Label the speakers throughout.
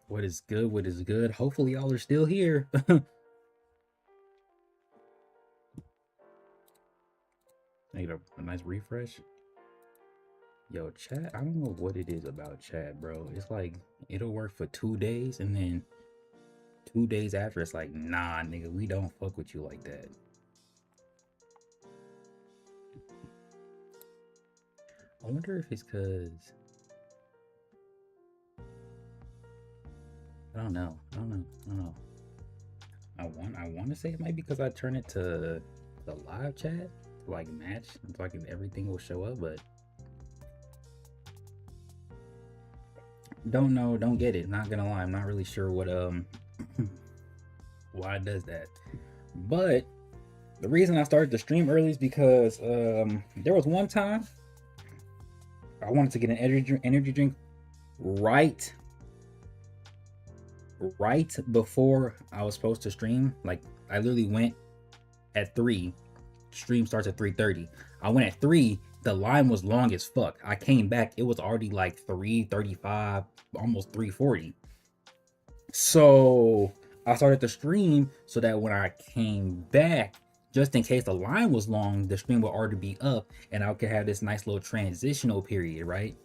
Speaker 1: What is good? What is good? Hopefully, y'all are still here. Need a nice refresh. Yo, chat, I don't know what it is about chat, bro. It's like it'll work for 2 days, and then 2 days after, it's like, nah, nigga, we don't fuck with you like that. I wonder if it's cause I don't know. I don't know. I don't know. I want to say it might be because I turn it to the live chat to like match, so like everything will show up, but don't know, don't get it. Not gonna lie, I'm not really sure what why it does that. But the reason I started the stream early is because there was one time I wanted to get an energy drink right right before I was supposed to stream. Like I literally went at 3. Stream starts at 3:30. I went at 3. The line was long as fuck. I came back, it was already like 3:35, almost 3:40. So I started the stream so that when I came back, just in case the line was long, the stream would already be up and I could have this nice little transitional period, right?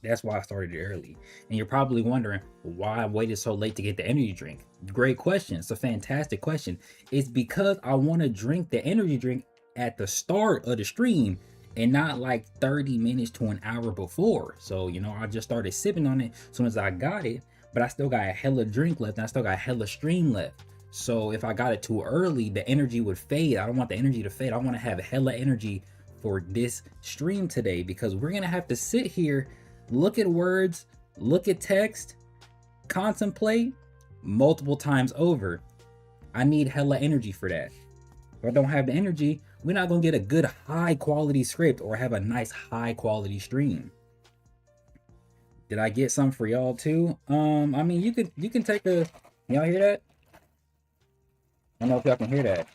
Speaker 1: That's why I started it early. And you're probably wondering why I waited so late to get the energy drink. Great question. It's a fantastic question. It's because I want to drink the energy drink at the start of the stream and not like 30 minutes to an hour before. So, I just started sipping on it as soon as I got it, but I still got a hella drink left and I still got a hella stream left. So if I got it too early, the energy would fade. I don't want the energy to fade. I want to have hella energy for this stream today because we're going to have to sit here, look at words, look at text, contemplate multiple times over. I need hella energy for that. If I don't have the energy, we're not gonna get a good high quality script or have a nice high quality stream. Did I get some for y'all too? I mean you can take a, y'all hear that? I don't know if y'all can hear that.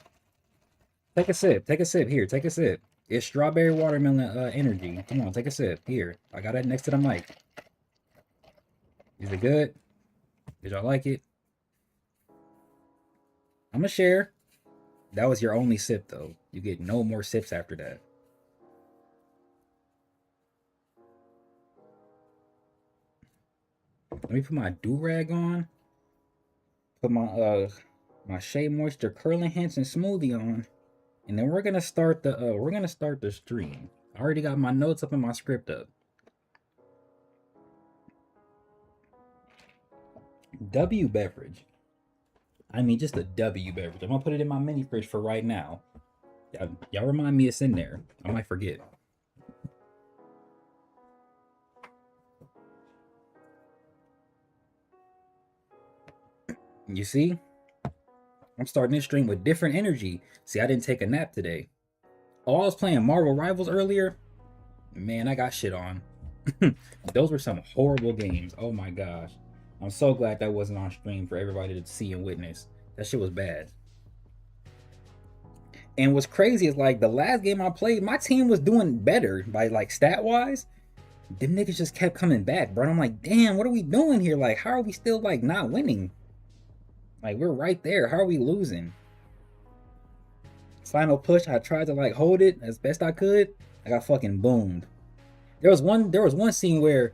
Speaker 1: Take a sip. Take a sip. Here, take a sip. It's strawberry watermelon energy. Come on, take a sip. Here, I got it next to the mic. Is it good? Did y'all like it? I'm gonna share. That was your only sip though. You get no more sips after that. Let me put my do-rag on. Put my Shea Moisture Curl Enhancing Smoothie on. And then we're gonna start the stream. I already got my notes up and my script up. W beverage. I mean just a W beverage. I'm gonna put it in my mini fridge for right now. Y'all remind me it's in there. I might forget. You see? I'm starting this stream with different energy. See, I didn't take a nap today. Oh, I was playing Marvel Rivals earlier. Man, I got shit on. Those were some horrible games. Oh my gosh. I'm so glad that wasn't on stream for everybody to see and witness. That shit was bad. And what's crazy is like the last game I played, my team was doing better by like stat wise. Them niggas just kept coming back, bro. I'm like, damn, what are we doing here? Like, how are we still like not winning? Like, we're right there. How are we losing? Final push, I tried to like hold it as best I could. I got fucking boomed. There was one scene where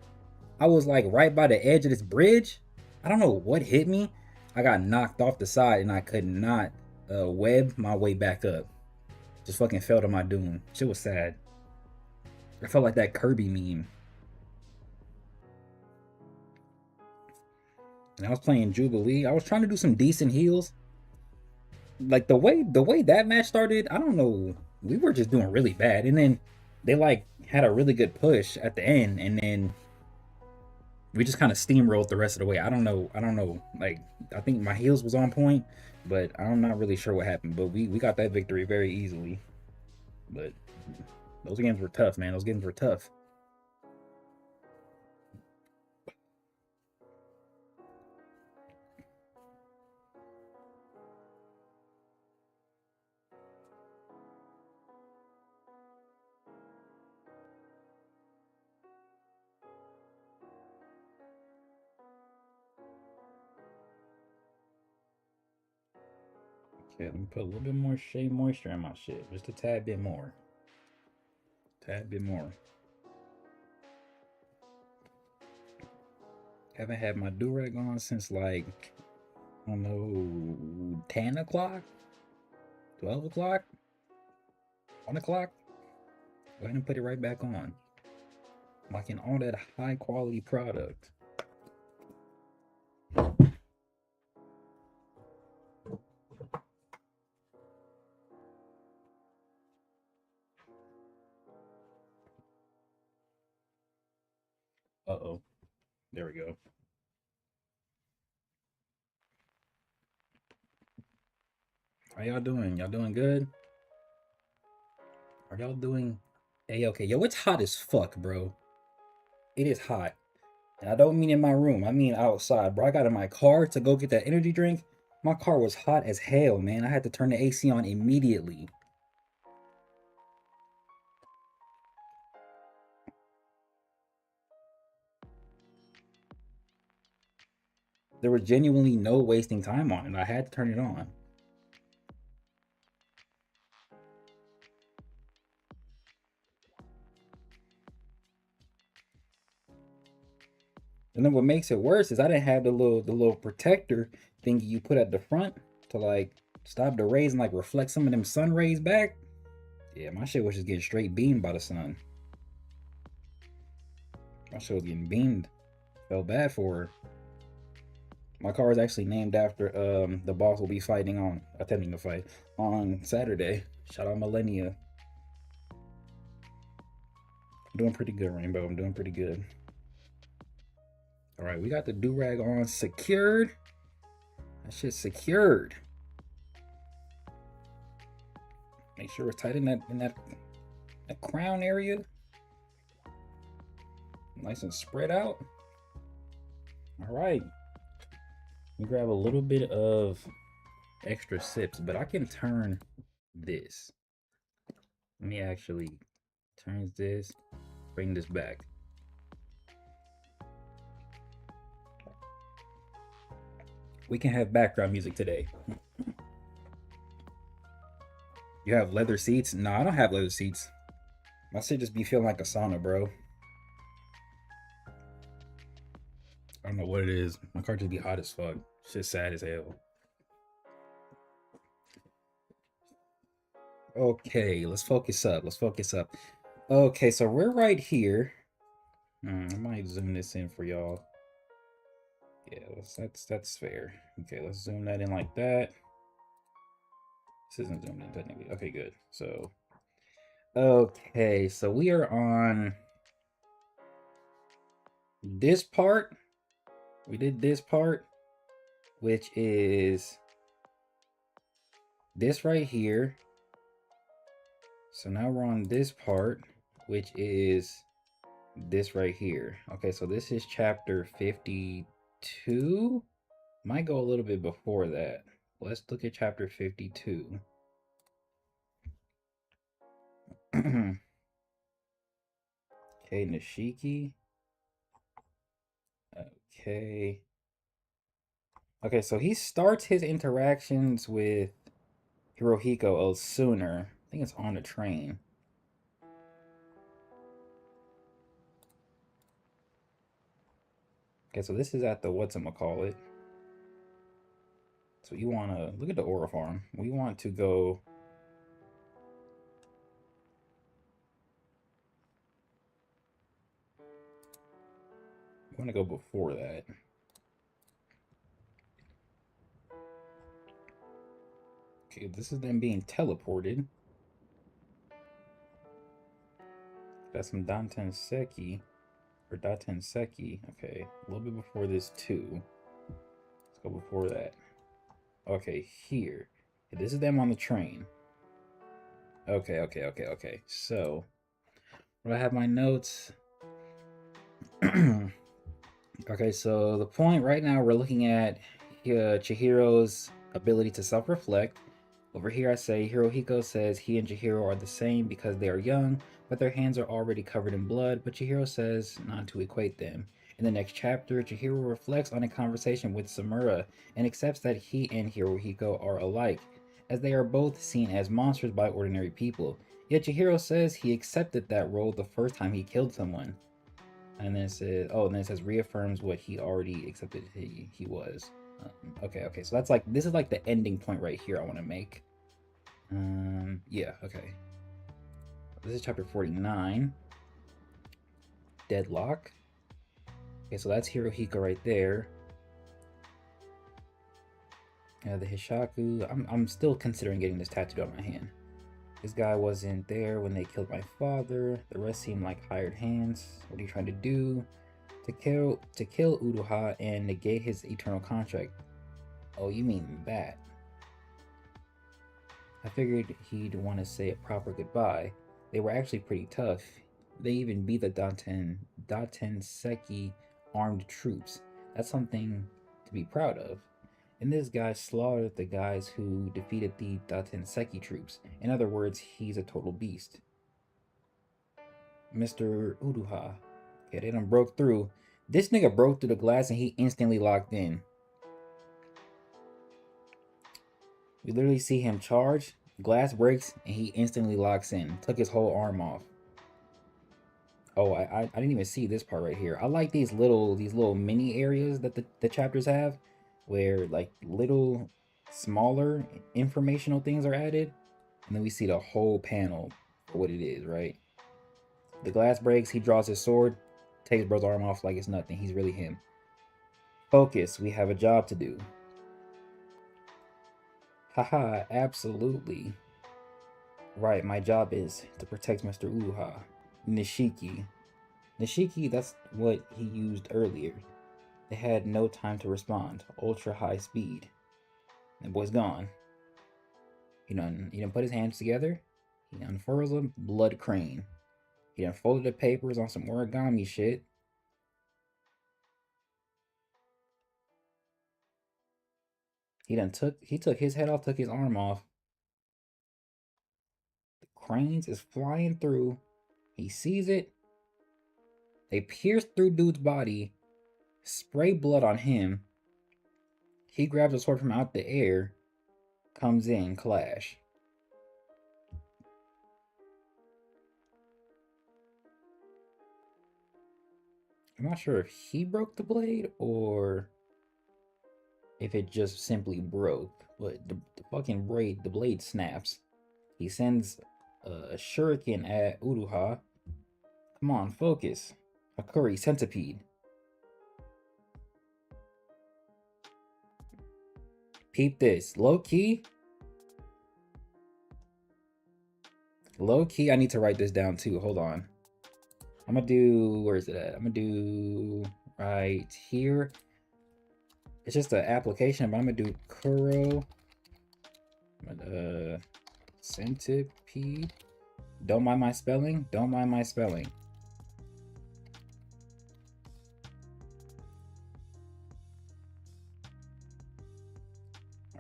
Speaker 1: I was like right by the edge of this bridge. I don't know what hit me. I got knocked off the side and I could not web my way back up. Just fucking fell to my doom. Shit was sad. I felt like that Kirby meme. And I was playing Jubilee. I was trying to do some decent heals. Like the way that match started, I don't know. We were just doing really bad. And then they like had a really good push at the end, and then we just kind of steamrolled the rest of the way. I don't know. I don't know. Like I think my heals was on point, but I'm not really sure what happened. But we got that victory very easily. But those games were tough, man. Those games were tough. Okay, let me put a little bit more shea moisture in my shit. Just a tad bit more. Tad bit more. Haven't had my do-rag on since like, I don't know, 10 o'clock? 12 o'clock? 1 o'clock? Go ahead and put it right back on. Liking all that high quality product. Uh-oh. There we go. How y'all doing? Y'all doing good? Are y'all doing A-okay? Yo, it's hot as fuck, bro. It is hot. And I don't mean in my room. I mean outside, bro. I got in my car to go get that energy drink. My car was hot as hell, man. I had to turn the AC on immediately. There was genuinely no wasting time on it. I had to turn it on. And then what makes it worse is I didn't have the little protector thing you put at the front to like stop the rays and like reflect some of them sun rays back. Yeah, my shit was just getting straight beamed by the sun. My shit was getting beamed. Felt bad for her. My car is actually named after the boss will be fighting on attempting to fight on Saturday. Shout out Millennia. I'm doing pretty good, Rainbow. I'm doing pretty good. All right, we got the do-rag on secured. That shit's secured. Make sure it's tight in that crown area. Nice and spread out. All right. Let me grab a little bit of extra sips, but I can turn this. Let me actually turn this, bring this back. We can have background music today. You have leather seats? No, I don't have leather seats. My shit just be feeling like a sauna, bro. I don't know what it is. My car just be hot as fuck. Shit's sad as hell. Okay, let's focus up. Let's focus up. Okay, so we're right here. I might zoom this in for y'all. Yeah, that's fair. Okay, let's zoom that in like that. This isn't zoomed in technically. Okay, good. So, okay, so we are on this part. We did this part, which is this right here. So now we're on this part, which is this right here. Okay, so this is chapter 52. Might go a little bit before that. Let's look at chapter 52. Okay, Nishiki. Okay. Okay, so he starts his interactions with Hirohiko sooner. I think it's on the train. Okay, so this is at the whatchamacallit. So you want to look at the aura farm. We want to go. We want to go before that. Okay, this is them being teleported. Got some Dantenseki. Or Datenseki. Okay, a little bit before this too. Let's go before that. Okay, here. This is them on the train. Okay. So, I have my notes. Okay, so the point right now we're looking at Chihiro's ability to self-reflect. Over here I say Hirohiko says he and Chihiro are the same because they are young, but their hands are already covered in blood, but Chihiro says not to equate them. In the next chapter, Chihiro reflects on a conversation with Samura and accepts that he and Hirohiko are alike. as they are both seen as monsters by ordinary people. Yet Chihiro says he accepted that role the first time he killed someone. And then it says, oh, and then it says reaffirms what he already accepted he was. Okay, so that's like, this is like the ending point right here I want to make. Yeah, okay. This is chapter 49. Deadlock. Okay, so that's Hirohiko right there. The Hishaku. I'm still considering getting this tattooed on my hand. This guy wasn't there when they killed my father. The rest seem like hired hands. What are you trying to do? To kill Uruha and negate his eternal contract. Oh, you mean that? I figured he'd want to say a proper goodbye. They were actually pretty tough. They even beat the Datenseki armed troops. That's something to be proud of. And this guy slaughtered the guys who defeated the Datenseki troops. In other words, he's a total beast. Mr. Uruha. Okay, they done broke through. This nigga broke through the glass and he instantly locked in. We literally see him charge, glass breaks, and he instantly locks in. Took his whole arm off. Oh, I didn't even see this part right here. I like these little mini areas that the chapters have, where like little smaller informational things are added, and then we see the whole panel for what it is, right? The glass breaks, he draws his sword, takes bro's arm off like it's nothing. He's really him. Focus, we have a job to do. Haha, absolutely. Right, my job is to protect Mr. Uruha. Nishiki. Nishiki, that's what he used earlier. They had no time to respond. Ultra high speed. That boy's gone. He done put his hands together. He unfurls them. Blood crane. He done folded the papers on some origami shit. He took his head off, took his arm off. The cranes is flying through. He sees it. They pierce through dude's body, spray blood on him. He grabs a sword from out the air, comes in, clash. I'm not sure if he broke the blade or if it just simply broke, but the fucking blade snaps. He sends a shuriken at Uruha. Come on, focus. Hakuri centipede. Peep this. Low key, I need to write this down too. Hold on. I'm gonna do, where is it at? I'm gonna do right here. It's just an application, but I'm gonna do Kuro. Centipede. Don't mind my spelling. Don't mind my spelling.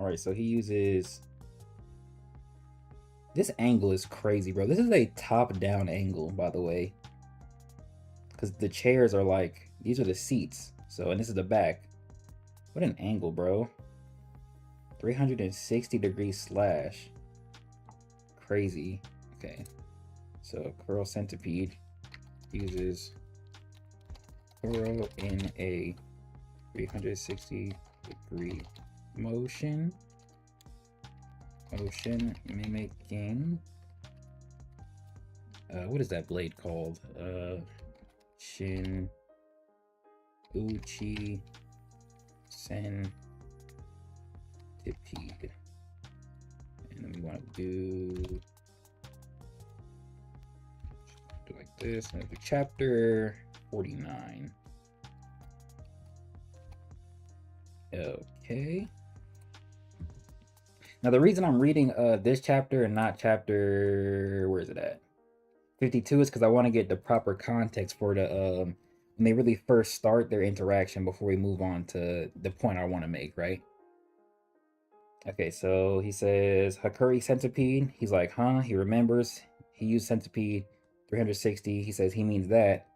Speaker 1: Alright, so he uses... This angle is crazy, bro. This is a top-down angle, by the way. Because the chairs are like... These are the seats. So, and this is the back. What an angle, bro. 360-degree slash. Crazy. Okay. So, Curl Centipede uses Curl in a 360-degree motion mimicking what is that blade called? Shin Uchi Centipede. And then we want to do like this. And chapter 49. Okay. Now the reason I'm reading this chapter and not chapter, where is it at? 52 is because I want to get the proper context for the when they really first start their interaction before we move on to the point I want to make, right? Okay, so he says Hakuri Centipede. He's like, huh? He remembers. He used Centipede 360. He says he means that.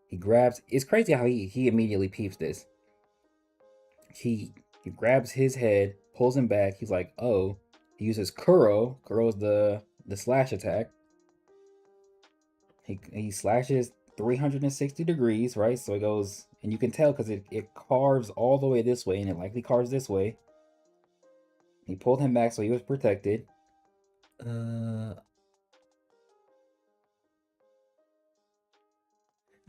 Speaker 1: He grabs. It's crazy how he immediately peeps this. He grabs his head, pulls him back. He's like, oh. He uses Kuro. Kuro's the slash attack. He slashes 360 degrees, right? So it goes, and you can tell because it carves all the way this way, and it likely carves this way. He pulled him back so he was protected. Uh,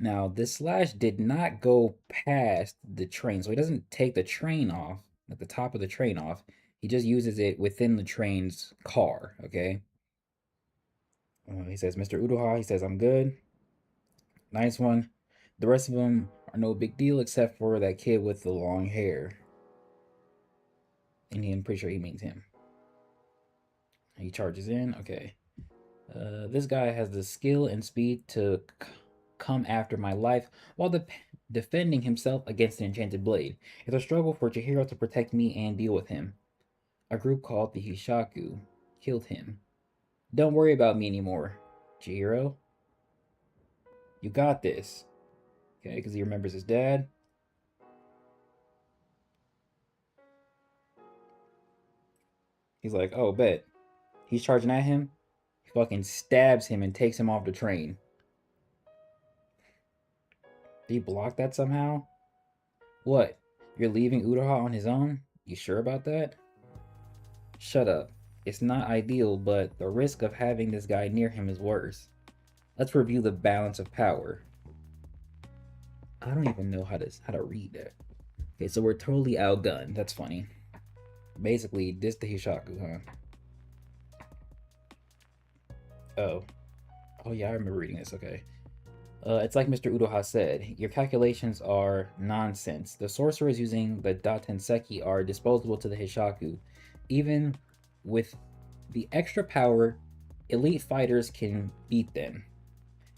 Speaker 1: Now this slash did not go past the train, so he doesn't take the train off, like the top of the train off. He just uses it within the train's car. Okay. He says, "Mr. Udoha." He says, "I'm good. Nice one." The rest of them are no big deal except for that kid with the long hair, and I'm pretty sure he means him. He charges in. Okay. This guy has the skill and speed to come after my life while defending himself against an enchanted blade. It's a struggle for Chihiro to protect me and deal with him. A group called the Hishaku killed him. Don't worry about me anymore, Chihiro. You got this. Okay, because he remembers his dad. He's like, oh, bet. He's charging at him. He fucking stabs him and takes him off the train. Did he block that somehow? What? You're leaving Udaha on his own? You sure about that? Shut up. It's not ideal, but the risk of having this guy near him is worse. Let's review the balance of power. I don't even know how to read that. Okay, so we're totally outgunned. That's funny. Basically, this the Hishaku, huh? Oh. Oh yeah, I remember reading this, okay. It's like Mr. Udoha said, your calculations are nonsense. The sorcerers using the Datenseki are disposable to the Hishaku. Even with the extra power, elite fighters can beat them.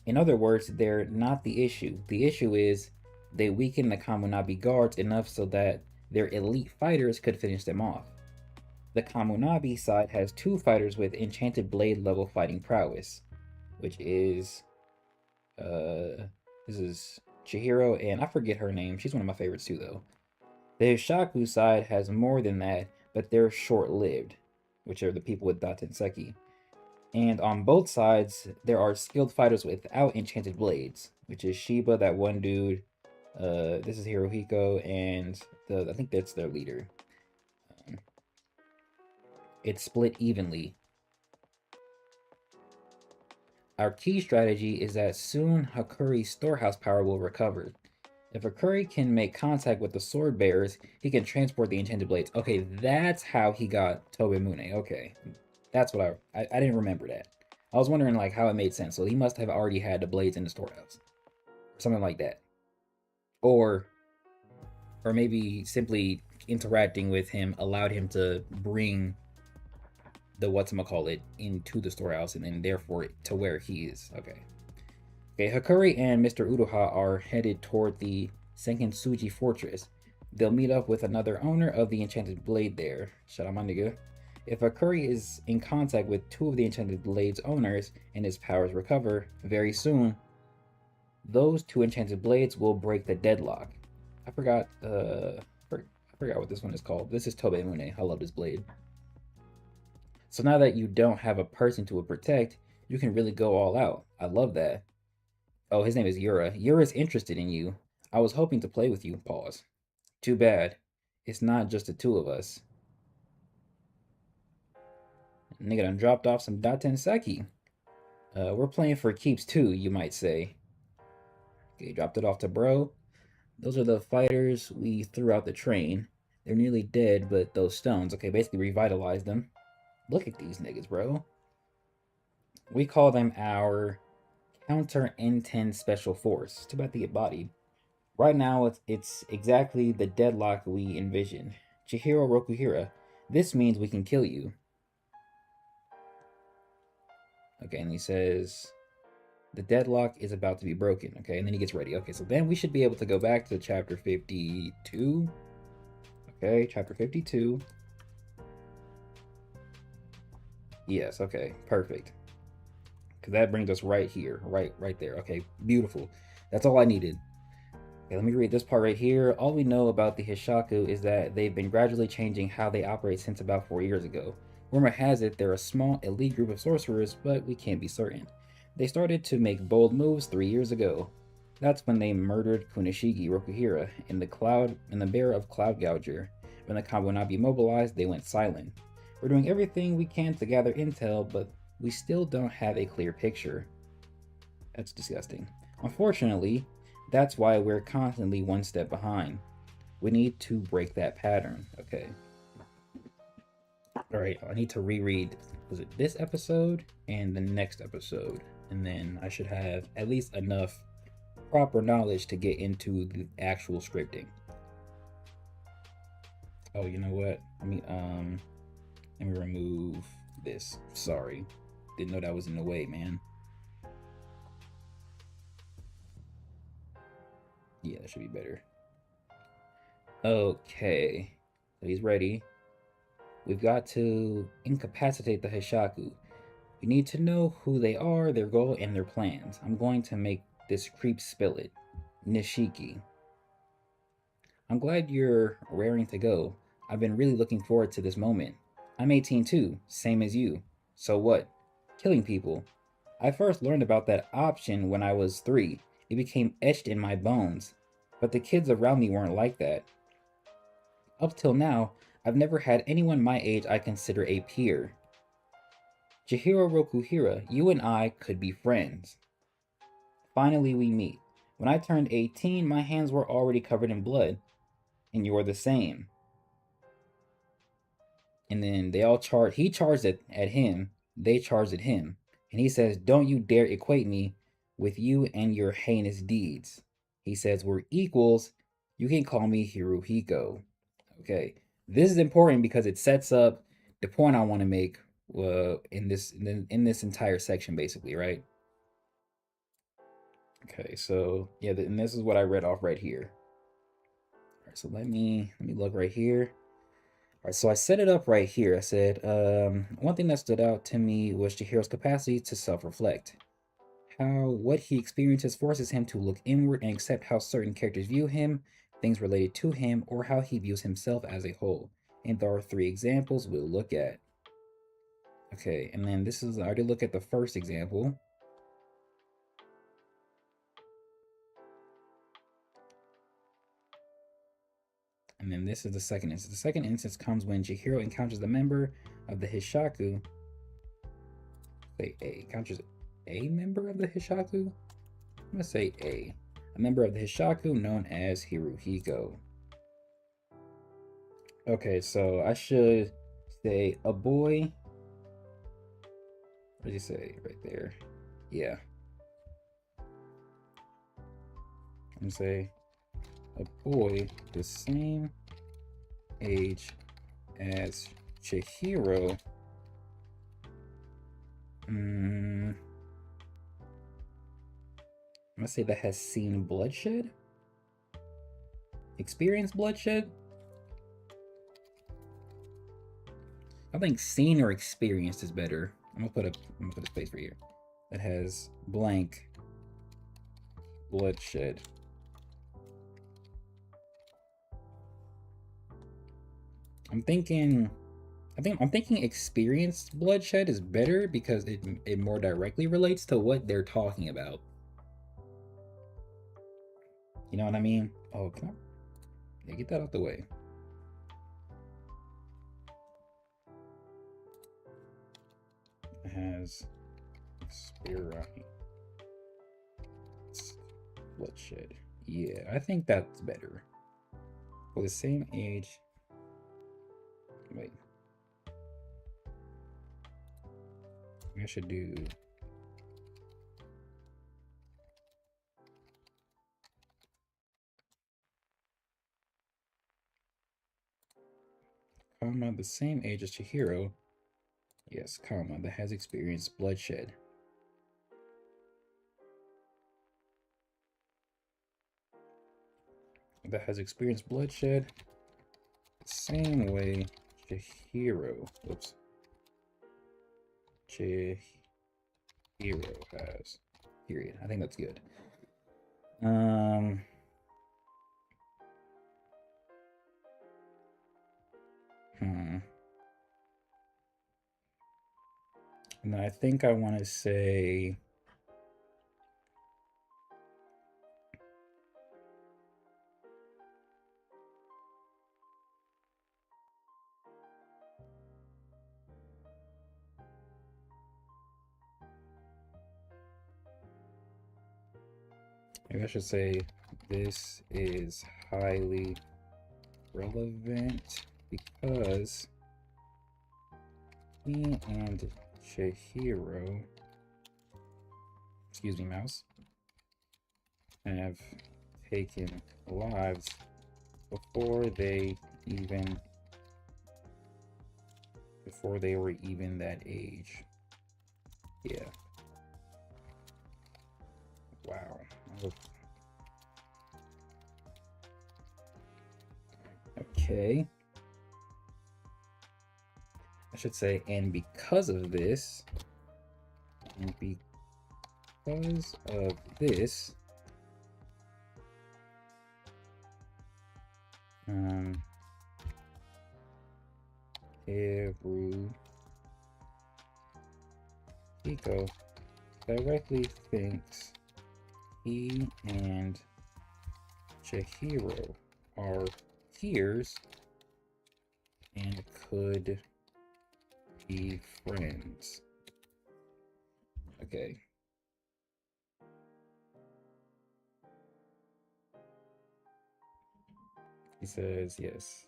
Speaker 1: In other words, they're not the issue. The issue is they weaken the Kamunabi guards enough so that their elite fighters could finish them off. The Kamunabi side has two fighters with enchanted blade level fighting prowess, which is this is Chihiro, and I forget her name. She's one of my favorites too, though. The Hishaku side has more than that, but they're short-lived, which are the people with Datenseki. And on both sides, there are skilled fighters without enchanted blades, which is Shiba, that one dude. This is Hirohiko, and I think that's their leader. It's split evenly. Our key strategy is that soon Hakuri's storehouse power will recover. If Hakuri can make contact with the sword bearers, he can transport the enchanted blades. Okay, that's how he got Tobemune. Okay, that's what I didn't remember that. I was wondering like how it made sense. So he must have already had the blades in the storehouse, something like that, or maybe simply interacting with him allowed him to bring the whatchamacallit into the storehouse and then therefore to where he is. Okay. Okay, Hakuri and Mr. Udoha are headed toward the Senkinsuji fortress. They'll meet up with another owner of the enchanted blade there. Shout out my nigga. If Hakuri is in contact with two of the enchanted blade's owners and his powers recover very soon, those two enchanted blades will break the deadlock. I forgot what this one is called. This is Tobemune. I love this blade. So now that you don't have a person to protect, you can really go all out. I love that. Oh, his name is Yura. Yura's interested in you. I was hoping to play with you. Pause. Too bad. It's not just the two of us. Nigga done dropped off some Datenseki. We're playing for keeps too, you might say. Okay, dropped it off to bro. Those are the fighters we threw out the train. They're nearly dead, but those stones, okay, basically revitalized them. Look at these niggas, bro. We call them our Counter N10 Special Force. Too bad they get bodied. Right now, it's exactly the deadlock we envision. Chihiro Rokuhira, this means we can kill you. Okay, and he says, the deadlock is about to be broken. Okay, and then he gets ready. Okay, so then we should be able to go back to chapter 52. Okay, chapter 52. Yes, okay, perfect. Because that brings us right here, right there. Okay, beautiful. That's all I needed. Okay, let me read this part right here. All we know about the Hishaku is that they've been gradually changing how they operate since about 4 years ago. Rumor has it they're a small elite group of sorcerers, but we can't be certain. They started to make bold moves 3 years ago. That's when they murdered Kunishigi Rokuhira in the bearer of Cloud Gouger. When the Kabunabi mobilized, they went silent. We're doing everything we can to gather intel, but we still don't have a clear picture. That's disgusting. Unfortunately, that's why we're constantly one step behind. We need to break that pattern. Okay. Alright, I need to reread, was it this episode and the next episode? And then I should have at least enough proper knowledge to get into the actual scripting. Oh, you know what? Let me remove this. Sorry. Didn't know that was in the way, man. Yeah, that should be better. Okay. So he's ready. We've got to incapacitate the Hishaku. We need to know who they are, their goal, and their plans. I'm going to make this creep spill it. Nishiki. I'm glad you're raring to go. I've been really looking forward to this moment. I'm 18 too, same as you. So what? Killing people. I first learned about that option when I was 3. It became etched in my bones. But the kids around me weren't like that. Up till now, I've never had anyone my age I consider a peer. Chihiro Rokuhira, you and I could be friends. Finally, we meet. When I turned 18, my hands were already covered in blood, and you're the same. And then he charged at him, they charged at him. And he says, don't you dare equate me with you and your heinous deeds. He says, we're equals, you can call me Hirohiko. Okay, this is important because it sets up the point I want to make in this entire section, basically, right? Okay, so yeah, and this is what I read off right here. All right, so let me look right here. All right, so I set it up right here. I said one thing that stood out to me was Chihiro's capacity to self-reflect. How what he experiences forces him to look inward and accept how certain characters view him, things related to him, or how he views himself as a whole. And there are 3 examples we'll look at. Okay, and then this is, I already looked at the first example. And then this is the second instance. The second instance comes when Chihiro encounters the member of the Hishaku. Say A. Encounters a member of the Hishaku? I'm gonna say A. A member of the Hishaku known as Hirohiko. Okay, so I should say a boy. What did he say right there? Yeah. I'm gonna say a boy the same age as Chihiro. I'm gonna say that has seen bloodshed. Experienced bloodshed. I think seen or experienced is better. I'm gonna put a space right here. That has blank bloodshed. I'm thinking experienced bloodshed is better because it more directly relates to what they're talking about. You know what I mean? Oh, come on. Yeah, get that out the way. It has experience bloodshed. Yeah, I think that's better. For the same age. Wait. I should do. Comma, the same age as Chihiro. Yes, comma, that has experienced bloodshed. That has experienced bloodshed the same way Chihiro. Whoops. Chihiro has. Period. I think that's good. And I think I want to say, maybe I should say this is highly relevant because he and Chihiro, excuse me, mouse, have taken lives before they were even that age. Yeah. Wow. Okay. I should say, and because of this, Hirohiko directly thinks he and Chihiro are peers and could be friends. Okay. He says, yes.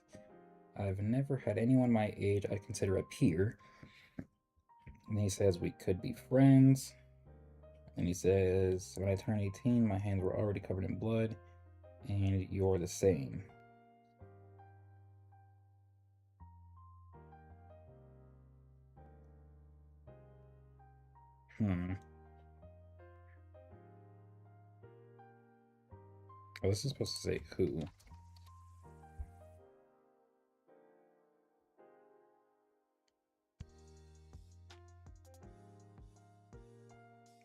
Speaker 1: I've never had anyone my age I consider a peer. And he says we could be friends. And he says, when I turned 18, my hands were already covered in blood, and you're the same. Oh, this is supposed to say who.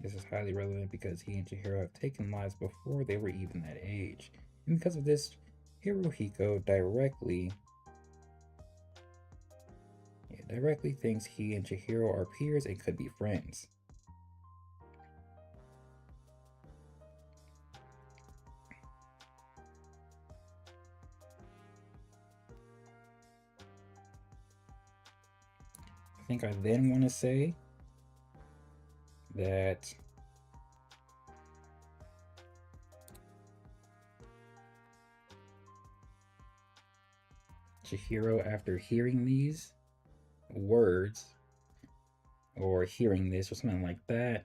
Speaker 1: This is highly relevant because he and Chihiro have taken lives before they were even that age. And because of this, Hirohiko directly thinks he and Chihiro are peers and could be friends. I think I then want to say that Chihiro, after hearing these words or hearing this or something like that,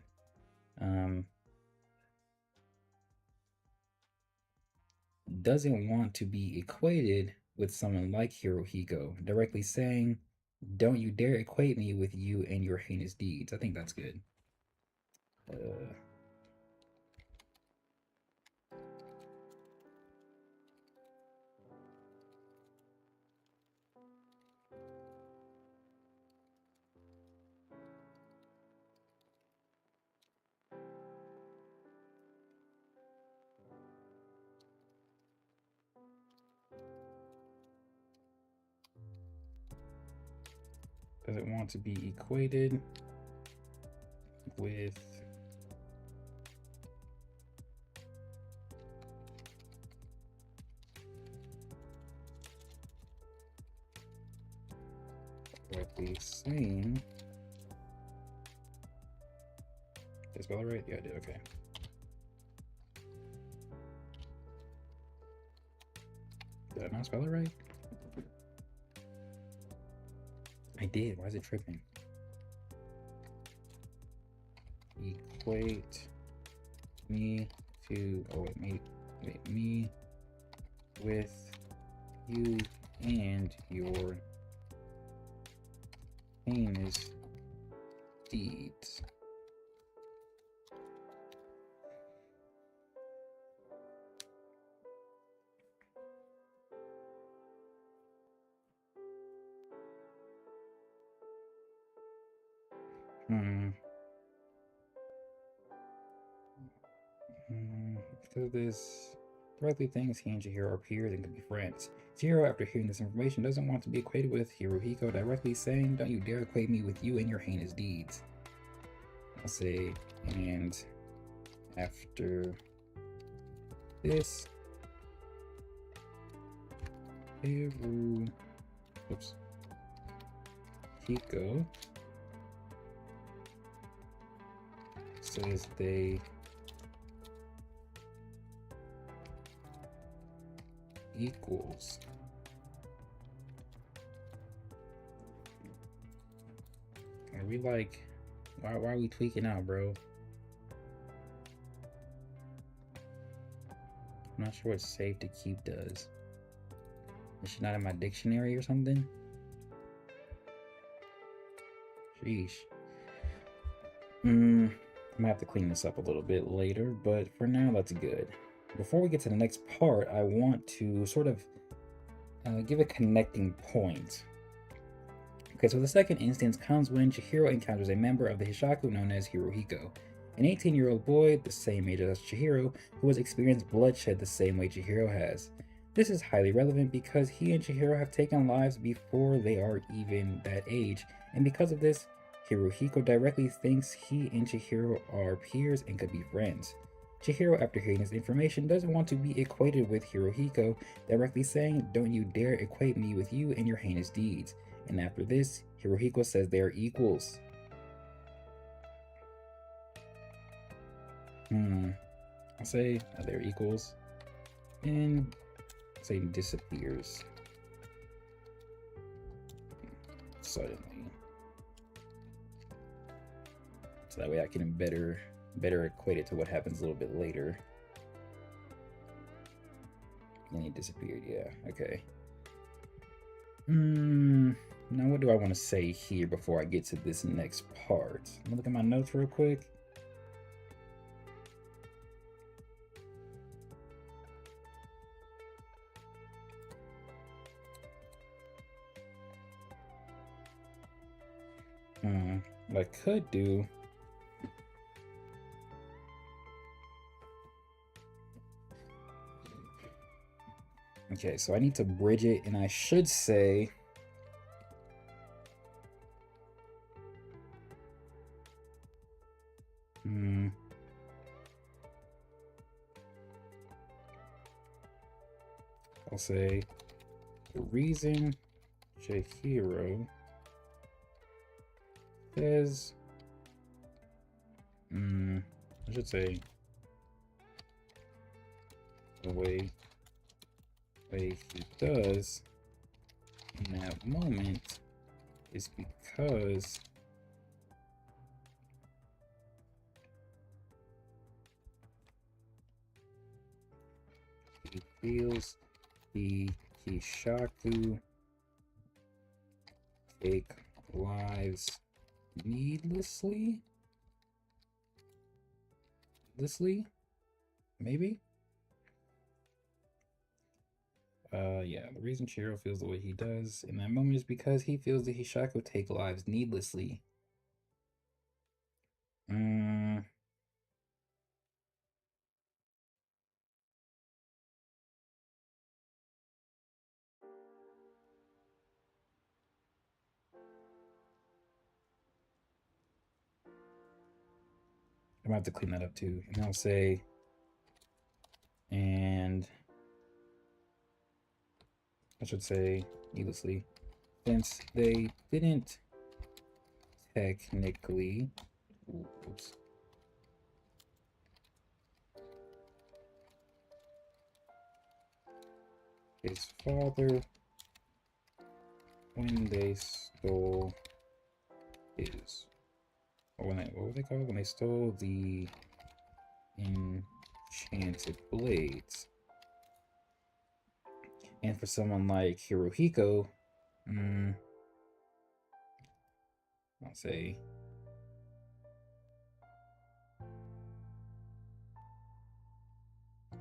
Speaker 1: doesn't want to be equated with someone like Hirohiko, directly saying, don't you dare equate me with you and your heinous deeds. I think that's good. Doesn't want to be equated with the same. Did I spell it right? Yeah, I did. Okay. Did I not spell it right? I did. Why is it tripping? Equate me to, oh wait, me with you and your heinous deeds. Because of this, directly thinks he and Chihiro are peers and could be friends. Chihiro, after hearing this information, doesn't want to be equated with Hirohiko, directly saying, don't you dare equate me with you and your heinous deeds. I'll say, and after this, Hirohiko says they equals. Are we like, why are we tweaking out, bro? I'm not sure what save to keep does. Is she not in my dictionary or something? Sheesh. I'm gonna have to clean this up a little bit later, but for now, that's good. Before we get to the next part, I want to sort of give a connecting point. Okay, so the second instance comes when Chihiro encounters a member of the Hishaku known as Hirohiko, an 18-year-old boy the same age as Chihiro who has experienced bloodshed the same way Chihiro has. This is highly relevant because he and Chihiro have taken lives before they are even that age, and because of this, Hirohiko directly thinks he and Chihiro are peers and could be friends. Chihiro, after hearing this information, doesn't want to be equated with Hirohiko, directly saying, "Don't you dare equate me with you and your heinous deeds." And after this, Hirohiko says they are equals. I'll say they're equals. And say disappears suddenly. So that way I can better equate it to what happens a little bit later. Then he disappeared, yeah, okay. Now what do I want to say here before I get to this next part? Let me look at my notes real quick. What I could do, okay, so I need to bridge it, and I should say, I'll say the reason Chihiro says, I should say the way he does in that moment is because he feels the Hishaku take lives needlessly? Maybe? Yeah, the reason Chihiro feels the way he does in that moment is because he feels the Hishaku take lives needlessly. I'm gonna have to clean that up too. And I'll say, and I should say needlessly, since they didn't technically, oops, his father when they stole his, or when they, what were they called? When they stole the enchanted blades. And for someone like Hirohiko, I'll say,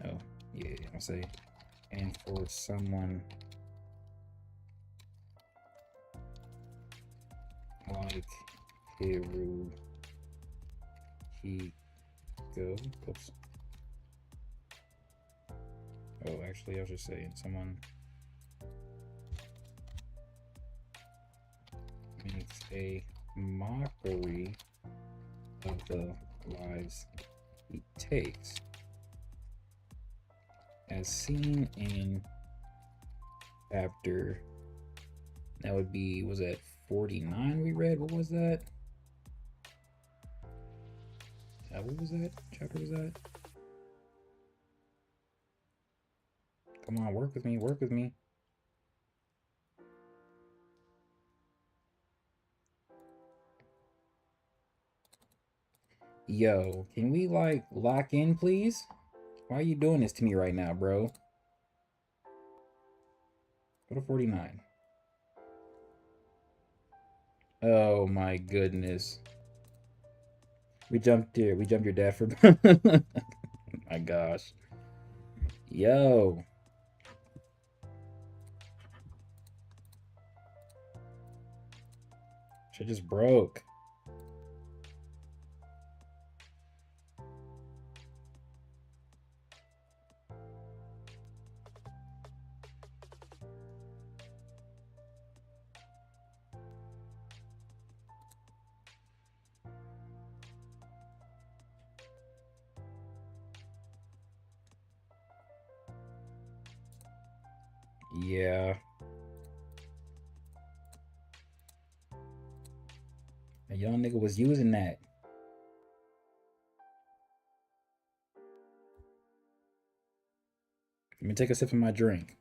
Speaker 1: oh, yeah, I'll say, and for someone like Hirohiko, oops. Oh, actually, I was just saying someone makes a mockery of the lives he takes, as seen in chapter, that would be, was that 49 we read? What was that? What was that? Chapter was that? Come on, work with me, work with me. Yo, can we like lock in, please? Why are you doing this to me right now, bro? Go to 49. Oh my goodness. We jumped here. We jumped your dad for. My gosh. Yo. Shit just broke. Yeah. A young nigga was using that. Let me take a sip of my drink.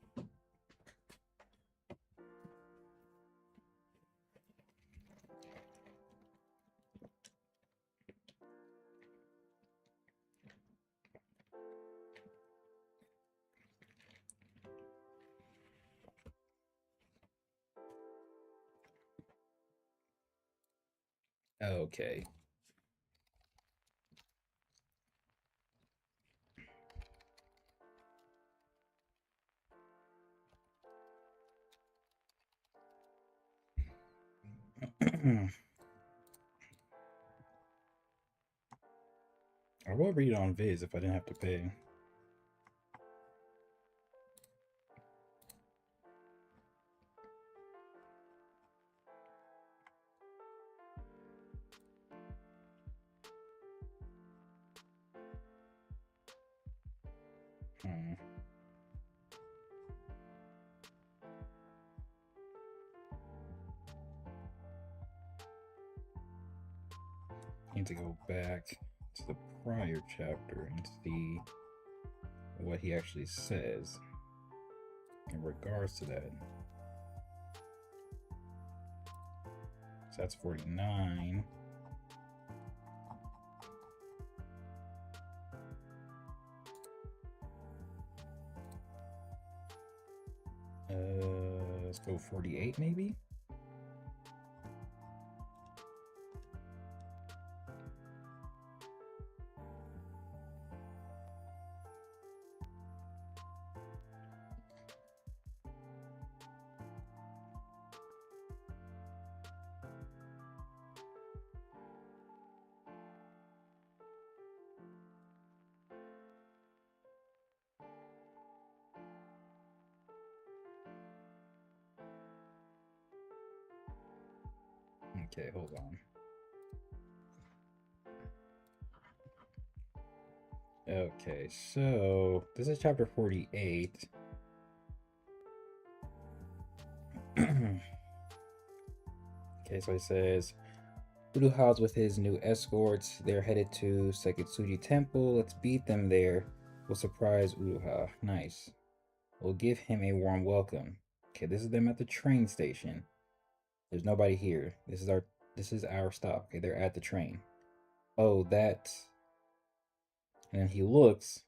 Speaker 1: Okay. I would read it on Viz if I didn't have to pay. Hmm. Need to go back to the prior chapter and see what he actually says in regards to that. So that's 49. Let's go 48 maybe. Okay, hold on. Okay, so this is chapter 48. Okay, so it says Uruha's with his new escorts. They're headed to Sekitsuji Temple. Let's beat them there. We'll surprise Uruha. Nice. We'll give him a warm welcome. Okay, this is them at the train station. There's nobody here. This is our stop. Okay, they're at the train. Oh, that. And then he looks,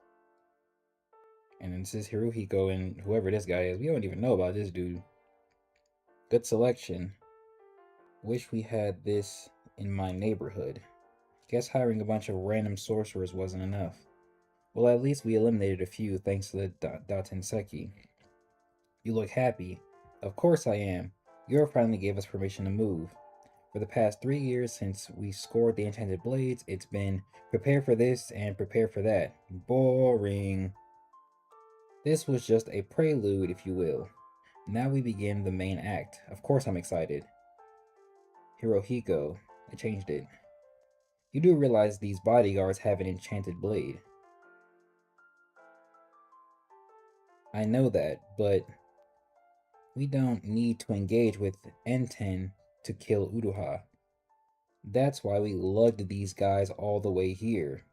Speaker 1: and then this is Hirohiko and whoever this guy is. We don't even know about this dude. Good selection. Wish we had this in my neighborhood. Guess hiring a bunch of random sorcerers wasn't enough. Well, at least we eliminated a few thanks to the Datenseki. You look happy. Of course I am. Yor finally gave us permission to move. For the past 3 years since we scored the enchanted blades, it's been prepare for this and prepare for that. Boring. This was just a prelude, if you will. Now we begin the main act. Of course I'm excited. Hirohiko. I changed it. You do realize these bodyguards have an enchanted blade. I know that, but we don't need to engage with Enten to kill Uruha. That's why we lugged these guys all the way here.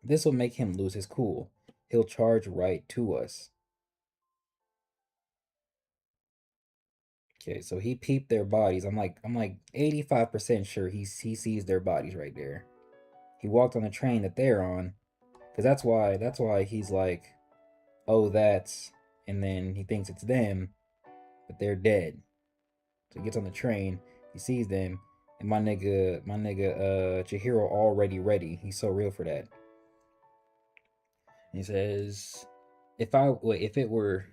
Speaker 1: This will make him lose his cool. He'll charge right to us. Okay, so he peeped their bodies. I'm like 85% sure he sees their bodies right there. He walked on the train that they're on, because that's why he's like, oh, that's, and then he thinks it's them, but they're dead. So he gets on the train, he sees them, and my nigga Chihiro already ready. He's so real for that. And he says, if it were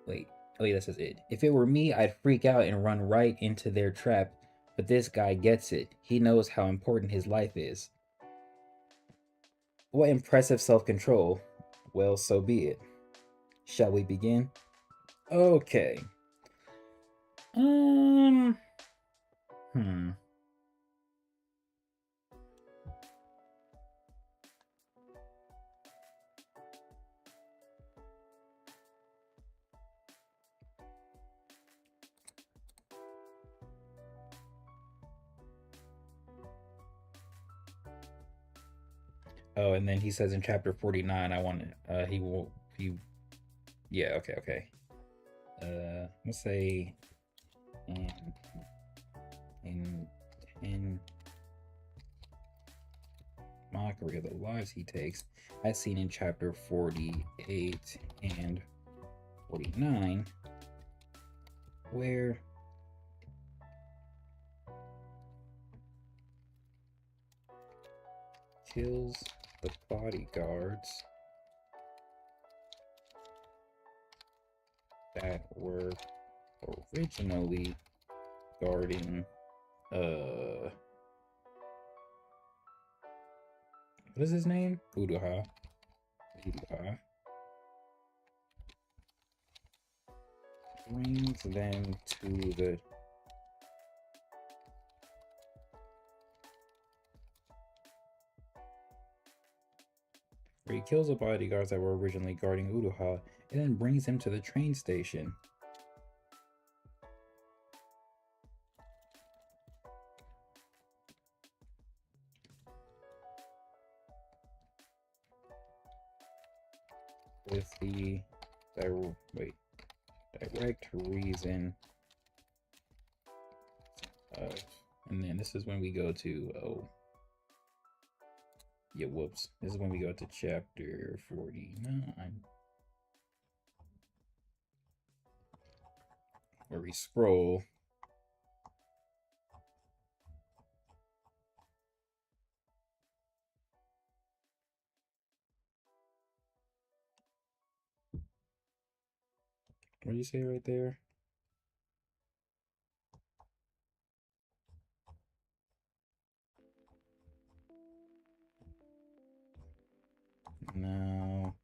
Speaker 1: wait, oh yeah, that says it. If it were me, I'd freak out and run right into their trap, but this guy gets it. He knows how important his life is. What impressive self-control. Well, so be it. Shall we begin? Okay. Um. Hmm. Oh, and then he says in chapter 49, I want to. He will. He. Yeah. Okay. Okay. Let's say in in mockery of the lives he takes, as seen in chapter 48 and 49, where kills the bodyguards that were originally guarding what is his name? Uruha. Brings them to the where he kills the bodyguards that were originally guarding Uruha and then brings him to the train station. With the direct reason of, and then this is when we go to, oh yeah, whoops, this is when we go to chapter 49, where we scroll. What do you say right there? No.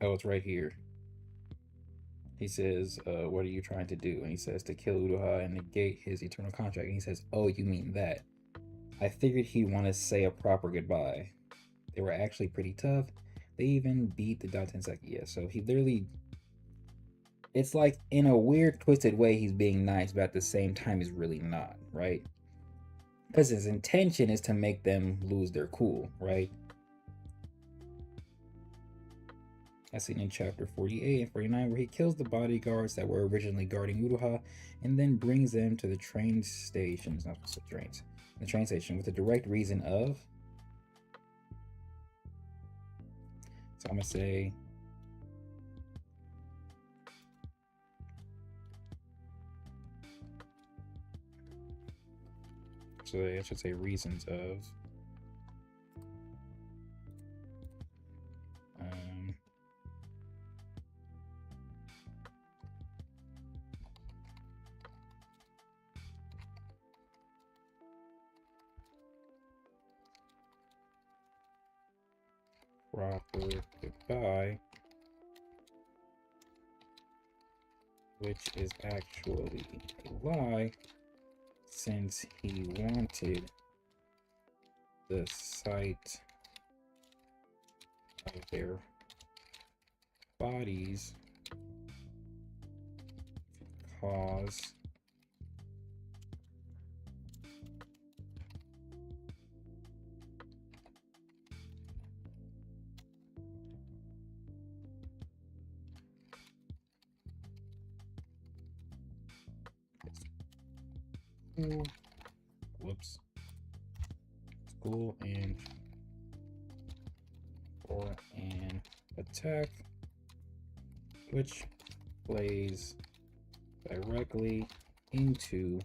Speaker 1: Oh, it's right here. He says, what are you trying to do? And he says, to kill Uruha and negate his eternal contract. And he says, oh, you mean that? I figured he'd want to say a proper goodbye. They were actually pretty tough. They even beat the Daitenseki. Yeah, so he literally, it's like in a weird, twisted way, he's being nice, but at the same time, he's really not, right? Because his intention is to make them lose their cool, right? As seen in chapter 48 and 49, where he kills the bodyguards that were originally guarding Uruha and then brings them to the train station. It's not supposed to trains. The train station with the direct reason of. So I'm gonna say. So I should say reasons of. proper goodbye, which is actually a lie, since he wanted the sight of their bodies cause school, whoops, school and for an attack, which plays directly into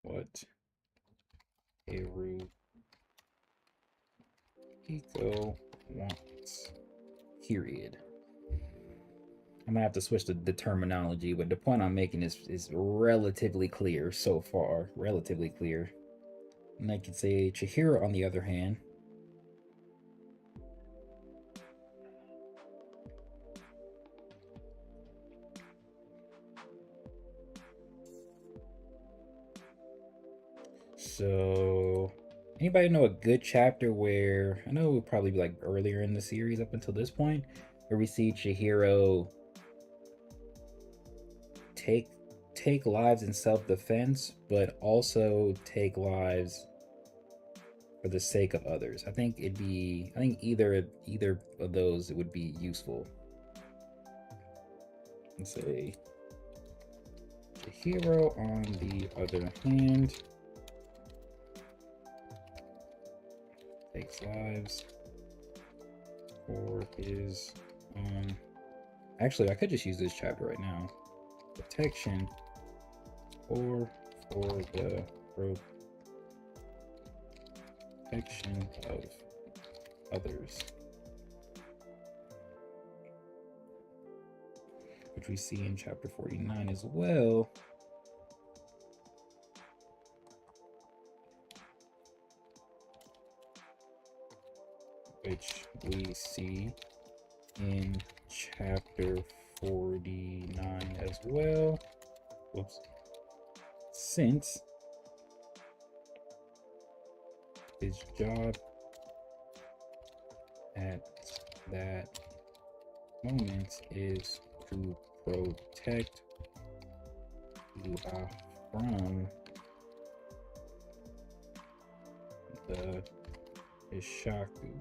Speaker 1: what Haruhiko wants. Period. I'm gonna have to switch the terminology, but the point I'm making is relatively clear so far. Relatively clear. And I could say Chihiro, on the other hand, so anybody know a good chapter where, I know it would probably be like earlier in the series up until this point, where we see Chihiro take lives in self-defense, but also take lives for the sake of others. I think either of those would be useful. Let's say Chihiro, on the other hand, takes lives for his actually I could just use this chapter right now. Protection or for the protection of others, which we see in chapter 49 as well. Which we see in chapter 49 as well. Whoops. Since his job at that moment is to protect Yuha from the Ishaku.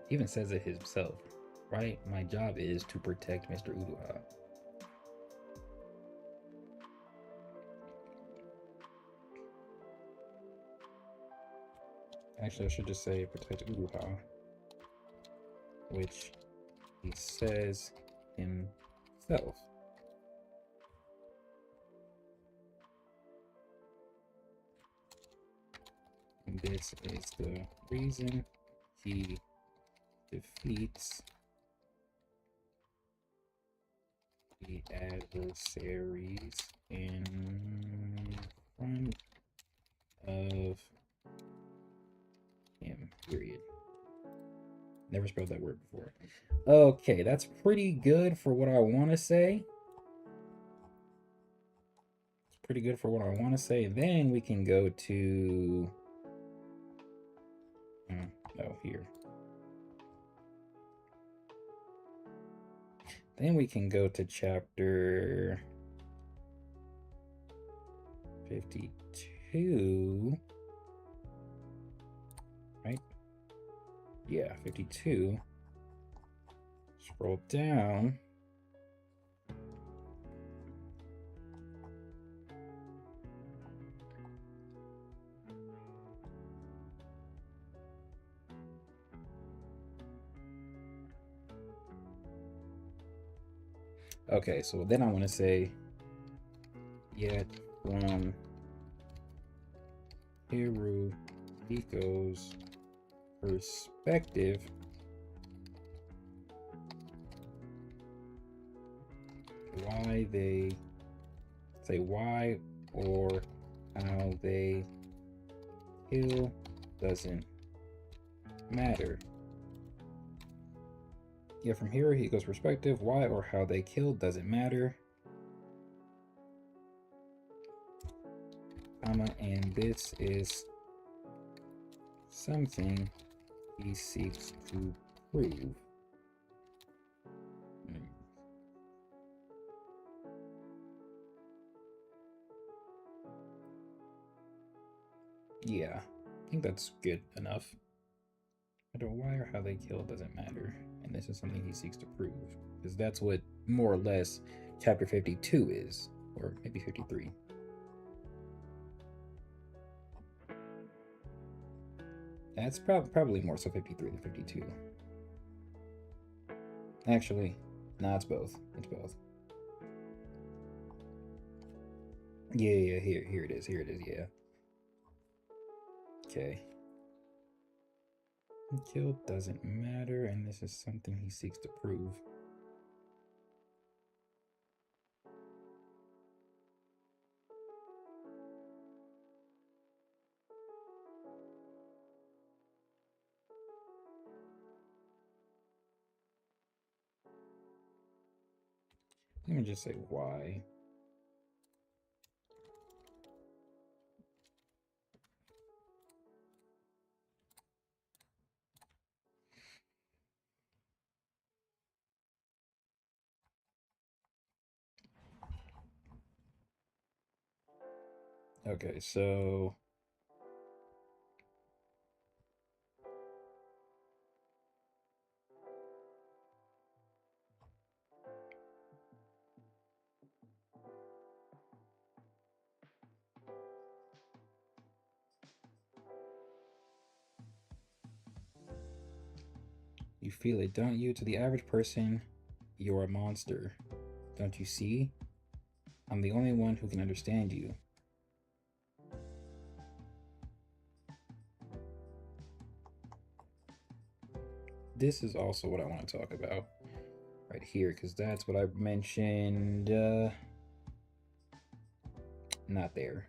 Speaker 1: He even says it himself, right? My job is to protect Mr. Uruha. Actually, I should just say protect Uruha, which he says himself. And this is the reason he defeats the adversaries in front of him, period. Never spelled that word before. Okay, that's pretty good for what I want to say. It's pretty good for what I want to say. Then we can go to... oh, here. Then we can go to chapter 52. Right? Yeah, 52. Scroll down. Okay, so then I want to say, yet from Haruhiko's perspective, why they say why or how they kill doesn't matter. Yeah, from Hirohiko's perspective, why or how they kill doesn't matter. And this is something he seeks to prove. Yeah, I think that's good enough. I don't why or how they kill doesn't matter, and this is something he seeks to prove, because that's what more or less chapter 52 is, or maybe 53. That's probably more so 53 than 52. Actually, no, it's both. It's both. Yeah, here it is. Here it is. Yeah. Okay. Kill doesn't matter, and this is something he seeks to prove. Let me just say why. Okay, so you feel it, don't you? To the average person, you're a monster. Don't you see? I'm the only one who can understand you. This is also what I want to talk about right here, because that's what I mentioned. Not there.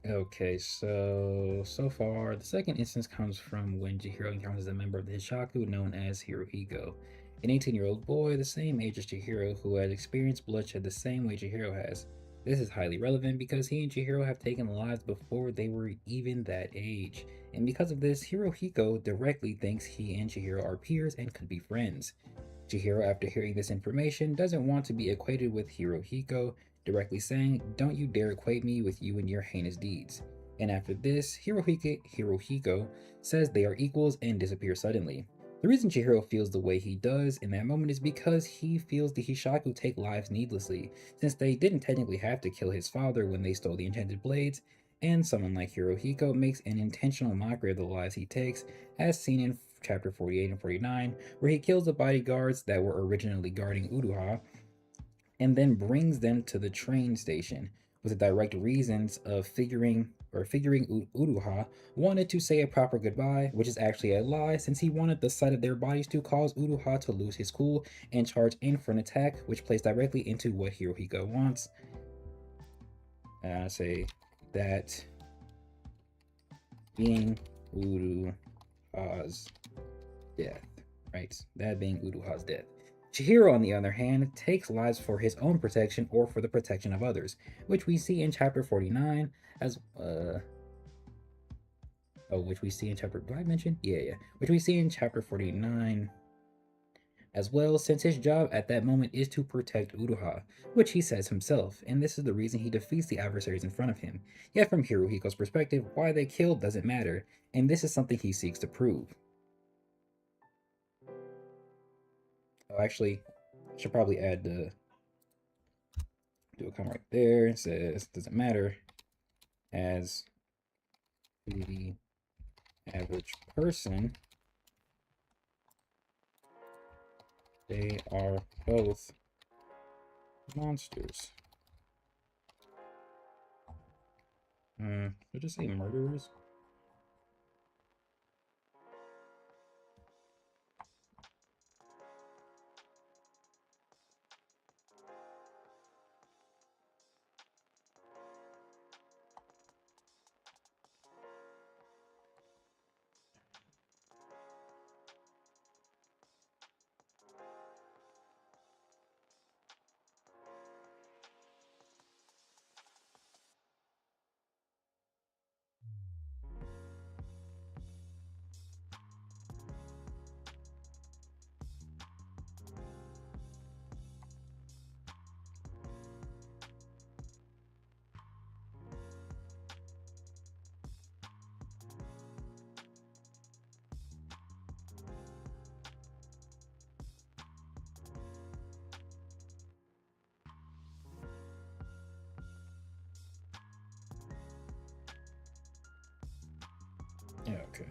Speaker 1: Okay, so far, the second instance comes from when Chihiro encounters a member of the Hishaku known as Hirohiko, an 18-year-old boy the same age as Chihiro who has experienced bloodshed the same way Chihiro has. This is highly relevant because he and Chihiro have taken lives before they were even that age, and because of this, Hirohiko directly thinks he and Chihiro are peers and could be friends. Chihiro, after hearing this information, doesn't want to be equated with Hirohiko, directly saying, "Don't you dare equate me with you and your heinous deeds." And after this, Hirohiko says they are equals and disappears suddenly. The reason Chihiro feels the way he does in that moment is because he feels the Hishaku take lives needlessly, since they didn't technically have to kill his father when they stole the enchanted blades, and someone like Hirohiko makes an intentional mockery of the lives he takes, as seen in chapter 48 and 49, where he kills the bodyguards that were originally guarding Uruha and then brings them to the train station with the direct reasons of figuring Uruha wanted to say a proper goodbye, which is actually a lie since he wanted the sight of their bodies to cause Uruha to lose his cool and charge in for an attack, which plays directly into what Hirohiko wants. Say that being Uruha's death, right? That being Uruha's death. Chihiro, on the other hand, takes lives for his own protection or for the protection of others, which we see in chapter 49 as which we see in chapter, did I mention? Yeah. Which we see in chapter 49 as well, since his job at that moment is to protect Uruha, which he says himself, and this is the reason he defeats the adversaries in front of him. Yet from Hirohiko's perspective, why they killed doesn't matter, and this is something he seeks to prove. Oh, actually, I should probably add the do a comment right there. It says doesn't matter as the average person. They are both monsters. Did just say murderers? Yeah, okay.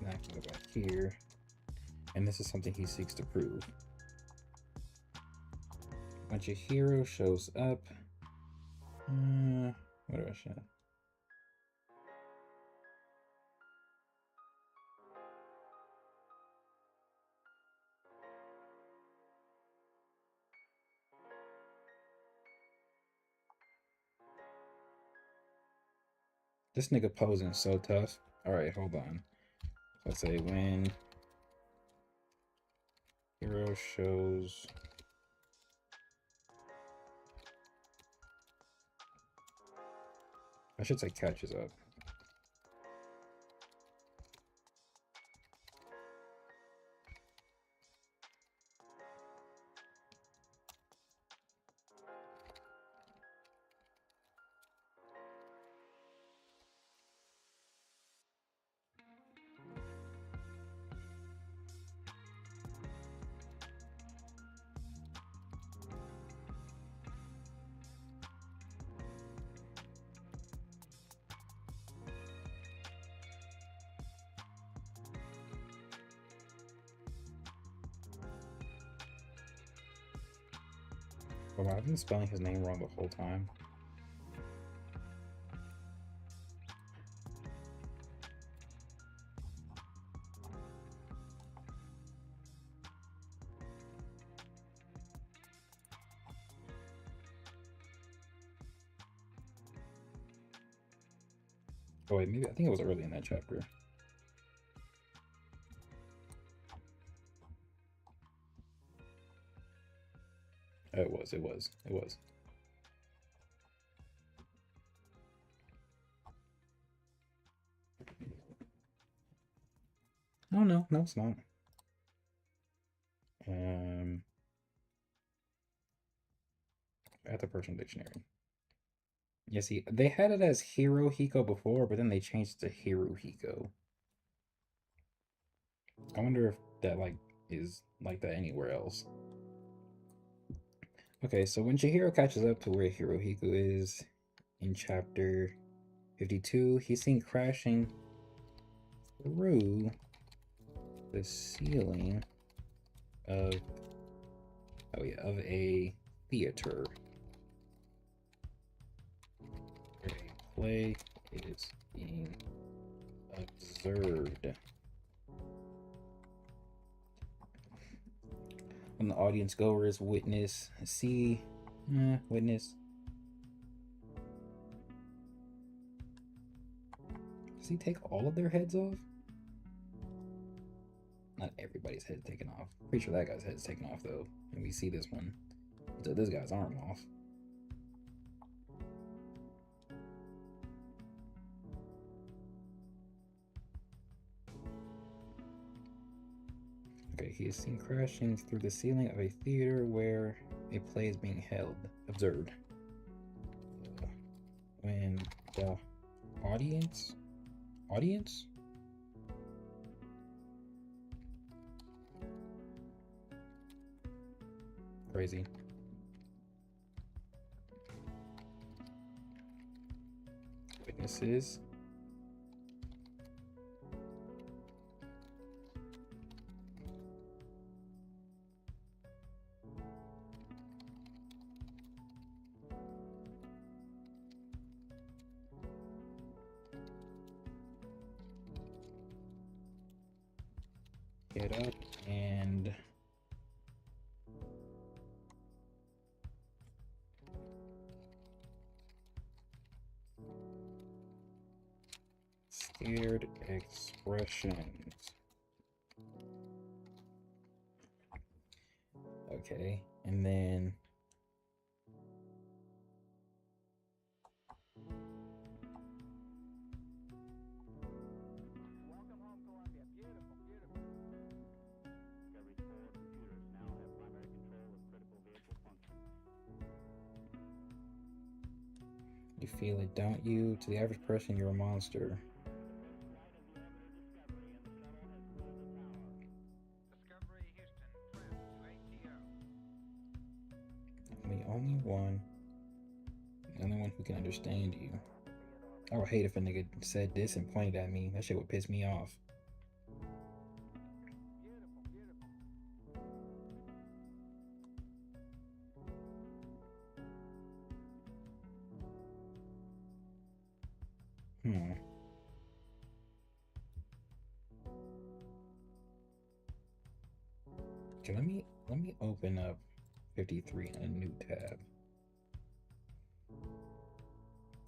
Speaker 1: Now I can go back here. And this is something he seeks to prove. Once your hero shows up. What do I show? This nigga posing so tough. Alright, hold on. So I say when hero shows I should say catches up. Oh, wow, I've been spelling his name wrong the whole time. Oh wait, maybe I think it was early in that chapter. Oh, it was. Oh no, no, it's not. At the Persian dictionary. Yeah, see, they had it as Hirohiko before, but then they changed it to Hiruhiko. I wonder if that like is like that anywhere else. Okay, so when Chihiro catches up to where Hirohiko is in chapter 52, he's seen crashing through the ceiling of of a theater. Where a play is being observed. When the audience goers witness, witness. Does he take all of their heads off? Not everybody's head taken off. Pretty sure that guy's head's taken off though. And we see this one. So this guy's arm off. Okay, he is seen crashing through the ceiling of a theater where a play is being held. Observed. When the audience? Crazy. Witnesses. Get up and scared expressions. Okay, and then you feel it, don't you? To the average person, you're a monster. I'm the only one who can understand you. I would hate if a nigga said this and pointed at me. That shit would piss me off. Hmm. Okay, let me open up 53 in a new tab.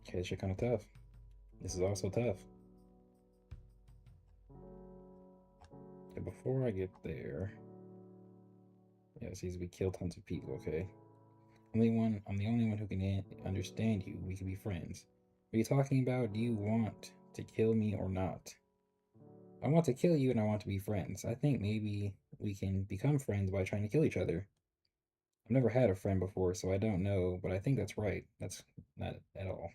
Speaker 1: Okay, this shit kind of tough. This is also tough. Okay, before I get there, yeah, it says we kill tons of people. Okay, I'm the only one who can understand you. We can be friends. What are you talking about? Do you want to kill me or not? I want to kill you and I want to be friends. I think maybe we can become friends by trying to kill each other. I've never had a friend before, so I don't know, but I think that's right. That's not at all.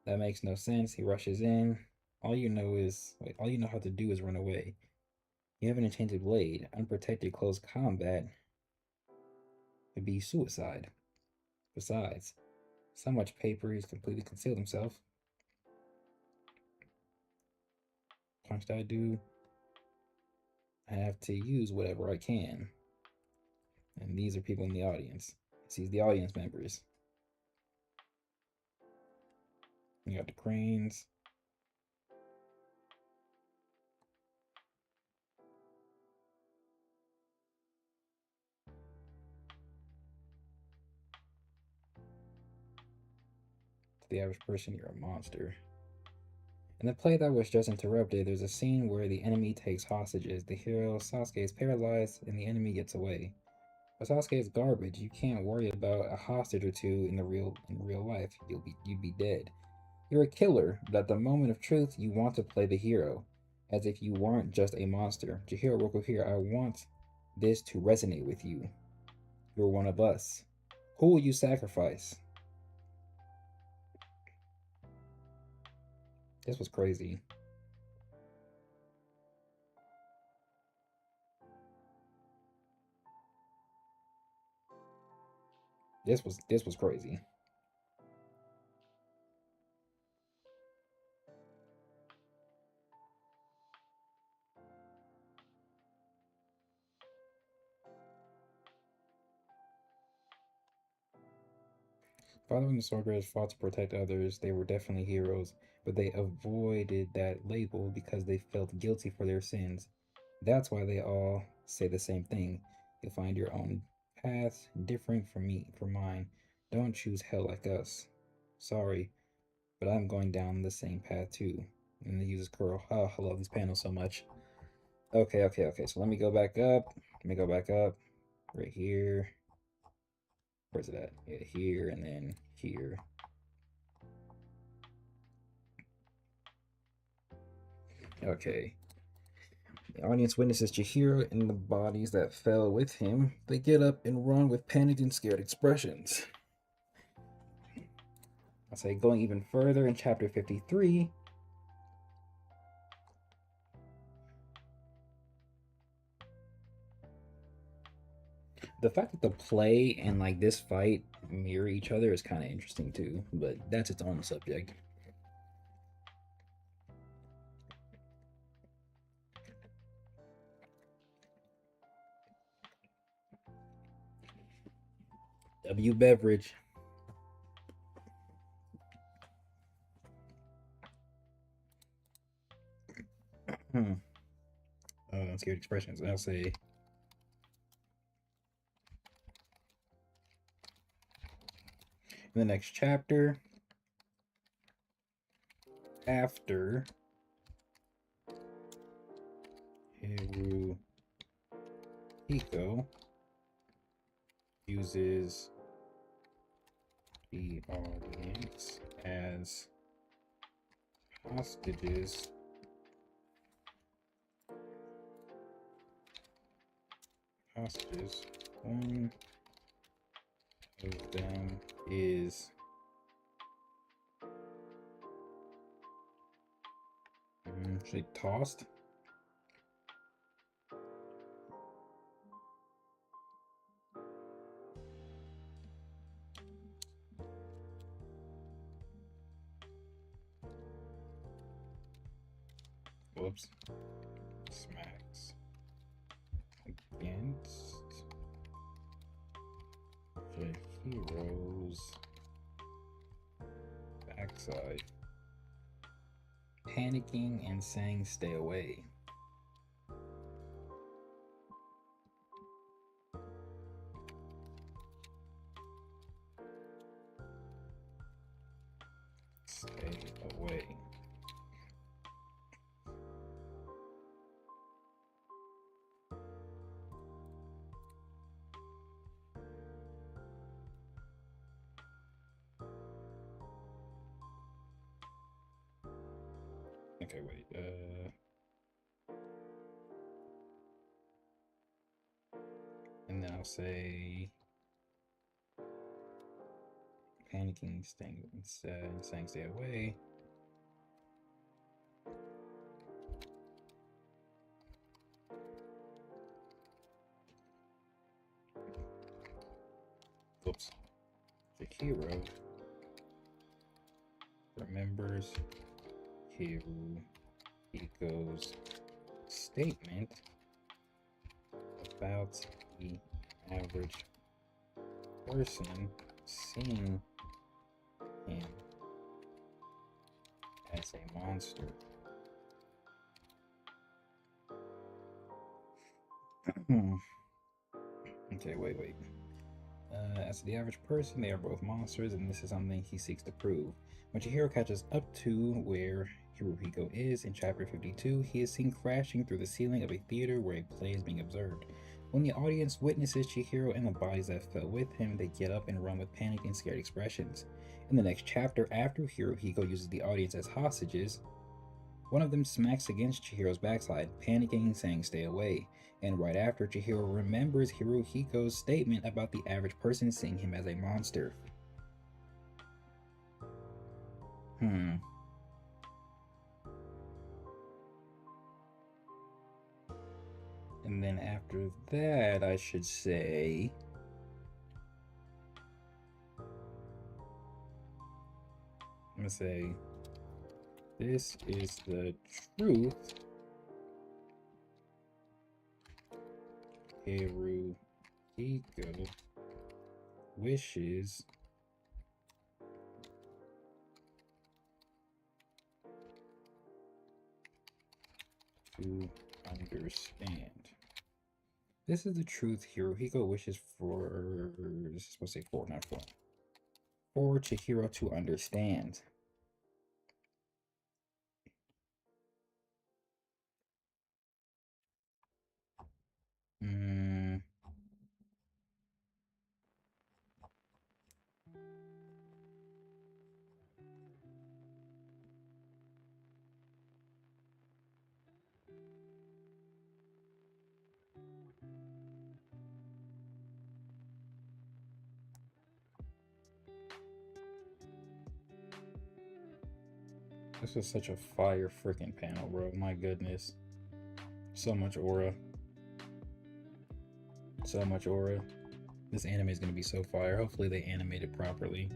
Speaker 1: That makes no sense. He rushes in. All you know how to do is run away. You have an enchanted blade. Unprotected close combat would be suicide. Besides, so much paper, he's completely concealed himself. Punched I do. I have to use whatever I can. And these are people in the audience. He sees the audience members. You got the cranes. To the average person, you're a monster. In the play that was just interrupted, there's a scene where the enemy takes hostages. The hero, Sasuke, is paralyzed and the enemy gets away. But Sasuke is garbage. You can't worry about a hostage or two in real life. You'd be dead. You're a killer, but at the moment of truth, you want to play the hero, as if you weren't just a monster. Chihiro Roku here, I want this to resonate with you. You're one of us. Who will you sacrifice? This was crazy. This was crazy. Following the soldiers fought to protect others, they were definitely heroes, but they avoided that label because they felt guilty for their sins. That's why they all say the same thing. You'll find your own path different from mine. Don't choose hell like us. Sorry, but I'm going down the same path too. And they use curl. Oh, I love this panel so much. Okay. So let me go back up. Let me go back up. Right here. Where's it at? Yeah, here and then here. Okay. The audience witnesses Chihiro and the bodies that fell with him. They get up and run with panicked and scared expressions. I say going even further in chapter 53. The fact that the play and like this fight mirror each other is kind of interesting too, but that's its own subject. W beverage. Hmm. unscared expressions. I'll say in the next chapter, after Hiruhiko uses the audience as hostages, one of them is actually tossed. Whoops. Smacks against the hero's backside, panicking and saying stay away. Stay away. Okay, wait. And then I'll say panicking, staying saying stay away. Oops. The hero remembers Hiruhiko's statement about the average person seeing him as a monster. Okay, wait. As the average person, they are both monsters, and this is something he seeks to prove. When Chihiro catches up to where Hiruhiko is in chapter 52, he is seen crashing through the ceiling of a theater where a play is being observed. When the audience witnesses Chihiro and the bodies that fell with him, they get up and run with panicked and scared expressions. In the next chapter, after Hiruhiko uses the audience as hostages, one of them smacks against Chihiro's backside, panicking, saying stay away. And right after, Chihiro remembers Hiruhiko's statement about the average person seeing him as a monster. And then after that, I should say I'm gonna say this is the truth Hiruhiko wishes to understand. This is the truth Hiruhiko wishes for. This is supposed to say for, not for. For Chihiro to understand. This is such a fire freaking panel, bro. My goodness. So much aura. So much aura. This anime is going to be so fire. Hopefully they animate it properly.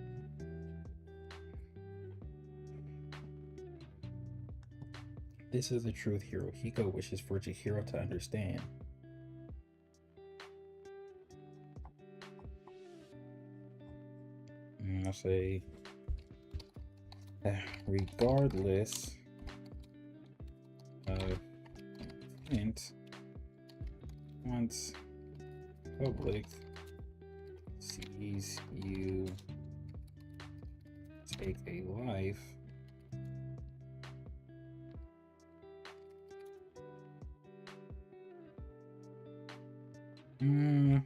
Speaker 1: This is the truth Hiruhiko wishes for Chihiro to understand. I'll say, regardless of hint Once public sees you take a life, you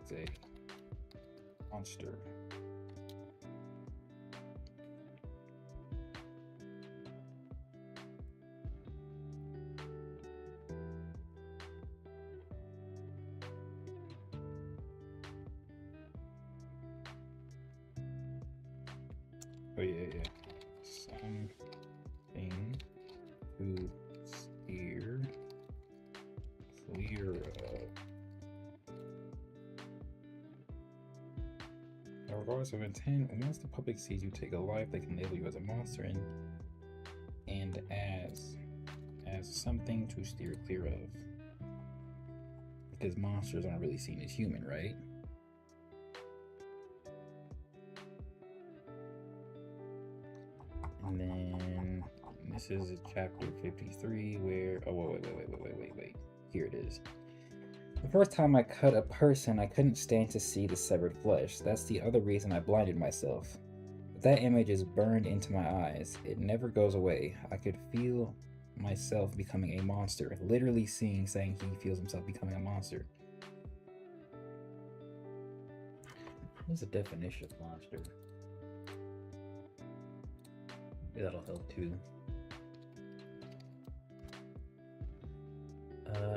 Speaker 1: say monster. Oh yeah. Something to steer clear of. Now, regardless of intent, once the public sees you take a life, they can label you as a monster and as something to steer clear of. Because monsters aren't really seen as human, right? And then this is chapter 53 where, oh, wait. Here it is. The first time I cut a person, I couldn't stand to see the severed flesh. That's the other reason I blinded myself. But that image is burned into my eyes. It never goes away. I could feel myself becoming a monster. Literally saying he feels himself becoming a monster. What's the definition of monster? Maybe that'll help too.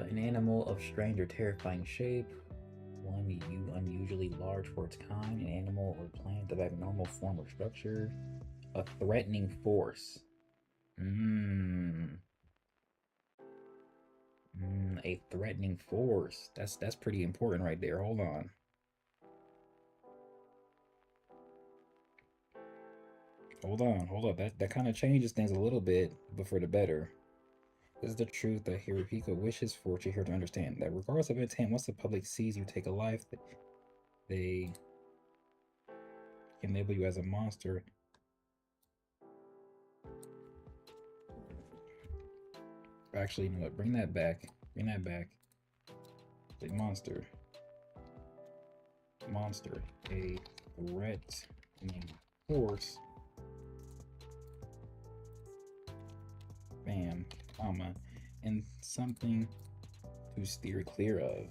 Speaker 1: An animal of strange or terrifying shape, one unusually large for its kind, an animal or plant of abnormal form or structure, a threatening force. A threatening force. That's pretty important right there. Hold on. Hold up. That kind of changes things a little bit, but for the better. This is the truth that Hirohiko wishes for Chihiro to understand. That regardless of intent, once the public sees you take a life, they can label you as a monster. Actually, you know what? Bring that back. A monster. A threatening force. Bam, comma, and something to steer clear of.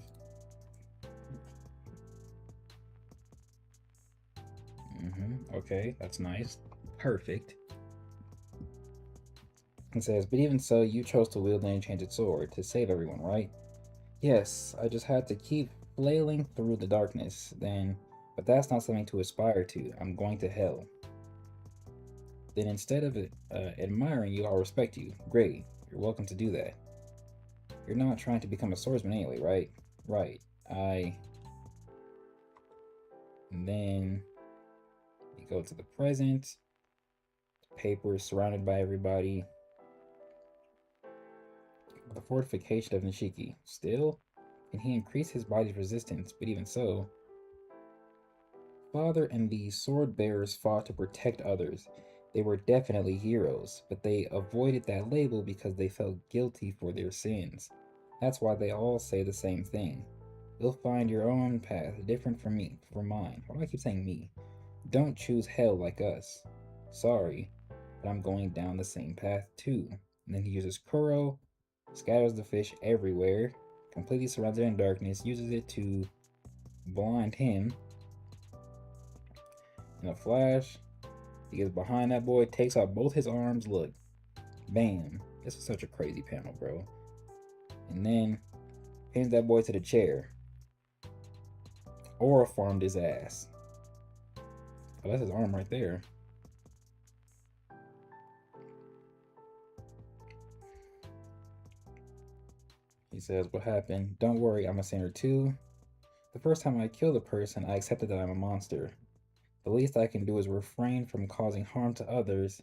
Speaker 1: Okay, that's nice. Perfect. It says, but even so, you chose to wield an enchanted sword to save everyone, right? Yes, I just had to keep flailing through the darkness, but that's not something to aspire to. I'm going to hell. Then instead of admiring you, I'll respect you. Great, you're welcome to do that. You're not trying to become a swordsman anyway, right? Right. And then you go to the present. Paper is surrounded by everybody. The fortification of Nishiki. Still, can he increase his body's resistance? But even so, Father and the sword bearers fought to protect others. They were definitely heroes, but they avoided that label because they felt guilty for their sins. That's why they all say the same thing. You'll find your own path, different from mine. Why do I keep saying me? Don't choose hell like us. Sorry, but I'm going down the same path too. And then he uses Kuro, scatters the fish everywhere, completely surrounds it in darkness, uses it to blind him. In a flash, he gets behind that boy, takes out both his arms. Look, bam. This is such a crazy panel, bro. And then pins that boy to the chair. Aura farmed his ass. Oh, that's his arm right there. He says, what happened? Don't worry, I'm a sinner too. The first time I killed a person, I accepted that I'm a monster. The least I can do is refrain from causing harm to others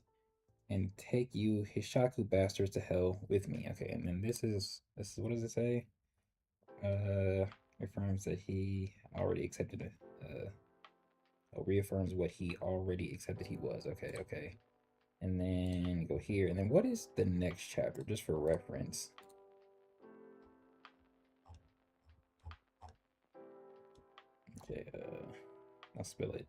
Speaker 1: and take you Hishaku bastards to hell with me. Okay, and then this is what does it say? Affirms that he already accepted it. Reaffirms what he already accepted he was. Okay, okay. And then go here. And then what is the next chapter, just for reference? Okay, I'll spill it.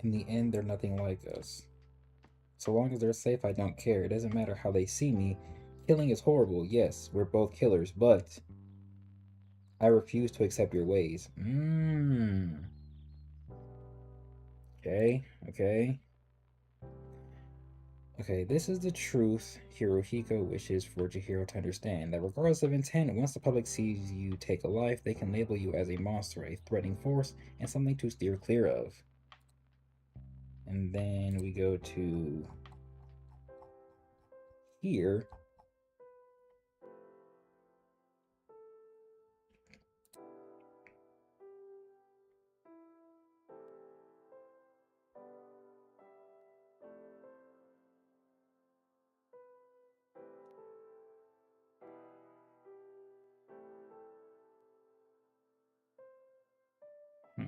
Speaker 1: In the end, they're nothing like us. So long as they're safe, I don't care. It doesn't matter how they see me. Killing is horrible. Yes, we're both killers, but I refuse to accept your ways. Okay, okay. Okay, this is the truth Hirohiko wishes for Chihiro to understand, that regardless of intent, once the public sees you take a life, they can label you as a monster, a threatening force, and something to steer clear of. And then we go to here. I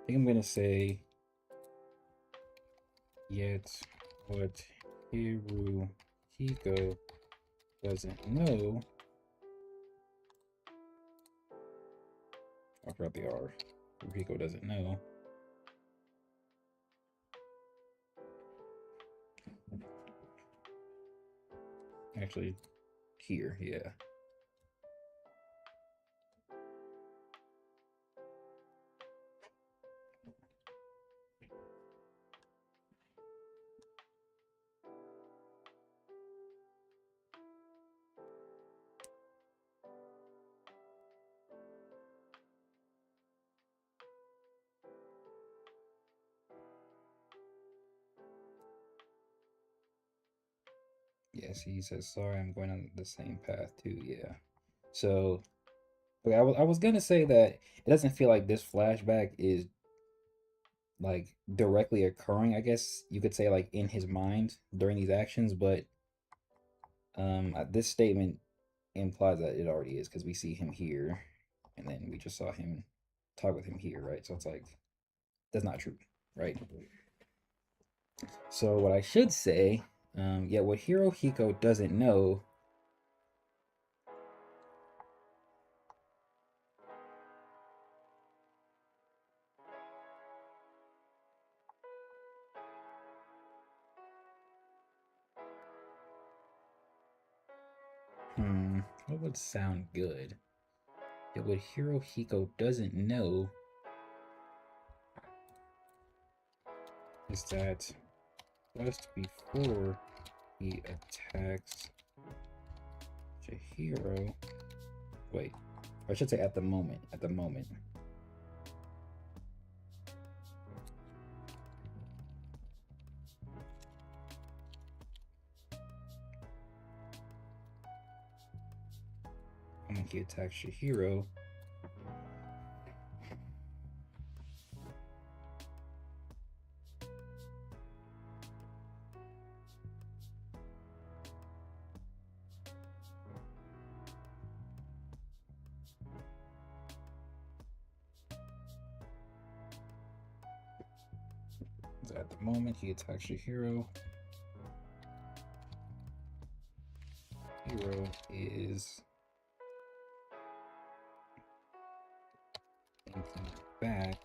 Speaker 1: think I'm gonna say, yet what Hirohiko doesn't know. I forgot the R. Hirohiko doesn't know. Actually, here, yeah. Yes, he says, sorry, I'm going on the same path too. Yeah. So, okay, I was gonna say that it doesn't feel like this flashback is like directly occurring. I guess you could say like in his mind during these actions, but this statement implies that it already is because we see him here, and then we just saw him talk with him here, right? So it's like that's not true, right? So what I should say, yeah, what Hirohiko doesn't know. What would sound good? That what Hirohiko doesn't know is that just before he attacks Chihiro, wait, I should say at the moment, when he attacks Chihiro, at the moment he attacks Chihiro, hero is thinking back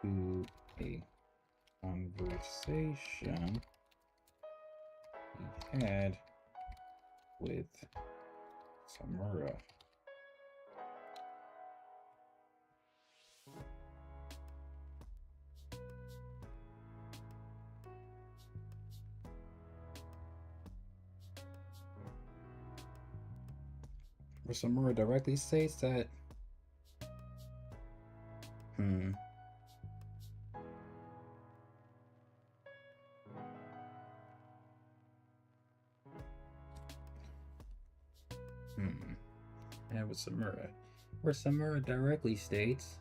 Speaker 1: to a conversation he had with Samura. Where Samura directly states that, hmm, and with Samura, where Samura directly states,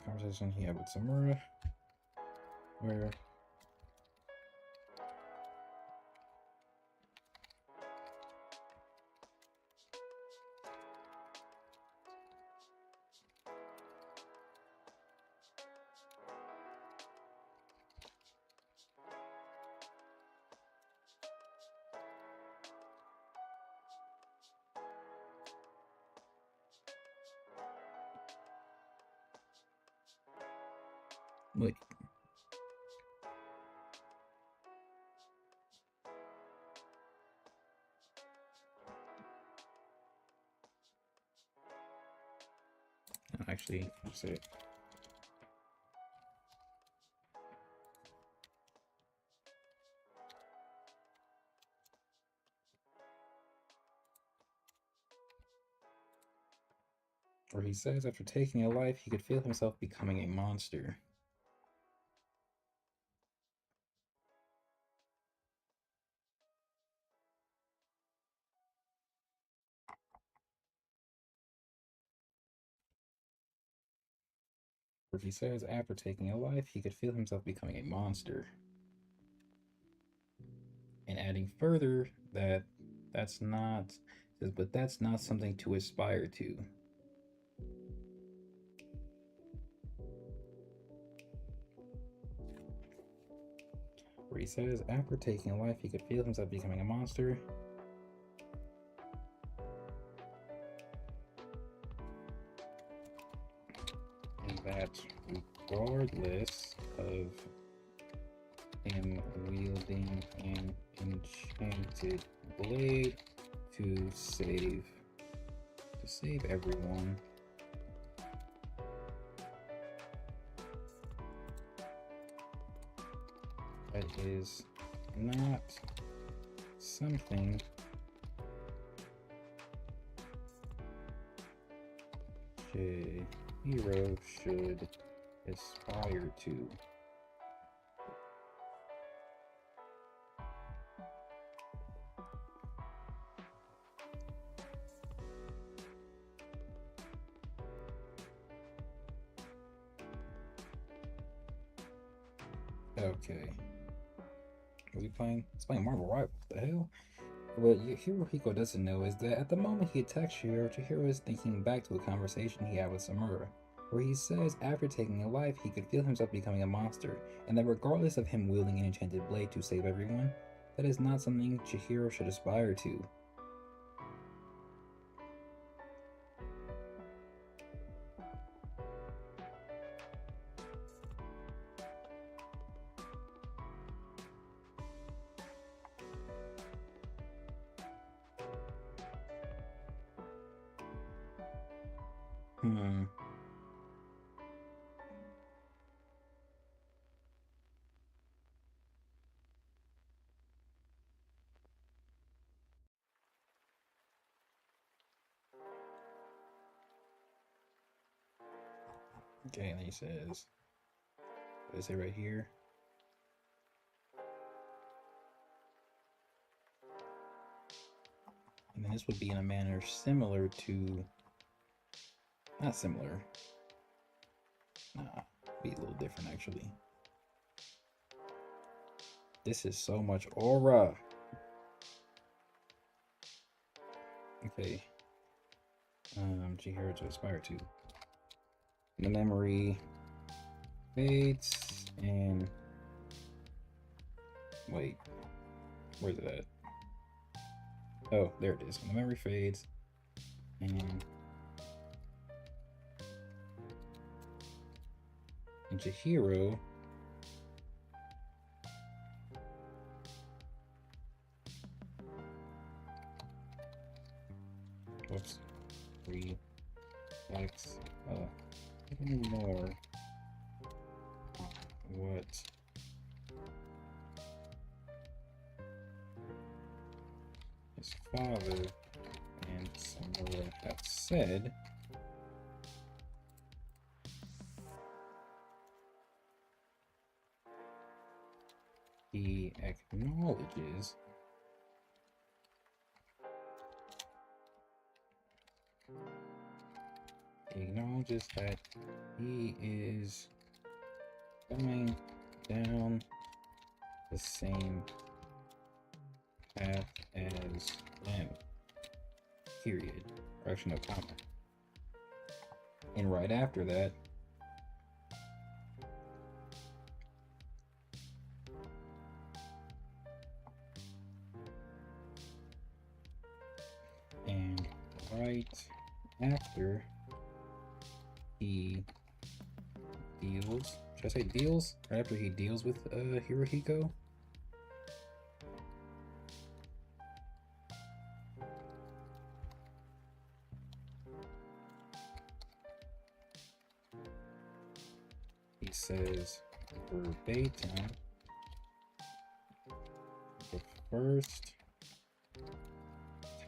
Speaker 1: conversation he had with Samura, where wait, actually, that's it. Where he says after taking a life, he could feel himself becoming a monster. Where he says after taking a life, he could feel himself becoming a monster. And adding further that that's not, but that's not something to aspire to. Where he says after taking a life, he could feel himself becoming a monster. And that regardless of him wielding an enchanted blade to save everyone, that is not something a hero should aspire to. Okay. Was he playing? He's playing Marvel Rivals. What the hell? What Hirohiko doesn't know is that at the moment he attacks Chihiro, Chihiro is thinking back to a conversation he had with Samura, where he says after taking a life, he could feel himself becoming a monster, and that regardless of him wielding an enchanted blade to save everyone, that is not something Chihiro should aspire to. Okay, and he says, what is it right here? And then this would be in a manner similar to, not similar, nah, be a little different actually. This is so much aura. Okay. Chihiro to aspire to. The memory fades and wait, where's it at? Oh, there it is. When the memory fades and Chihiro whoops. 3 X even more what his father and Samura have said. He acknowledges that he is going down the same path as them. Period. Or actually, no comma. And right after that, and right after he deals, should I say deals? Right after he deals with Hirohiko? He says verbatim, the first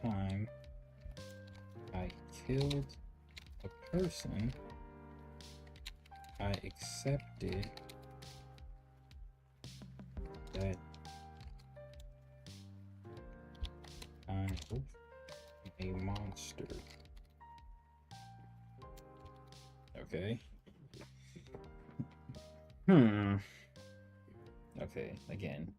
Speaker 1: time I killed a person, I accepted that I'm a monster. Okay. Okay, again.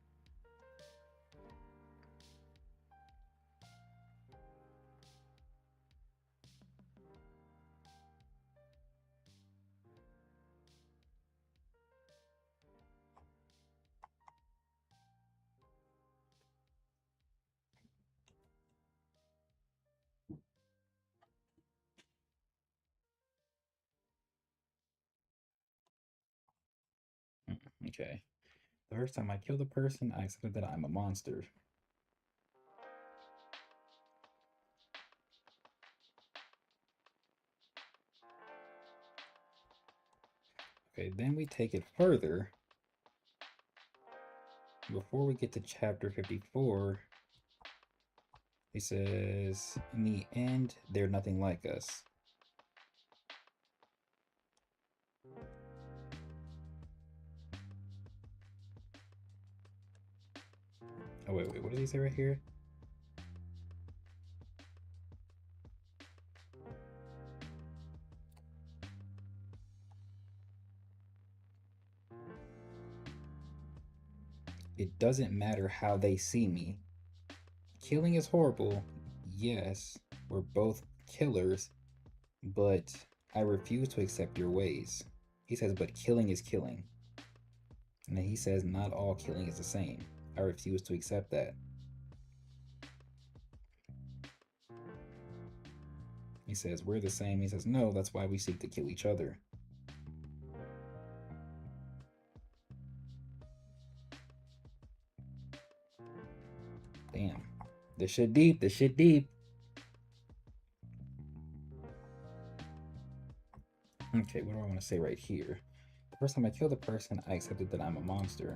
Speaker 1: Okay. The first time I killed a person, I accepted that I'm a monster. Okay, then we take it further. Before we get to chapter 54, he says, in the end, they're nothing like us. Oh, wait, what does he say right here? It doesn't matter how they see me. Killing is horrible. Yes, we're both killers, but I refuse to accept your ways. He says, but killing is killing. And then he says, not all killing is the same. I refuse to accept that. He says, we're the same. He says, no, that's why we seek to kill each other. Damn. This shit deep. This shit deep. Okay, what do I want to say right here? The first time I killed a person, I accepted that I'm a monster.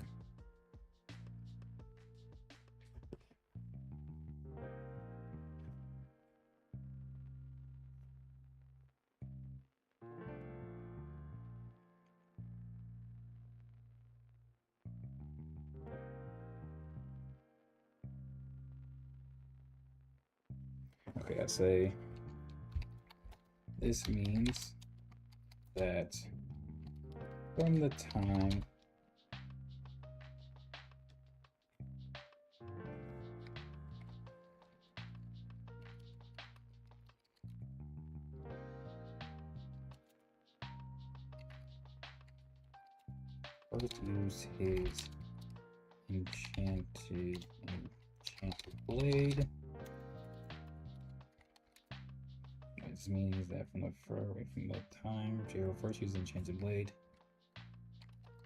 Speaker 1: I say, this means that from the time first use his enchanted blade. This means that from the time Jiro first used enchanted blade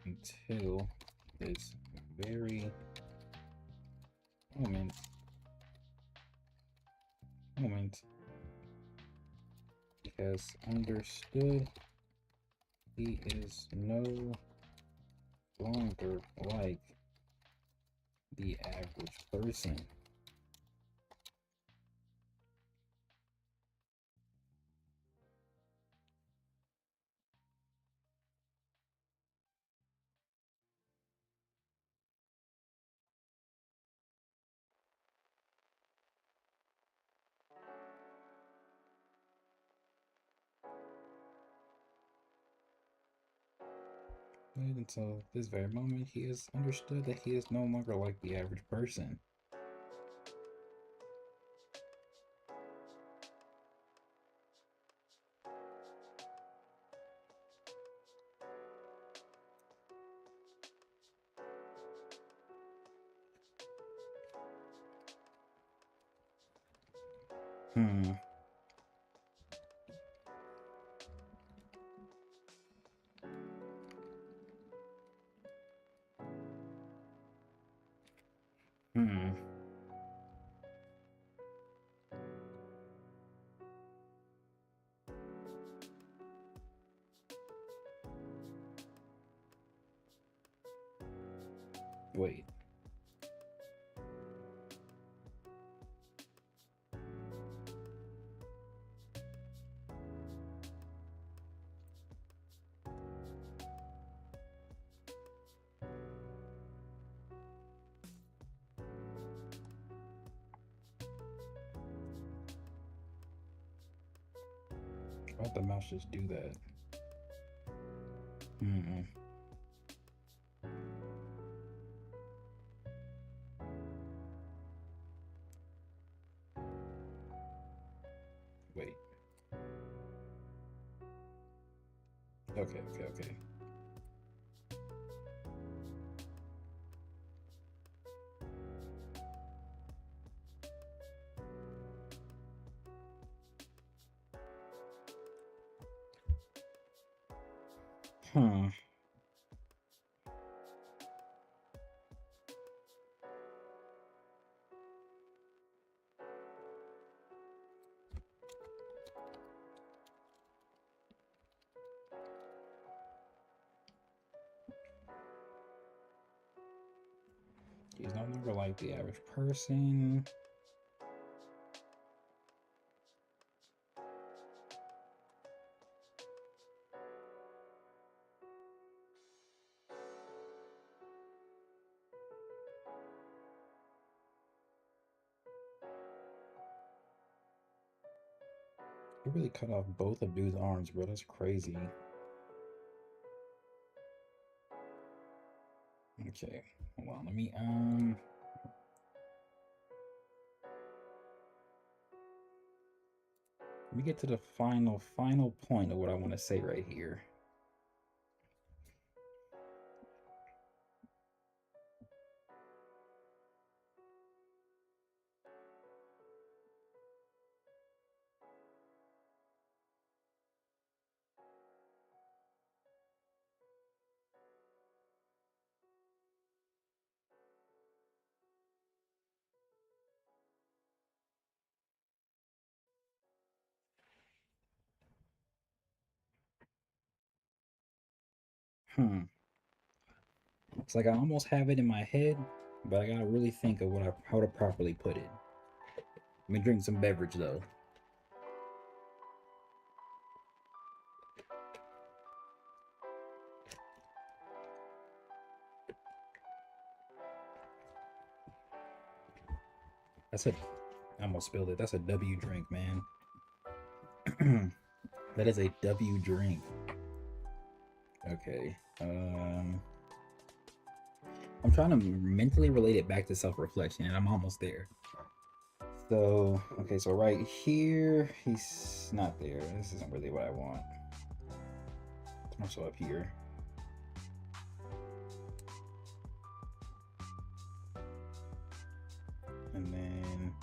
Speaker 1: until this very moment, he has understood he is no longer like the average person. Wait until this very moment he has understood that he is no longer like the average person. Hmm. Hmm. Wait. Why'd the mouse just do that? Hmm. Wait. Okay. Hmm. He's no longer like the average person. He really cut off both of dude's arms, bro. That's crazy. Okay, hold on. Let me get to the final point of what I want to say right here. Hmm. It's like I almost have it in my head, but I gotta really think of how to properly put it. Let me drink some beverage though. That's it. I almost spilled it. That's a W drink, man. That is a W drink. Okay. I'm trying to mentally relate it back to self-reflection, and I'm almost there. So, okay, so right here, he's not there. This isn't really what I want. It's more so up here. And then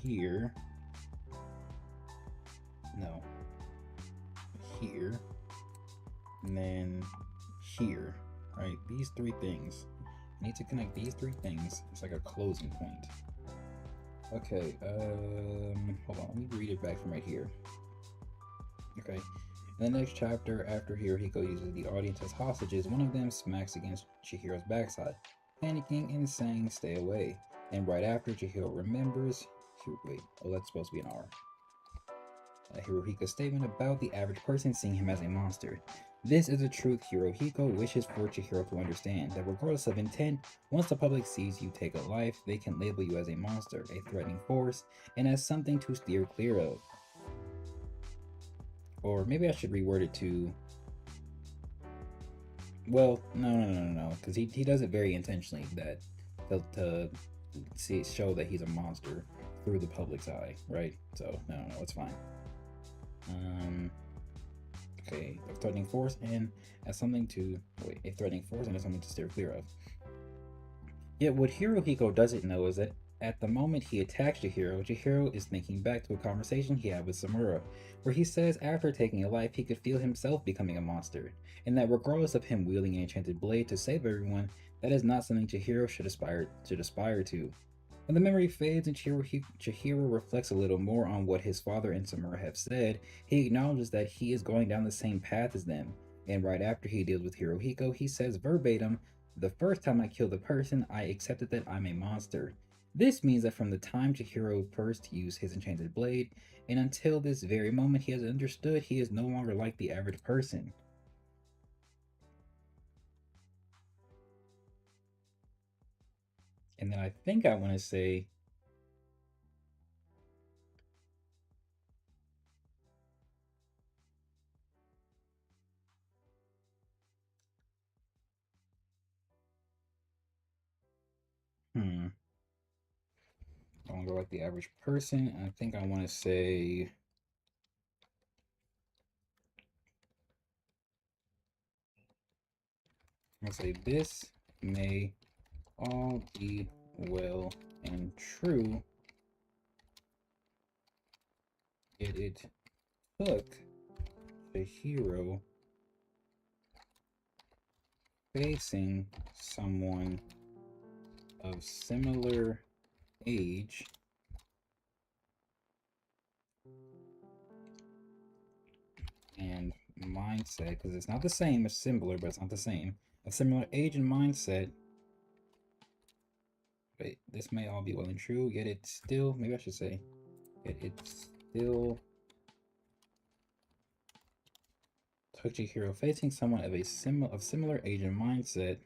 Speaker 1: here. No. Here. And then here. Right? These three things. I need to connect these three things. It's like a closing point. Okay, hold on, let me read it back from right here. Okay, in the next chapter, after Hirohiko uses the audience as hostages, one of them smacks against Chihiro's backside, panicking and saying, "Stay away." And right after, Chihiro remembers, wait, oh, that's supposed to be an R. Hirohiko's statement about the average person seeing him as a monster. This is a truth Hirohiko wishes for Chihiro to understand, that regardless of intent, once the public sees you take a life, they can label you as a monster, a threatening force, and as something to steer clear of. Or maybe I should reword it to, well, no, because he does it very intentionally, that to show that he's a monster through the public's eye, right? So, no, it's fine. Okay, a threatening force and as something to a threatening force and as something to steer clear of. Yet what Hirohiko doesn't know is that at the moment he attacks Chihiro is thinking back to a conversation he had with Samura, where he says after taking a life he could feel himself becoming a monster, and that regardless of him wielding an enchanted blade to save everyone, that is not something Chihiro should aspire to. When the memory fades and Chihiro reflects a little more on what his father and Samura have said, he acknowledges that he is going down the same path as them. And right after he deals with Hirohiko, he says verbatim, "The first time I killed a person, I accepted that I'm a monster." This means that from the time Chihiro first used his enchanted blade, and until this very moment, he has understood he is no longer like the average person. And then I think I want to say, I want to go like the average person. I think I want to say, this may all be well and true, yet it took the hero facing someone of similar age and mindset, because it's not the same, it's similar, but it's not the same. A similar age and mindset. Wait, this may all be well and true, yet it still, maybe I should say, yet it still took Chihiro facing someone of similar age and mindset.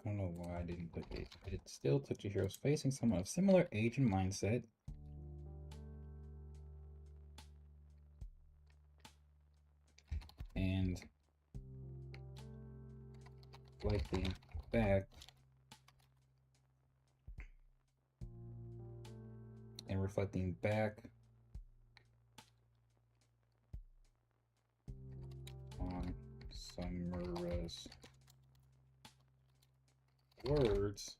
Speaker 1: I don't know why I didn't put it, but it still took Chihiro's facing someone of similar age and mindset. And reflecting back on Samura's words.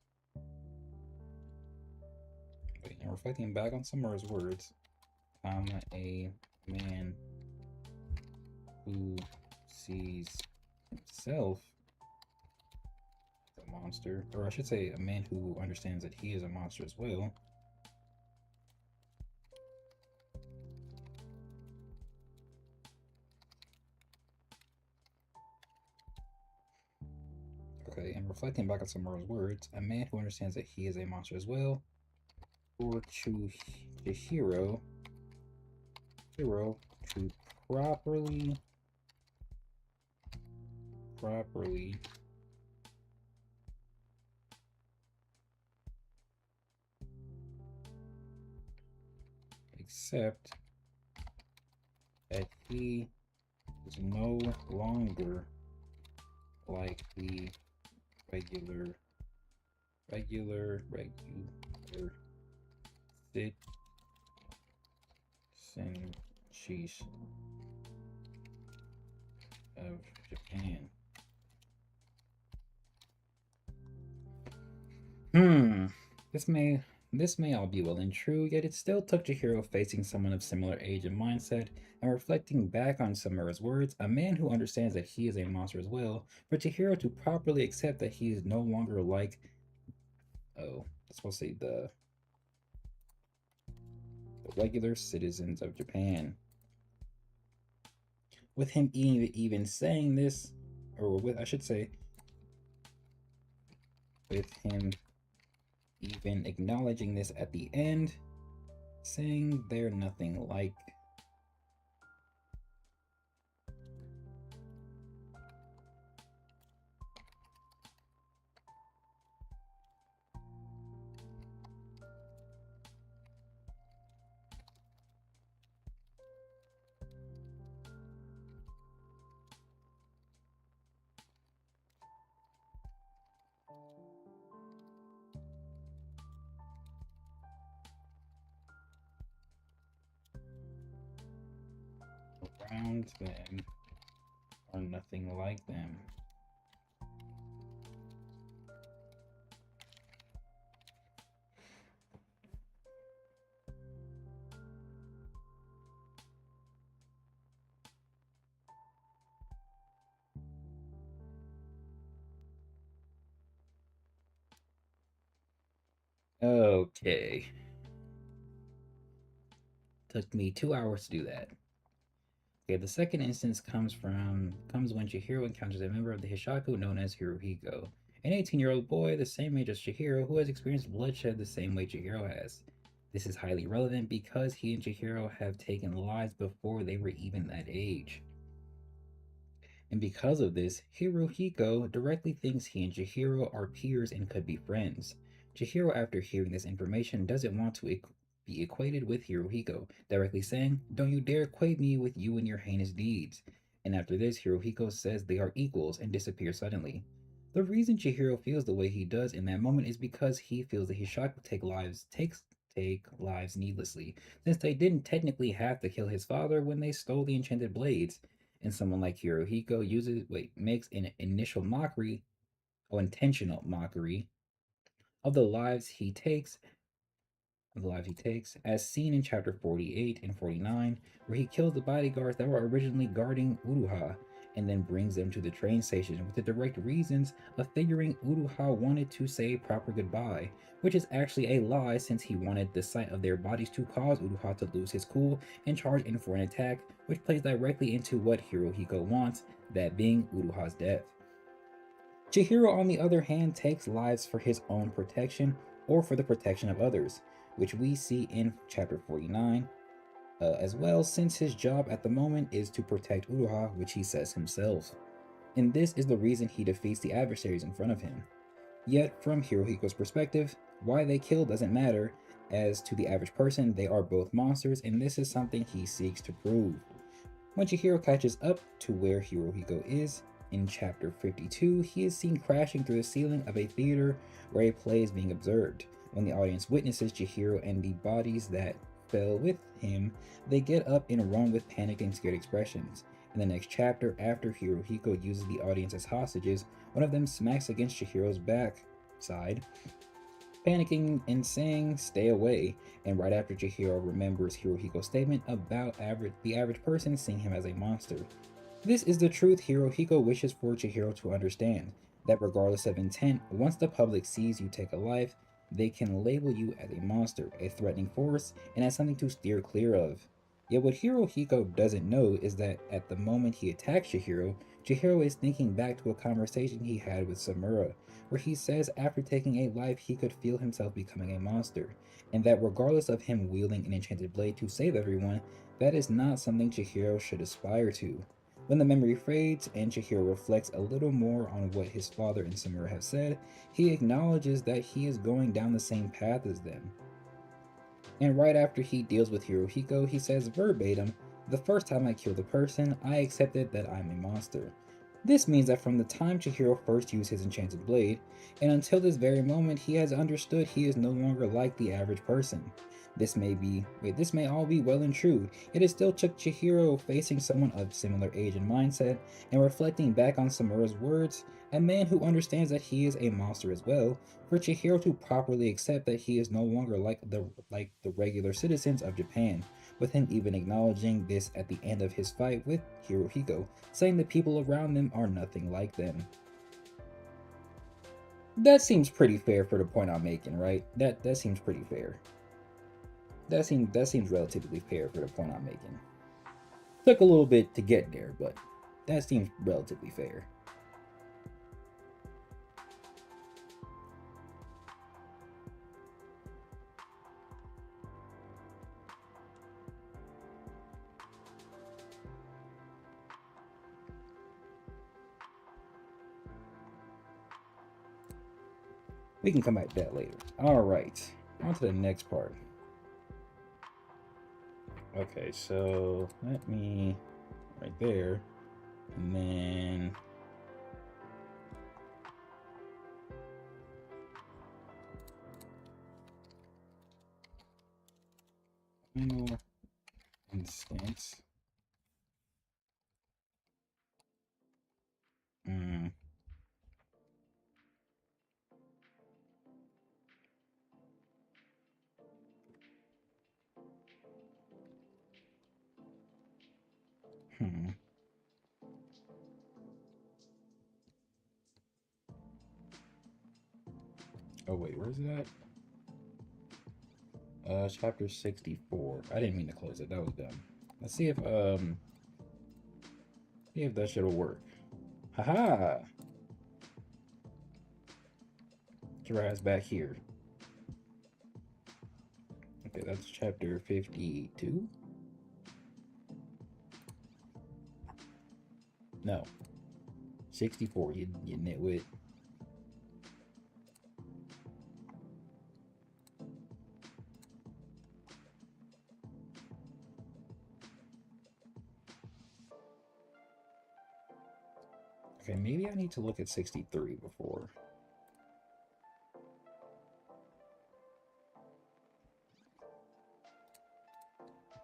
Speaker 1: And reflecting back on Samura's words, I'm a man who sees himself as a monster, or I should say a man who understands that he is a monster as well. Okay, and reflecting back on Samura's words, a man who understands that he is a monster as well, or to hero to properly accept that he is no longer like the regular citizen chiefs of Japan. Hmm. This may this may all be well and true, yet it still took Chihiro facing someone of similar age and mindset, and reflecting back on Samura's words, a man who understands that he is a monster as well, for Chihiro to properly accept that he is no longer like I'm supposed to say the regular citizens of Japan. With him even saying this, or with I should say, with him even acknowledging this at the end, saying they're nothing like. Around them are nothing like them. Okay. Took me 2 hours to do that. Okay, the second instance comes when Chihiro encounters a member of the Hishaku known as Hirohiko, an 18-year-old boy the same age as Chihiro who has experienced bloodshed the same way Chihiro has. This is highly relevant because he and Chihiro have taken lives before they were even that age. And because of this, Hirohiko directly thinks he and Chihiro are peers and could be friends. Chihiro, after hearing this information, doesn't want to be equated with Hirohiko, directly saying, "Don't you dare equate me with you and your heinous deeds." And after this, Hirohiko says they are equals and disappears suddenly. The reason Chihiro feels the way he does in that moment is because he feels that Hishaku take lives needlessly, since they didn't technically have to kill his father when they stole the enchanted blades, and someone like Hirohiko makes an initial mockery or intentional mockery of the lives he takes, as seen in chapter 48 and 49, where he kills the bodyguards that were originally guarding Uruha and then brings them to the train station with the direct reasons of figuring Uruha wanted to say a proper goodbye, which is actually a lie since he wanted the sight of their bodies to cause Uruha to lose his cool and charge in for an attack, which plays directly into what Hirohiko wants, that being Uruha's death. Chihiro, on the other hand, takes lives for his own protection or for the protection of others, which we see in chapter 49 as well, since his job at the moment is to protect Uruha, which he says himself. And this is the reason he defeats the adversaries in front of him. Yet, from Hirohiko's perspective, why they kill doesn't matter, as to the average person, they are both monsters, and this is something he seeks to prove. When Chihiro catches up to where Hirohiko is, in chapter 52, he is seen crashing through the ceiling of a theater where a play is being observed. When the audience witnesses Chihiro and the bodies that fell with him, they get up and run with panicked and scared expressions. In the next chapter, after Hirohiko uses the audience as hostages, one of them smacks against Chihiro's backside, panicking and saying, "Stay away." And right after, Chihiro remembers Hirohiko's statement about the average person seeing him as a monster. This is the truth Hirohiko wishes for Chihiro to understand, that regardless of intent, once the public sees you take a life, they can label you as a monster, a threatening force, and as something to steer clear of. Yet what Hirohiko doesn't know is that at the moment he attacks Chihiro, Chihiro is thinking back to a conversation he had with Samura, where he says after taking a life he could feel himself becoming a monster, and that regardless of him wielding an enchanted blade to save everyone, that is not something Chihiro should aspire to. When the memory fades and Chihiro reflects a little more on what his father and Samura have said, he acknowledges that he is going down the same path as them. And right after he deals with Hirohiko, he says verbatim, "The first time I killed a person, I accepted that I'm a monster." This means that from the time Chihiro first used his enchanted blade, and until this very moment, he has understood he is no longer like the average person. This may all be well and true. It is still Chihiro facing someone of similar age and mindset, and reflecting back on Samura's words, a man who understands that he is a monster as well, for Chihiro to properly accept that he is no longer like the regular citizens of Japan, with him even acknowledging this at the end of his fight with Hirohiko, saying the people around them are nothing like them. That seems pretty fair for the point I'm making, right? That seems pretty fair. That seems relatively fair for the point I'm making. Took a little bit to get there, but that seems relatively fair. We can come back to that later. Alright, on to the next part. Okay, so let me right there, and then final instance. Hmm. Hmm. Oh wait, where's it at? Chapter 64. I didn't mean to close it. That was dumb. Let's see if that shit'll work. Haha! Get your ass back here. Okay, that's chapter 52. No, 64. You nitwit. Okay, maybe I need to look at 63 before.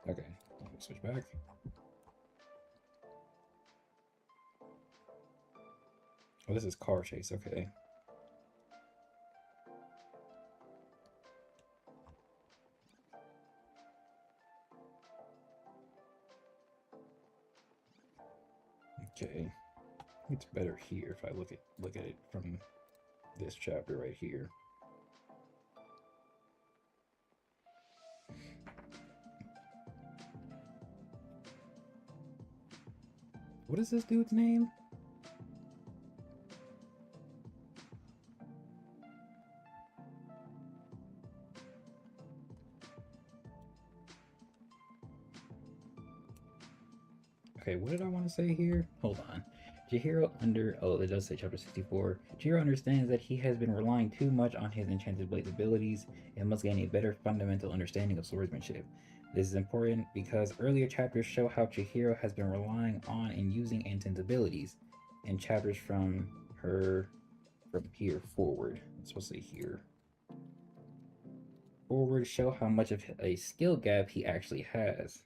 Speaker 1: Okay, let me switch back. Oh, this is car chase. Okay. Okay. It's better here if I look at it from this chapter right here. What is this dude's name? Okay, what did I want to say here? Hold on. Oh, it does say chapter 64. Chihiro understands that he has been relying too much on his enchanted blade's abilities and must gain a better fundamental understanding of swordsmanship. This is important because earlier chapters show how Chihiro has been relying on and using Anton's abilities, and chapters from here forward. I'm supposed to say here. Forward show how much of a skill gap he actually has.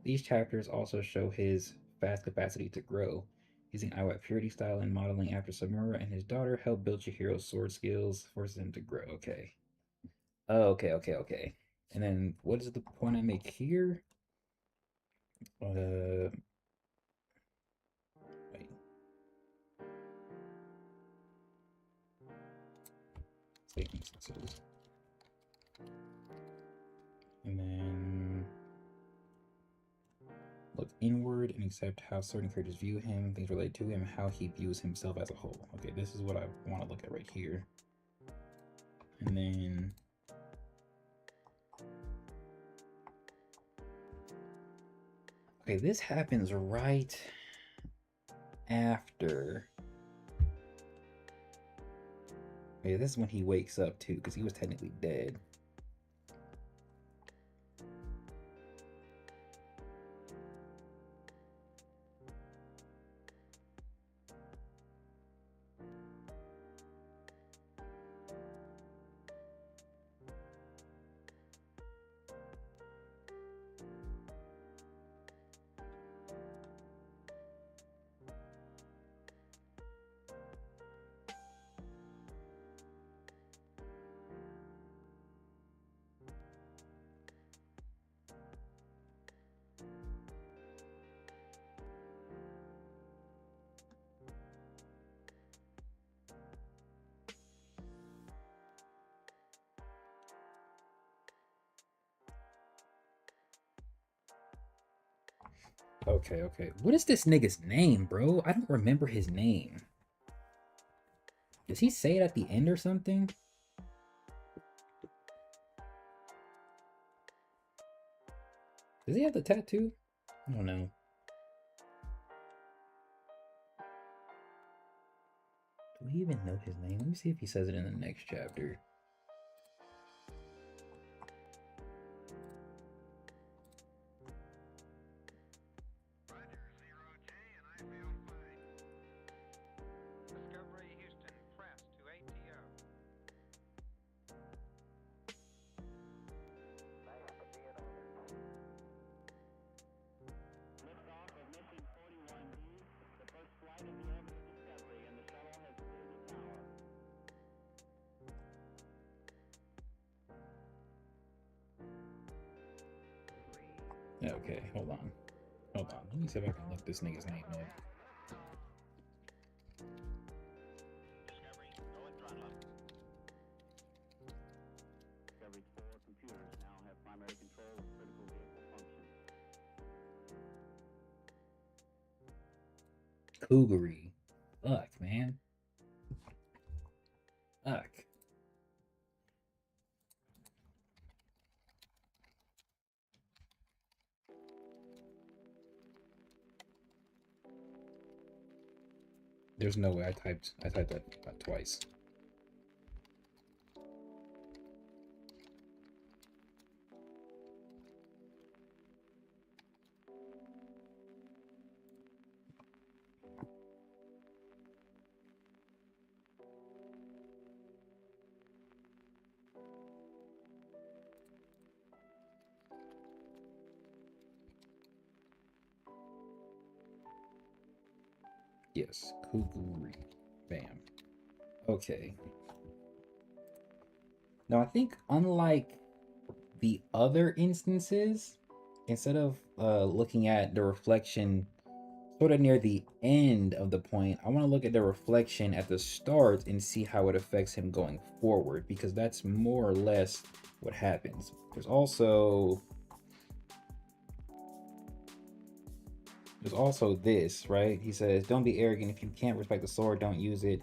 Speaker 1: These chapters also show his vast capacity to grow. Using Iwat Purity style and modeling after Samura and his daughter help build Chihiro's sword skills, forces him to grow. Okay. Oh, okay. And then what is the point I make here? Wait. Statements. And then look inward and accept how certain characters view him, things related to him, how he views himself as a whole. Okay, this is what I want to look at right here. And then okay, this happens right after. Okay, this is when he wakes up too, because he was technically dead. Okay, okay. What is this nigga's name, bro? I don't remember his name. Does he say it at the end or something? Does he have the tattoo? I don't know. Do we even know his name? Let me see if he says it in the next chapter. Okay, hold on. Hold on. Let me see if I can look this nigga's name up. Kuguri. Fuck, man. Fuck. There's no way I typed that twice. Yes, Kuguri. Bam. Okay. Now I think unlike the other instances, instead of looking at the reflection sort of near the end of the point, I want to look at the reflection at the start and see how it affects him going forward, because that's more or less what happens. There's also this, right? He says, don't be arrogant. If you can't respect the sword, don't use it.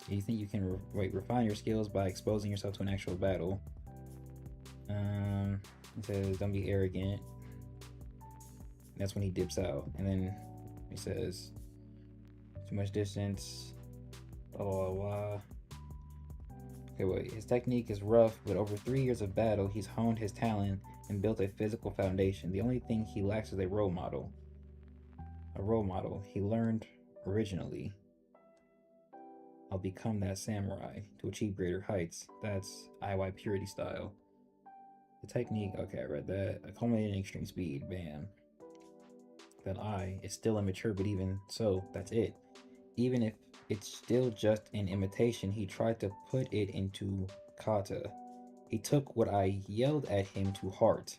Speaker 1: You think you can refine your skills by exposing yourself to an actual battle. He says, don't be arrogant. That's when he dips out. And then he says, too much distance. Blah, blah, blah. Okay, wait. His technique is rough, but over 3 years of battle, he's honed his talent and built a physical foundation. The only thing he lacks is a role model. A role model he learned originally. I'll become that samurai to achieve greater heights. That's IY purity style. The technique, okay, I read that. A culminating extreme speed, bam. That I is still immature, but even so, that's it. Even if it's still just an imitation, he tried to put it into kata. He took what I yelled at him to heart.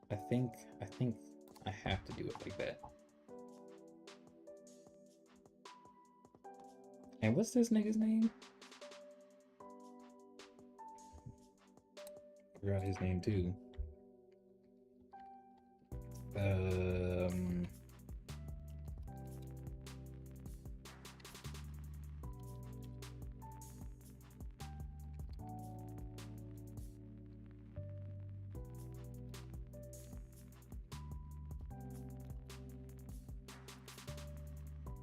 Speaker 1: I think I have to do it like that. And what's this nigga's name? Forgot his name too.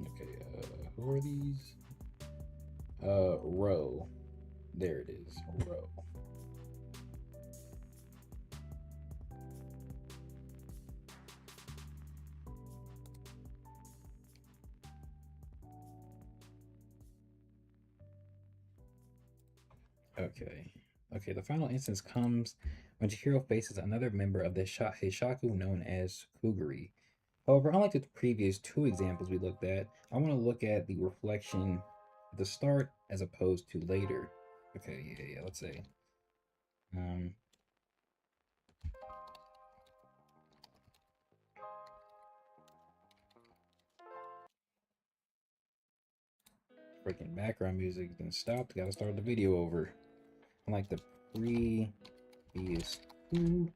Speaker 1: Okay, who are these? Row. There it is, Row. Okay. Okay, the final instance comes when Chihiro faces another member of the Heishaku known as Kuguri. However, unlike the previous two examples we looked at, I want to look at the reflection at the start as opposed to later. Okay, yeah, let's say. Freaking background music then stopped. Gotta start the video over. Like the previous two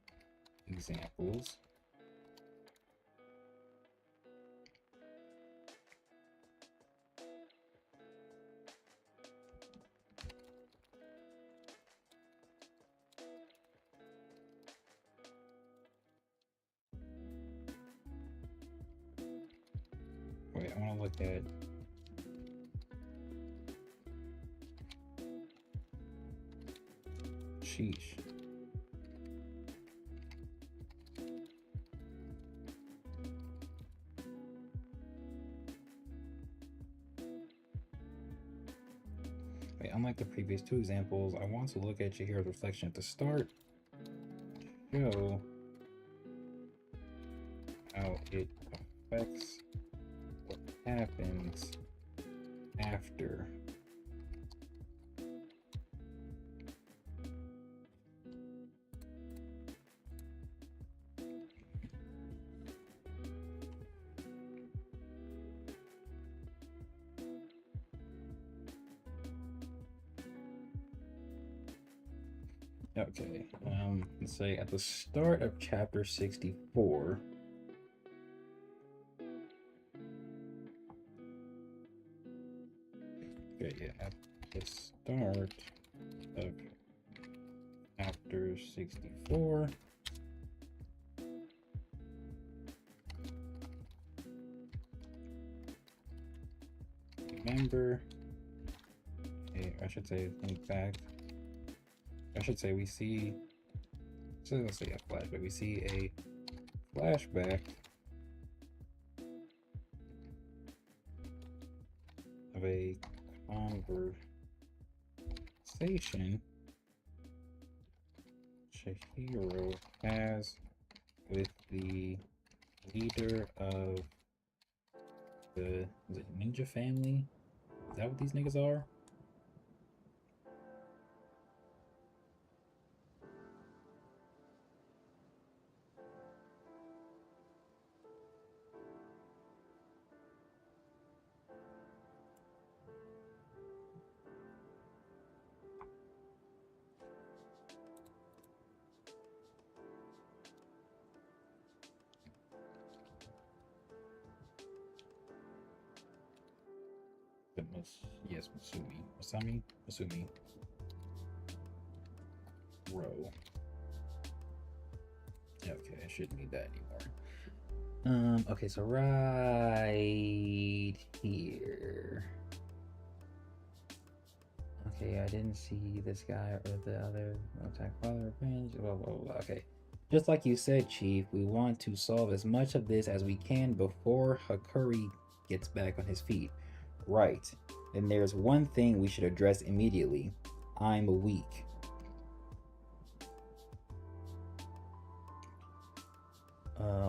Speaker 1: examples. Wait, I want to look at sheesh. Wait, unlike the previous two examples, I want to look at Chihira's reflection at the start. Show how it affects what happens after. Okay, let's say at the start of chapter 64. Okay, yeah, at the start of chapter 64. Remember, okay, I should say, think back. I should say we see, so let's say a flashback. We see a flashback of a conversation Chihiro has with the leader of the ninja family. Is that what these niggas are? Yes, Masumi Row. Okay, I shouldn't need that anymore. Okay, so right here. Okay, I didn't see this guy or the other. Attack father, revenge, blah, blah, blah. Okay. Just like you said, Chief, we want to solve as much of this as we can before Hakuri gets back on his feet. Right. Then there's one thing we should address immediately. I'm weak.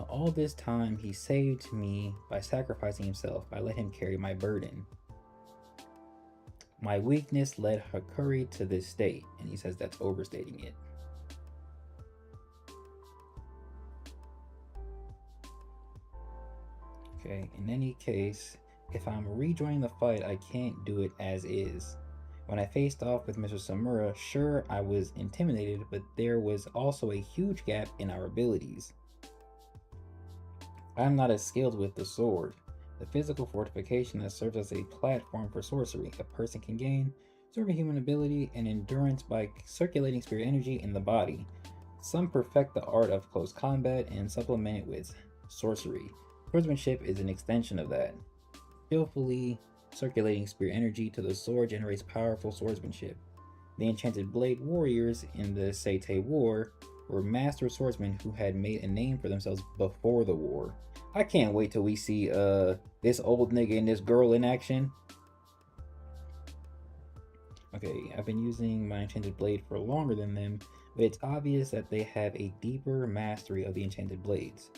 Speaker 1: All this time, he saved me by sacrificing himself. I let him carry my burden. My weakness led Hakuri to this state, and he says that's overstating it. Okay, in any case, if I'm rejoining the fight, I can't do it as is. When I faced off with Mr. Samura, sure, I was intimidated, but there was also a huge gap in our abilities. I'm not as skilled with the sword. The physical fortification that serves as a platform for sorcery. A person can gain superhuman ability and endurance by circulating spirit energy in the body. Some perfect the art of close combat and supplement it with sorcery. Swordsmanship is an extension of that. Skillfully circulating spirit energy to the sword generates powerful swordsmanship. The enchanted blade warriors in the Seitei War were master swordsmen who had made a name for themselves before the war. I can't wait till we see this old nigga and this girl in action. Okay, I've been using my enchanted blade for longer than them, but it's obvious that they have a deeper mastery of the enchanted blades.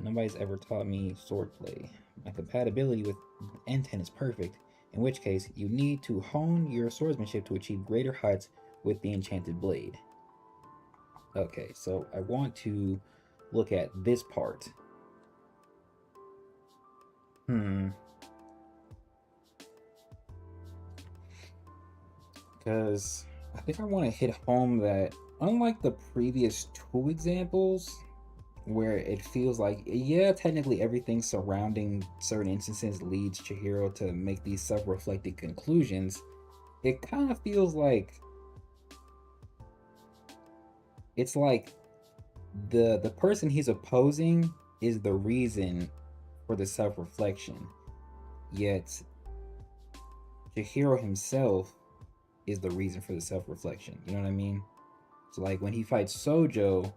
Speaker 1: Nobody's ever taught me swordplay. My compatibility with N10 is perfect, in which case you need to hone your swordsmanship to achieve greater heights with the enchanted blade. Okay, so I want to look at this part. because I think I want to hit home that unlike the previous two examples, where it feels like, yeah, technically everything surrounding certain instances leads Chihiro to make these self-reflective conclusions, it kind of feels like it's like the person he's opposing is the reason for the self-reflection, yet Chihiro himself is the reason for the self-reflection. You know what I mean? So like when he fights Sojo,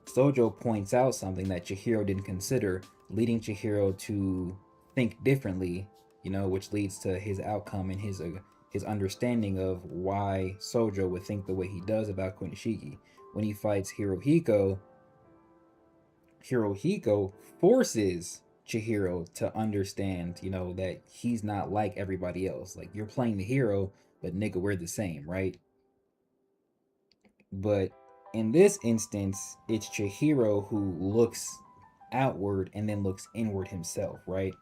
Speaker 1: Sojo points out something that Chihiro didn't consider, leading Chihiro to think differently, you know, which leads to his outcome and his understanding of why Sojo would think the way he does about Kunishiki. When he fights Hirohiko, Hirohiko forces Chihiro to understand, you know, that he's not like everybody else. Like, you're playing the hero, but nigga, we're the same, right? But in this instance, it's Chihiro who looks outward and then looks inward himself, right?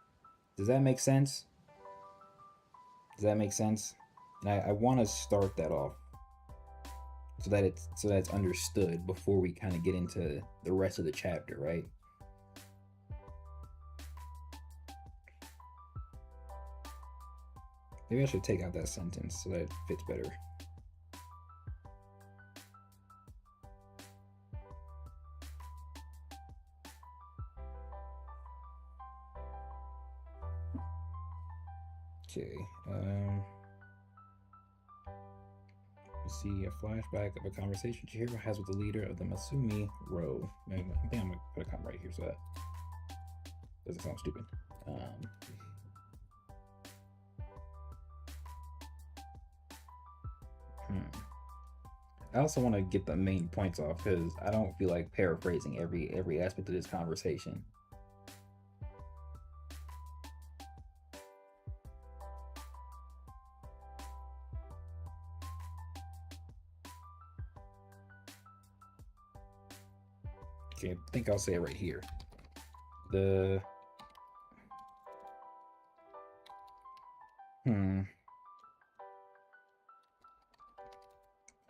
Speaker 1: Does that make sense? Does that make sense? And I want to start that off so that it's understood before we kind of get into the rest of the chapter, right? Maybe I should take out that sentence so that it fits better. Okay. Let's see a flashback of a conversation Chihiro has with the leader of the Masumi Row. I think I'm gonna put a comment right here so that doesn't sound stupid. I also want to get the main points off because I don't feel like paraphrasing every aspect of this conversation. Okay, I think I'll say it right here. The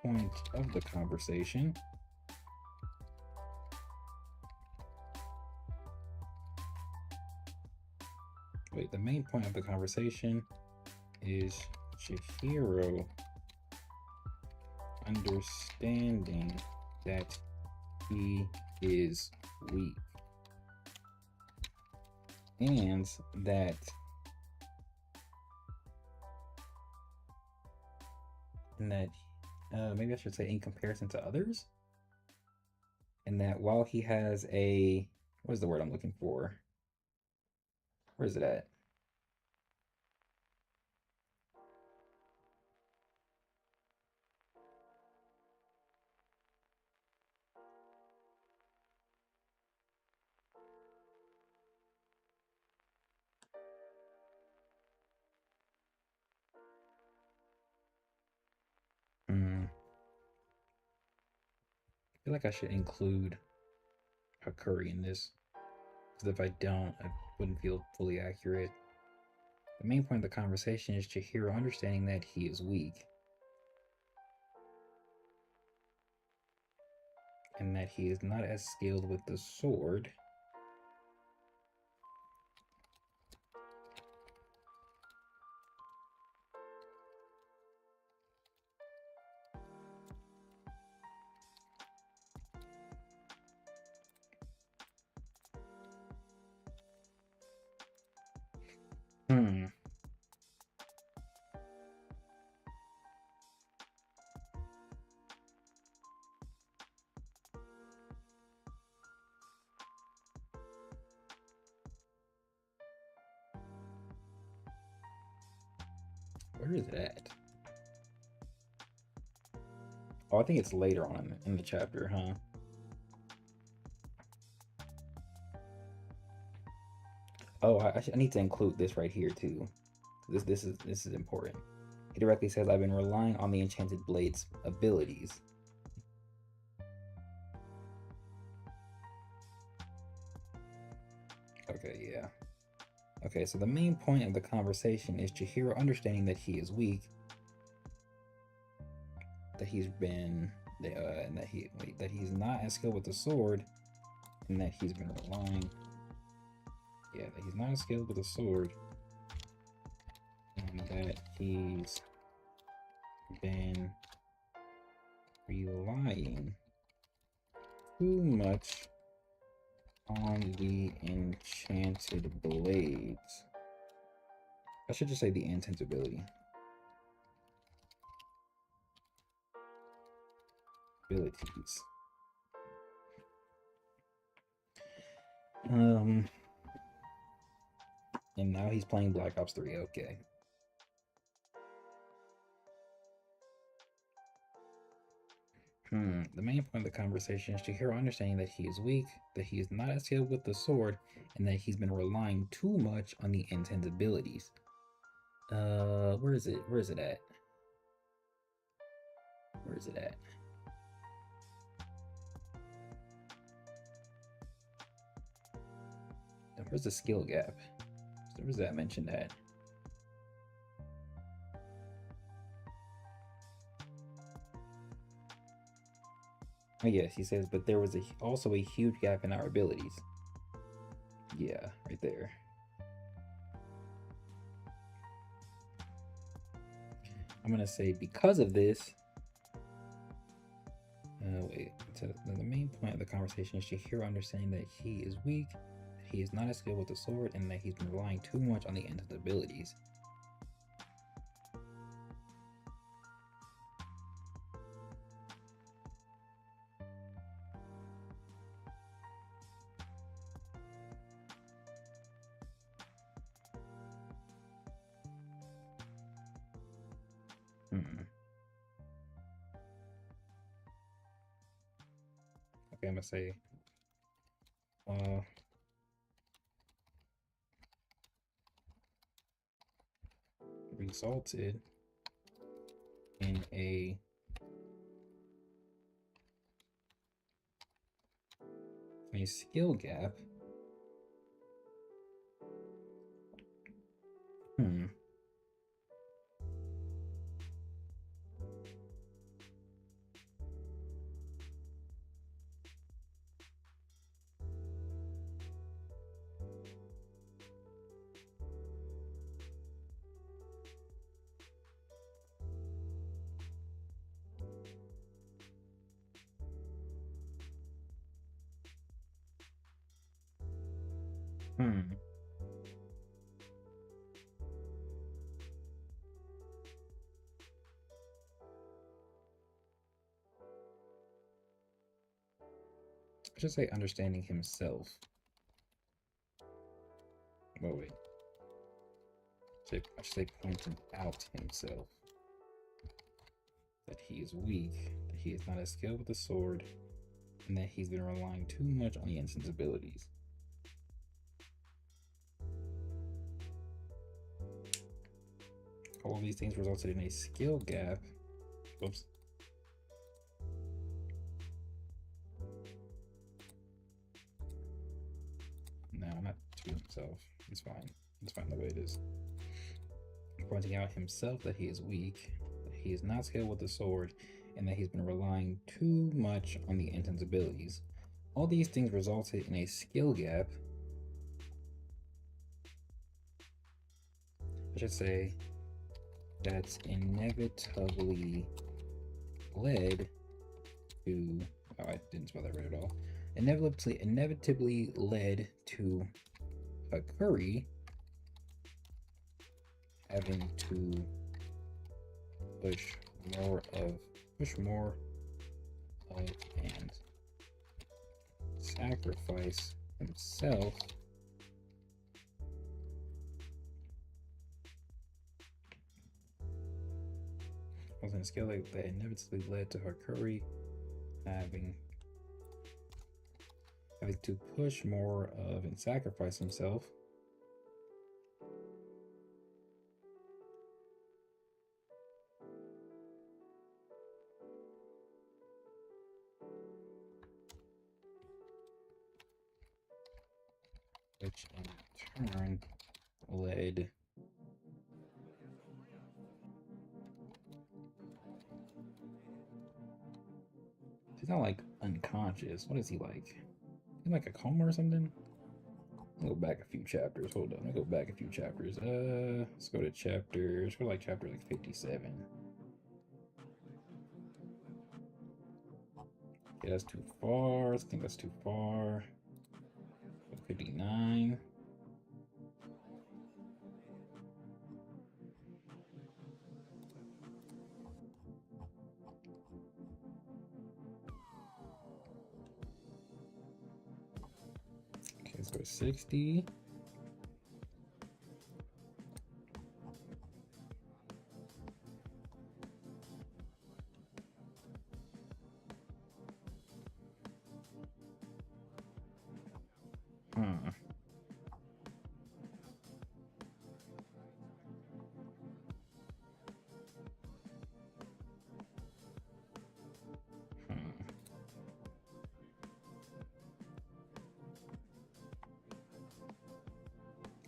Speaker 1: point of the conversation the main point of the conversation is Chihiro understanding that he is weak and that maybe I should say in comparison to others, and that while he has a what is the word I'm looking for? Where is it at? I feel like I should include Hakuri in this, because if I don't, I wouldn't feel fully accurate. The main point of the conversation is Chihiro understanding that he is weak and that he is not as skilled with the sword Where is it at? Oh, I think it's later on in the chapter, huh? Oh, I need to include this right here too. This is important. He directly says, "I've been relying on the Enchanted Blade's abilities." Okay, yeah. Okay, so the main point of the conversation is Chihiro understanding that he is weak that he's been and that he's not as skilled with the sword, and that he's been relying. Yeah, that he's not as skilled with the sword, and that he's been relying too much on the enchanted blades. I should just say the intangibility. Abilities. And now he's playing Black Ops 3. Okay. The main point of the conversation is to hear understanding that he is weak, that he is not as skilled with the sword, and that he's been relying too much on the intense abilities. Where is it? Where is it at? Where is it at? Where's the skill gap? Where's that mentioned at? Oh yes, he says, but there was also a huge gap in our abilities. Yeah, right there. I'm gonna say because of this. Wait. So the main point of the conversation is to hear understanding that he is weak, that he is not as skilled with the sword, and that he's been relying too much on the end of the abilities. Okay, I'm gonna say resulted in a skill gap. I should say understanding himself. Oh wait. I should say pointing out himself. That he is weak, that he is not as skilled with the sword, and that he's been relying too much on the instance abilities. All of these things resulted in a skill gap. Oops. No, not to himself. It's fine. It's fine the way it is. Pointing out himself that he is weak, that he is not skilled with the sword, and that he's been relying too much on the intense abilities. All these things resulted in a skill gap. I should say that's inevitably led to. Oh, I didn't spell that right at all. Inevitably led to Hakuri having to push more of and sacrifice himself was in a skill that inevitably led to Hakuri having to push more of and sacrifice himself which in turn led He's not like unconscious. What is he like? He's like a coma or something? I'll go back a few chapters. Hold on. I'll go back a few chapters. Let's go to chapter. Let's go to like chapter like 57. Okay, that's too far. I think that's too far. 59. Okay, let's go to 60. Hmm. Hmm.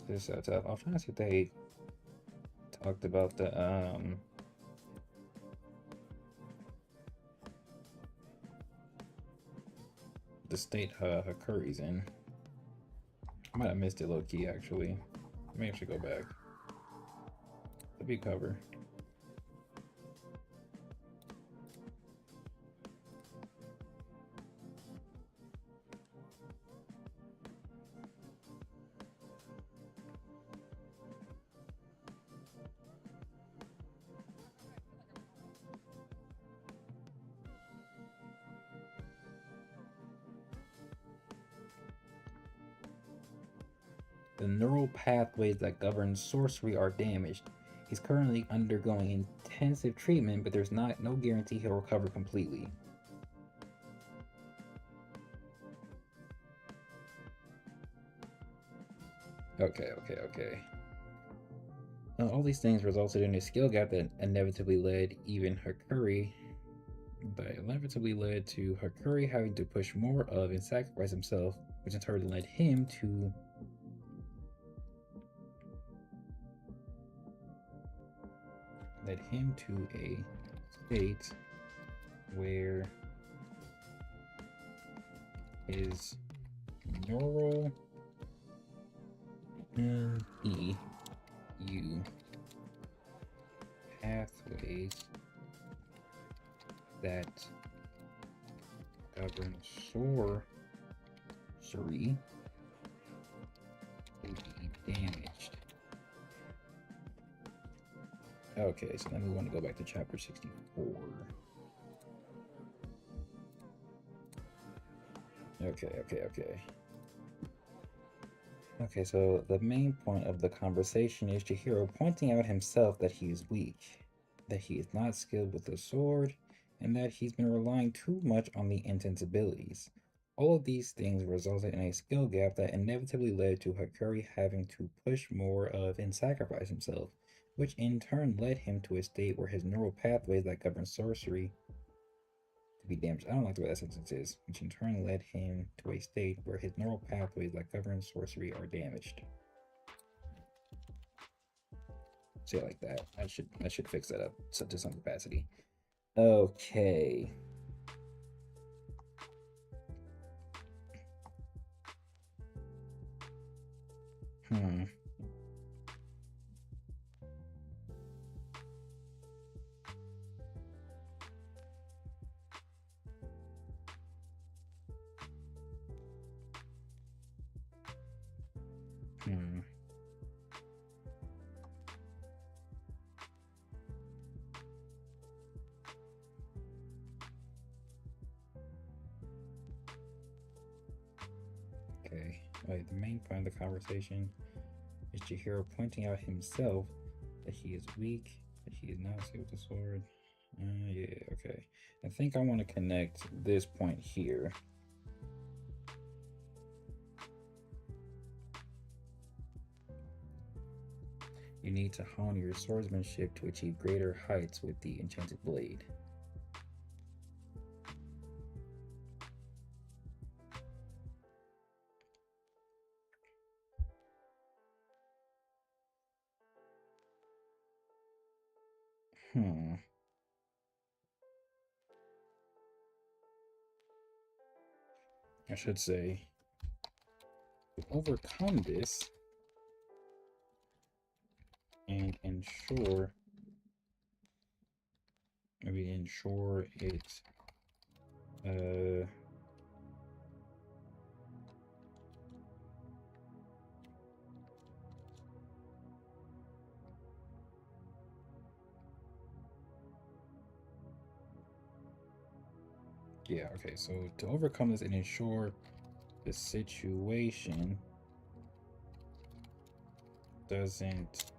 Speaker 1: This is tough. I'm trying to see if they talked about the state Curry's in. I might have missed it low key actually. Maybe I should go back. The big cover. The neural pathways that govern sorcery are damaged. He's currently undergoing intensive treatment, but there's no guarantee he'll recover completely. Okay. All these things resulted in a skill gap that inevitably led to Hakuri having to push more of and sacrifice himself, which in turn led him to a state where his neural EU pathways that govern sorcery will be damaged. Okay, so then we want to go back to chapter 64. Okay. Okay, so the main point of the conversation is Chihiro pointing out himself that he is weak, that he is not skilled with the sword, and that he's been relying too much on the intense abilities. All of these things resulted in a skill gap that inevitably led to Hakuri having to push more of and sacrifice himself, which in turn led him to a state where his neural pathways that govern sorcery to be damaged. I don't like the way that sentence is, which in turn led him to a state where his neural pathways that govern sorcery are damaged. Say it like that. I should fix that up to some capacity. Okay. Hmm. Hmm. Okay. Wait, the main point of the conversation is Chihiro pointing out himself that he is weak, that he is not skilled with the sword. Yeah, okay. I think I want to connect this point here. You need to hone your swordsmanship to achieve greater heights with the enchanted blade. Hmm. should say, to overcome this and ensure it yeah, okay, so to overcome this and ensure the situation doesn't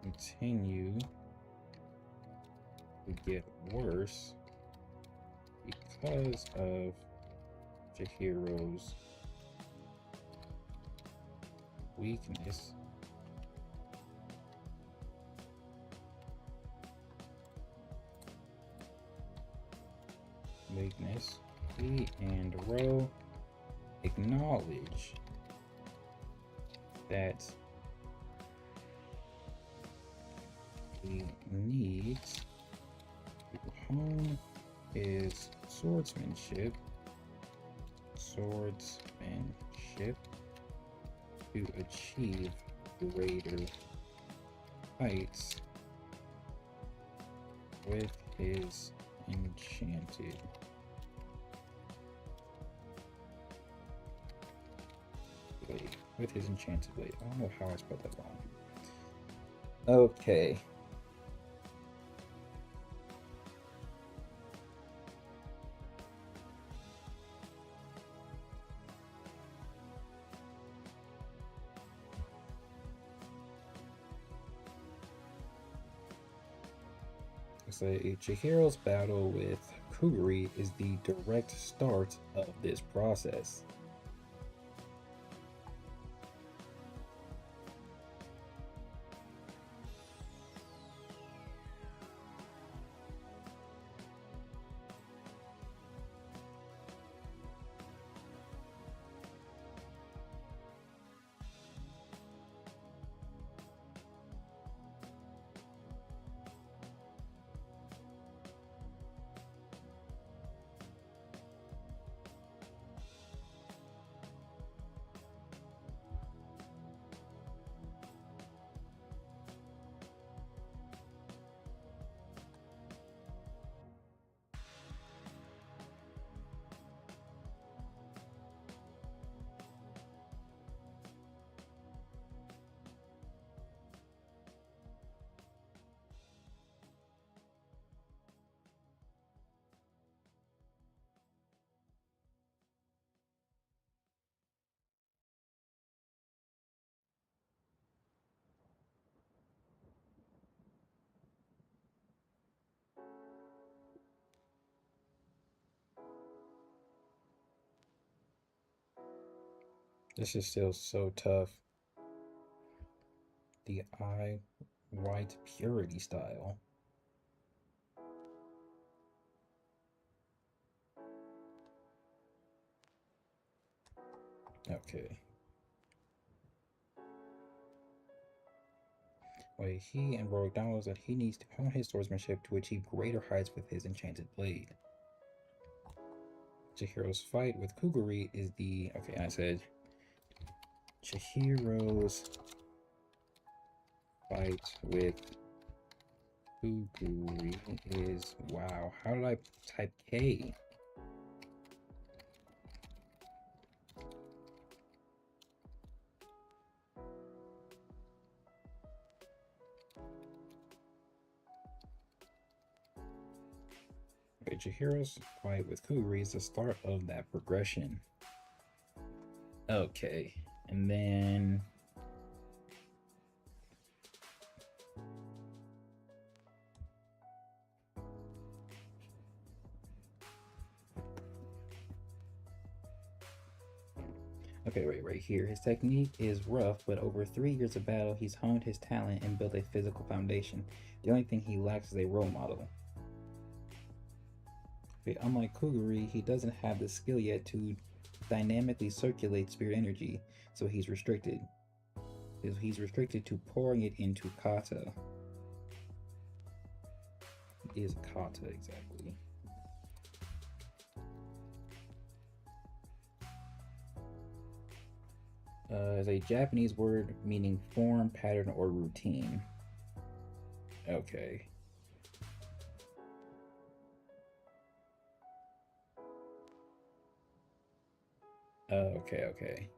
Speaker 1: continue to get worse because of Chihiro's weakness. He and Ro acknowledge that he needs to hone his swordsmanship to achieve greater heights with his enchanted blade. I don't know how I spelled that wrong. Okay. Say Chihiro's battle with Kuguri is the direct start of this process. This is still so tough. The eye white purity style. Okay. Wait, he and Roy acknowledge that he needs to hone his swordsmanship to achieve greater heights with his enchanted blade. Chihiro's fight with Kuguri is the... Okay, I said... Chihiro's fight with Kuguri is... Wow, how did I type K? Chihiro's fight with Kuguri is the start of that progression. Okay, and then... Okay, right here. His technique is rough, but over 3 years of battle, he's honed his talent and built a physical foundation. The only thing he lacks is a role model. Okay, unlike Kuguri, he doesn't have the skill yet to dynamically circulate spirit energy, so he's restricted. He's restricted to pouring it into kata. What is kata exactly? Is a Japanese word meaning form, pattern, or routine. Okay. Okay, okay.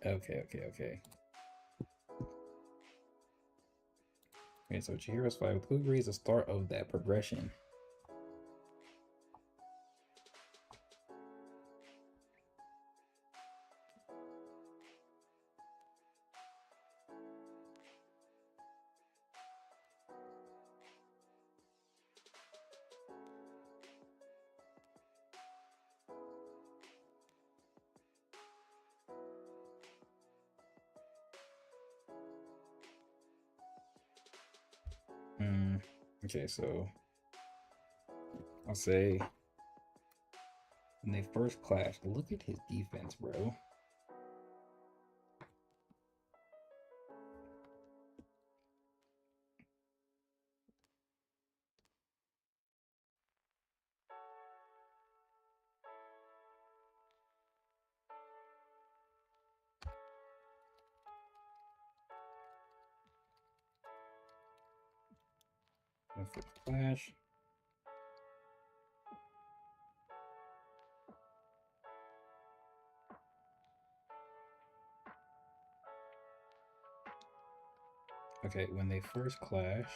Speaker 1: Okay, okay, okay. Okay, so Chihiro's fight with Kuguri is the start of that progression. Okay, so I'll say when they first clash, look at his defense, bro. The first clash. Okay, when they first clash,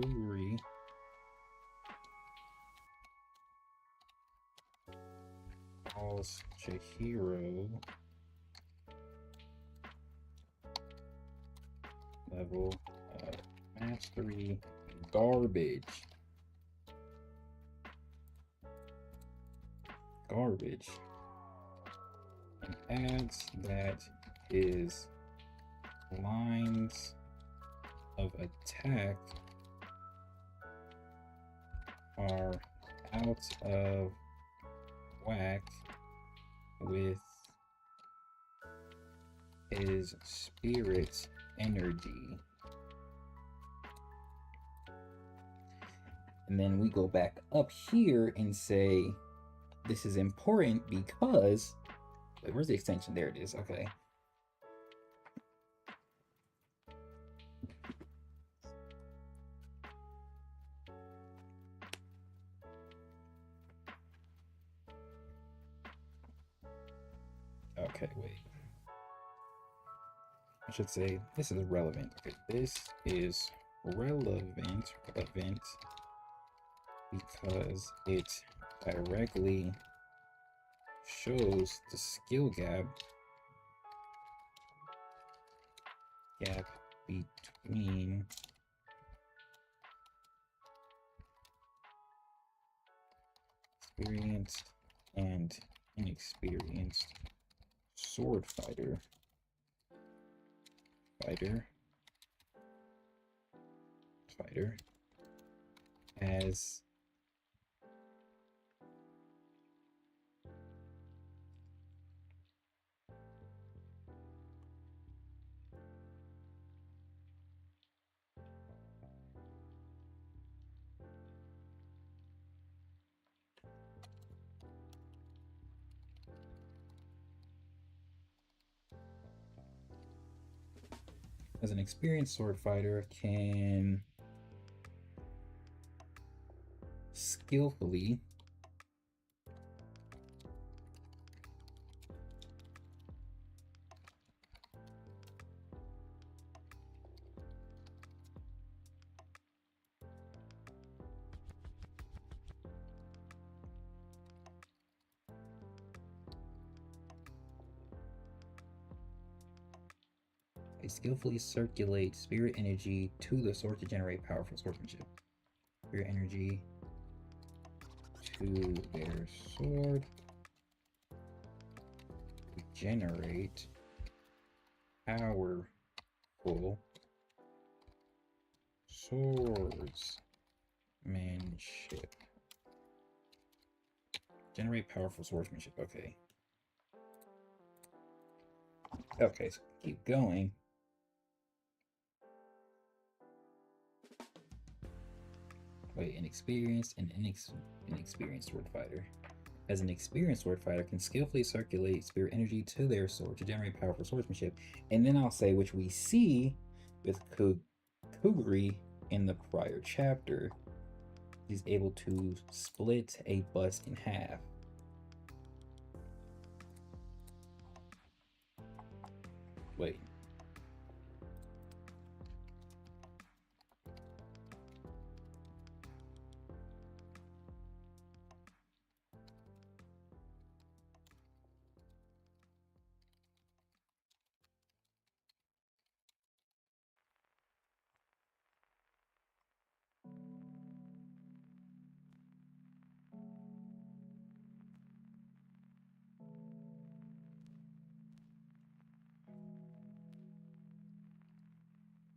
Speaker 1: Kuguri calls Chihiro level mastery garbage. Garbage. And adds that his lines of attack are out of whack with his spirit energy. And then we go back up here and say this is important because where's the extension? There it is. Okay. Okay, wait. I should say this is relevant. Okay, this is relevant because it directly shows the skill gap between experienced and inexperienced sword fighter as an experienced sword fighter can skillfully circulate spirit energy to the sword to generate powerful swordsmanship. Spirit energy to their sword to generate powerful swordsmanship. Generate powerful swordsmanship. Okay. Okay, so keep going. Wait, inexperienced and inexperienced sword fighter. As an experienced sword fighter can skillfully circulate spirit energy to their sword to generate powerful swordsmanship. And then I'll say, which we see with Kuguri in the prior chapter, he's able to split a bust in half. Wait.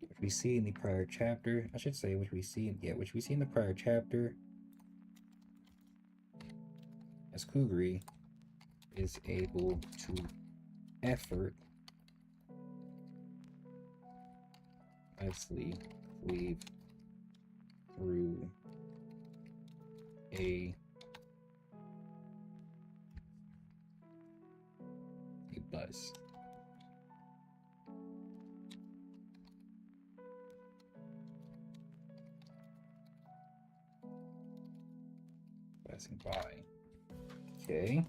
Speaker 1: Which we see in the prior chapter, I should say, which we see in the prior chapter, as Kuguri is able to effort nicely cleave through a bus. Passing by. Okay.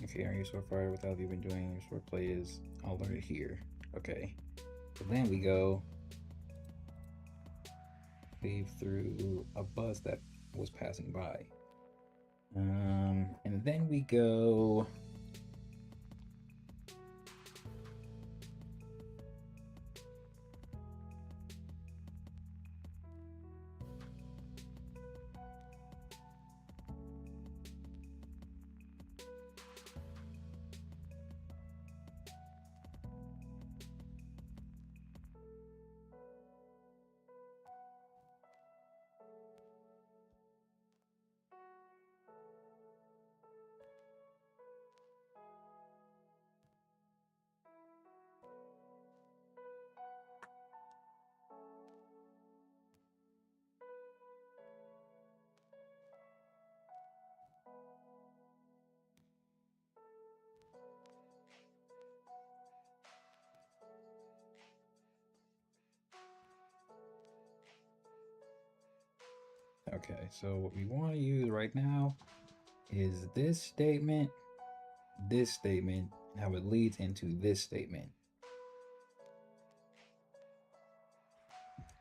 Speaker 1: Okay, are you so far without even doing your sword play is I'll learn it here. Okay. So then we go cleave through a bus that was passing by. And then we go okay, so what we want to use right now is this statement, how it leads into this statement.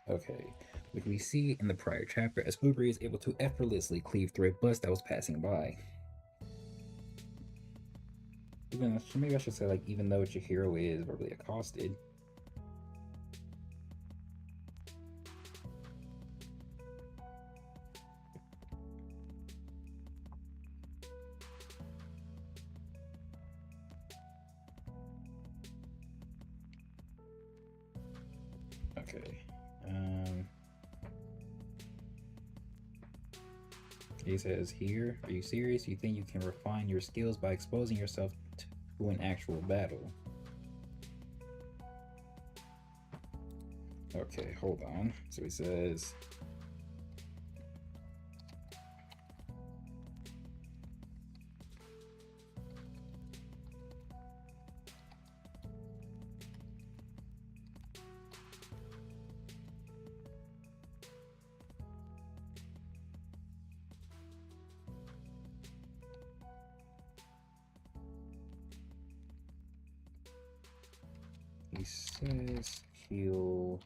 Speaker 1: Okay, which we see in the prior chapter as Kuguri is able to effortlessly cleave through a bus that was passing by. Even maybe I should say, like, even though Chihiro is verbally accosted. Okay. He says here, are you serious? You think you can refine your skills by exposing yourself to an actual battle? Okay, hold on. So he says, he'll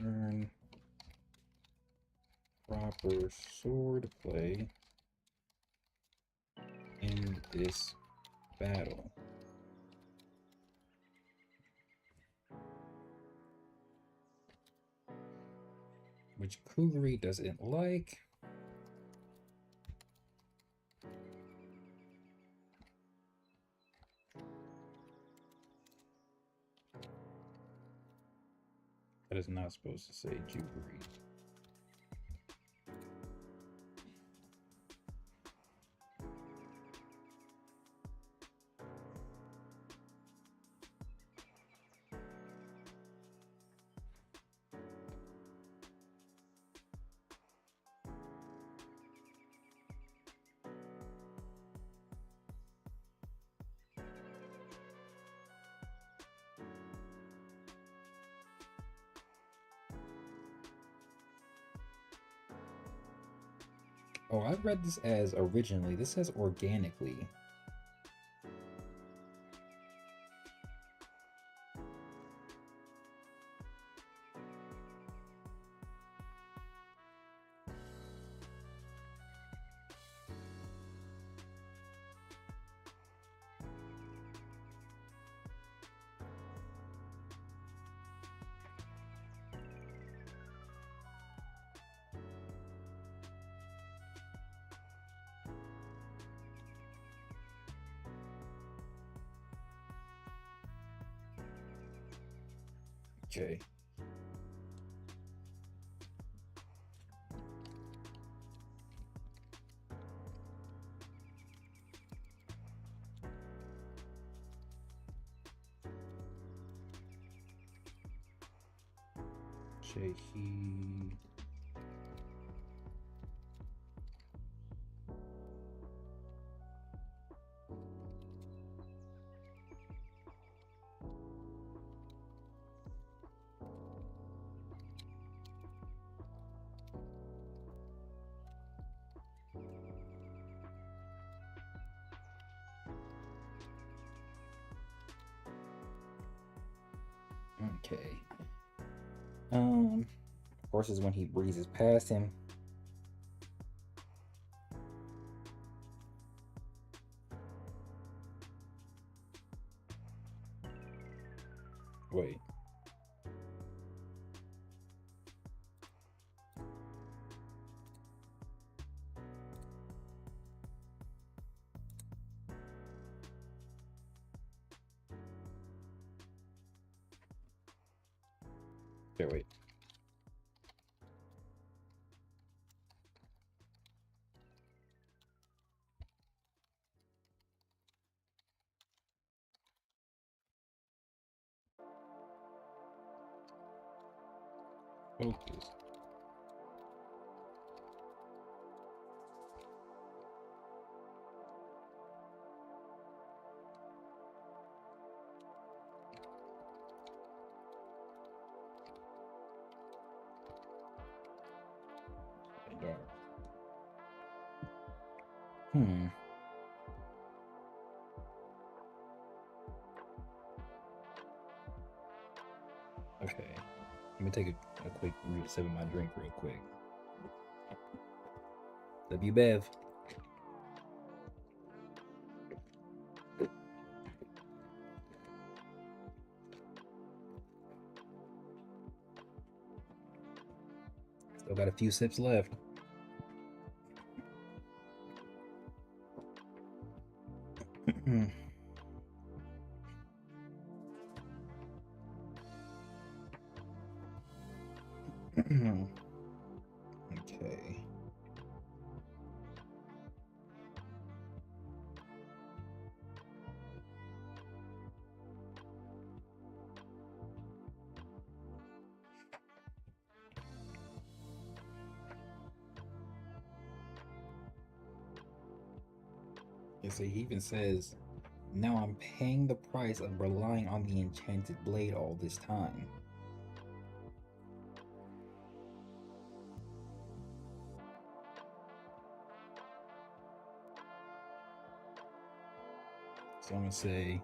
Speaker 1: Learn proper sword play in this battle. Which Kuguri doesn't like. That is not supposed to say Kuguri. Oh, I read this as originally. This says organically. Okay. Chehi. Okay. Of course, is when he breezes past him. Wait. Okay, wait. Focus. Dark. Okay. Let me take a quick sip of my drink real quick. W Bev. Still got a few sips left. Okay. Yeah, so he even says, now I'm paying the price of relying on the enchanted blade all this time. So I'm gonna say,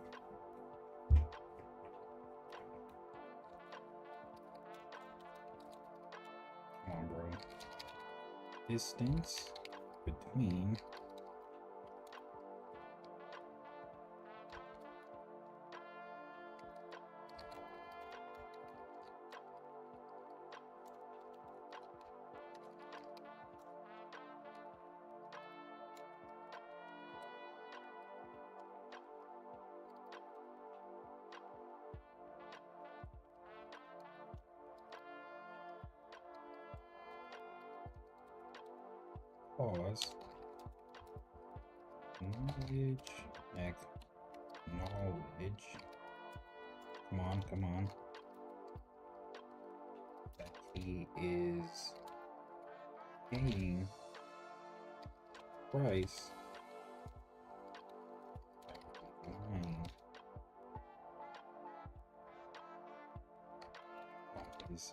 Speaker 1: on, bro. Distance between pause, knowledge, acknowledge. Come on. That he is paying price relying on his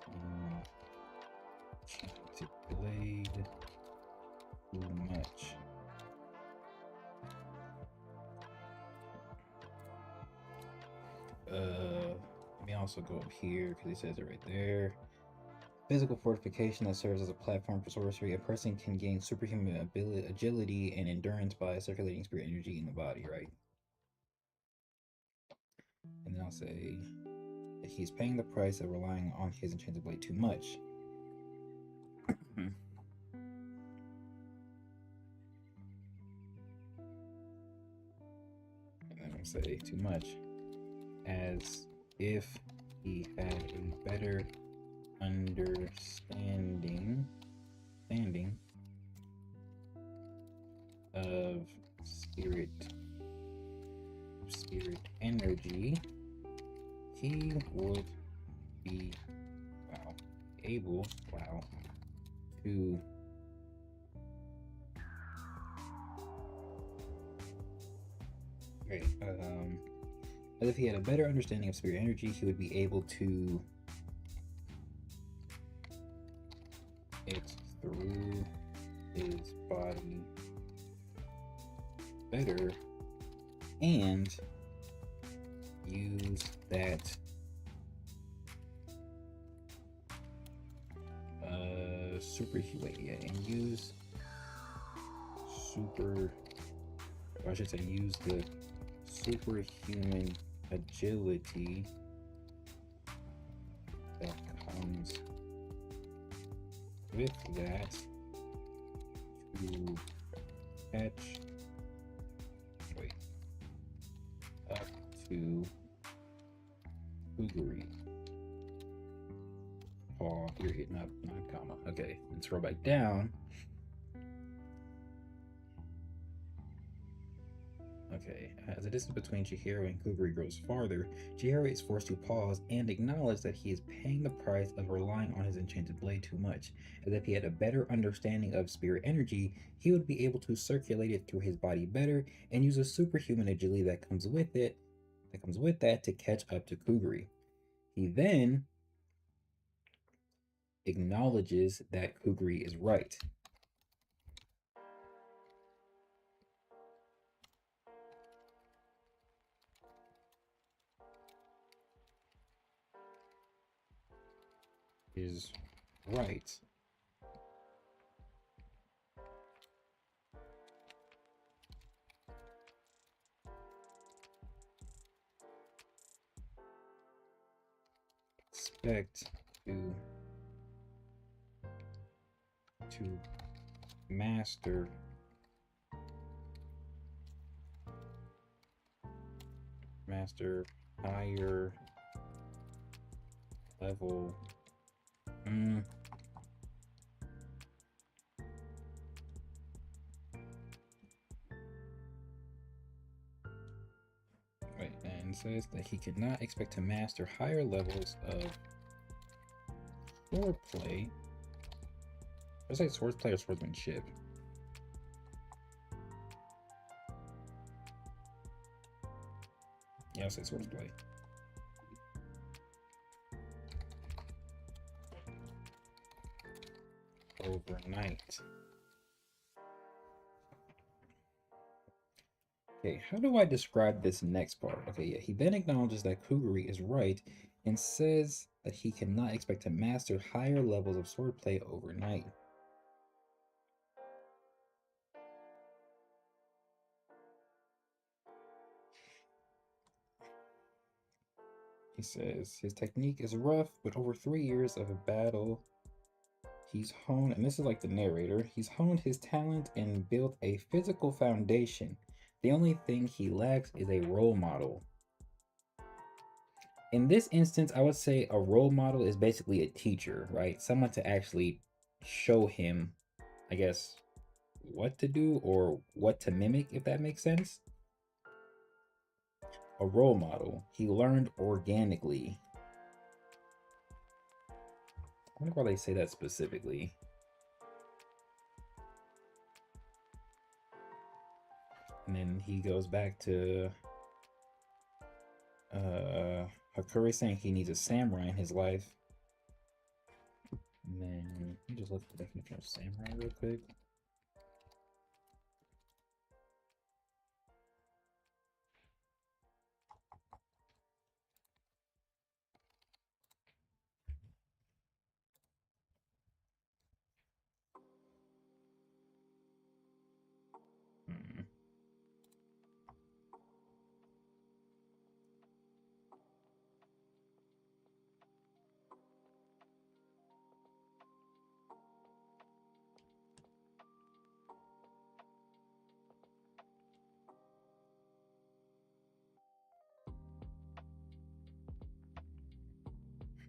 Speaker 1: enchanted blade too much. Let me also go up here because he says it right there. Physical fortification that serves as a platform for sorcery. A person can gain superhuman ability, agility, and endurance by circulating spirit energy in the body, right? And then I'll say that he's paying the price of relying on his enchanted blade too much. And then I'll say too much, as if he had a better understanding of spirit energy, he would be able to as if he had a better understanding of spirit energy, he would be able to it through his body better and use that use the superhuman agility that comes with that to catch up to Kagurabachi. Oh, you're hitting up, not comma. Okay, let's scroll back down. Okay, as the distance between Chihiro and Kagurabachi grows farther, Chihiro is forced to pause and acknowledge that he is paying the price of relying on his enchanted blade too much. As if he had a better understanding of spirit energy, he would be able to circulate it through his body better and use a superhuman agility that comes with that to catch up to Kagurabachi. He then acknowledges that Kagurabachi is right. Is right. Expect to master higher level and says that he cannot expect to master higher levels of swordplay. I say swordplay or swordsmanship. Yeah, I'll say swordplay. Overnight. Okay, how do I describe this next part? Okay, yeah, he then acknowledges that Kagurabachi is right and says that he cannot expect to master higher levels of swordplay overnight. He says his technique is rough, but over 3 years of a battle, he's honed, and this is like the narrator, he's honed his talent and built a physical foundation. The only thing he lacks is a role model. In this instance, I would say a role model is basically a teacher, right? Someone to actually show him, I guess, what to do or what to mimic, if that makes sense. A role model. He learned organically. I wonder why they say that specifically. And then he goes back to Hakuri saying he needs a samurai in his life. And then let me just look at the definition of samurai real quick.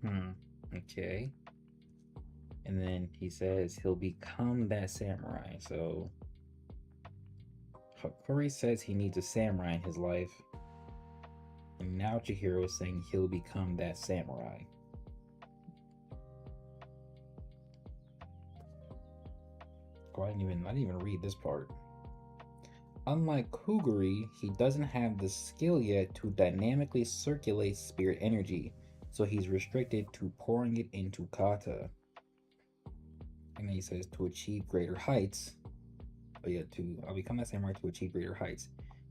Speaker 1: Hmm. Okay. And then he says he'll become that samurai. So Hakuri says he needs a samurai in his life. And now Chihiro is saying he'll become that samurai. Oh, I didn't even read this part. Unlike Kuguri, he doesn't have the skill yet to dynamically circulate spirit energy, so he's restricted to pouring it into kata. And then he says to achieve greater heights. But yeah, I'll become that samurai to achieve greater heights.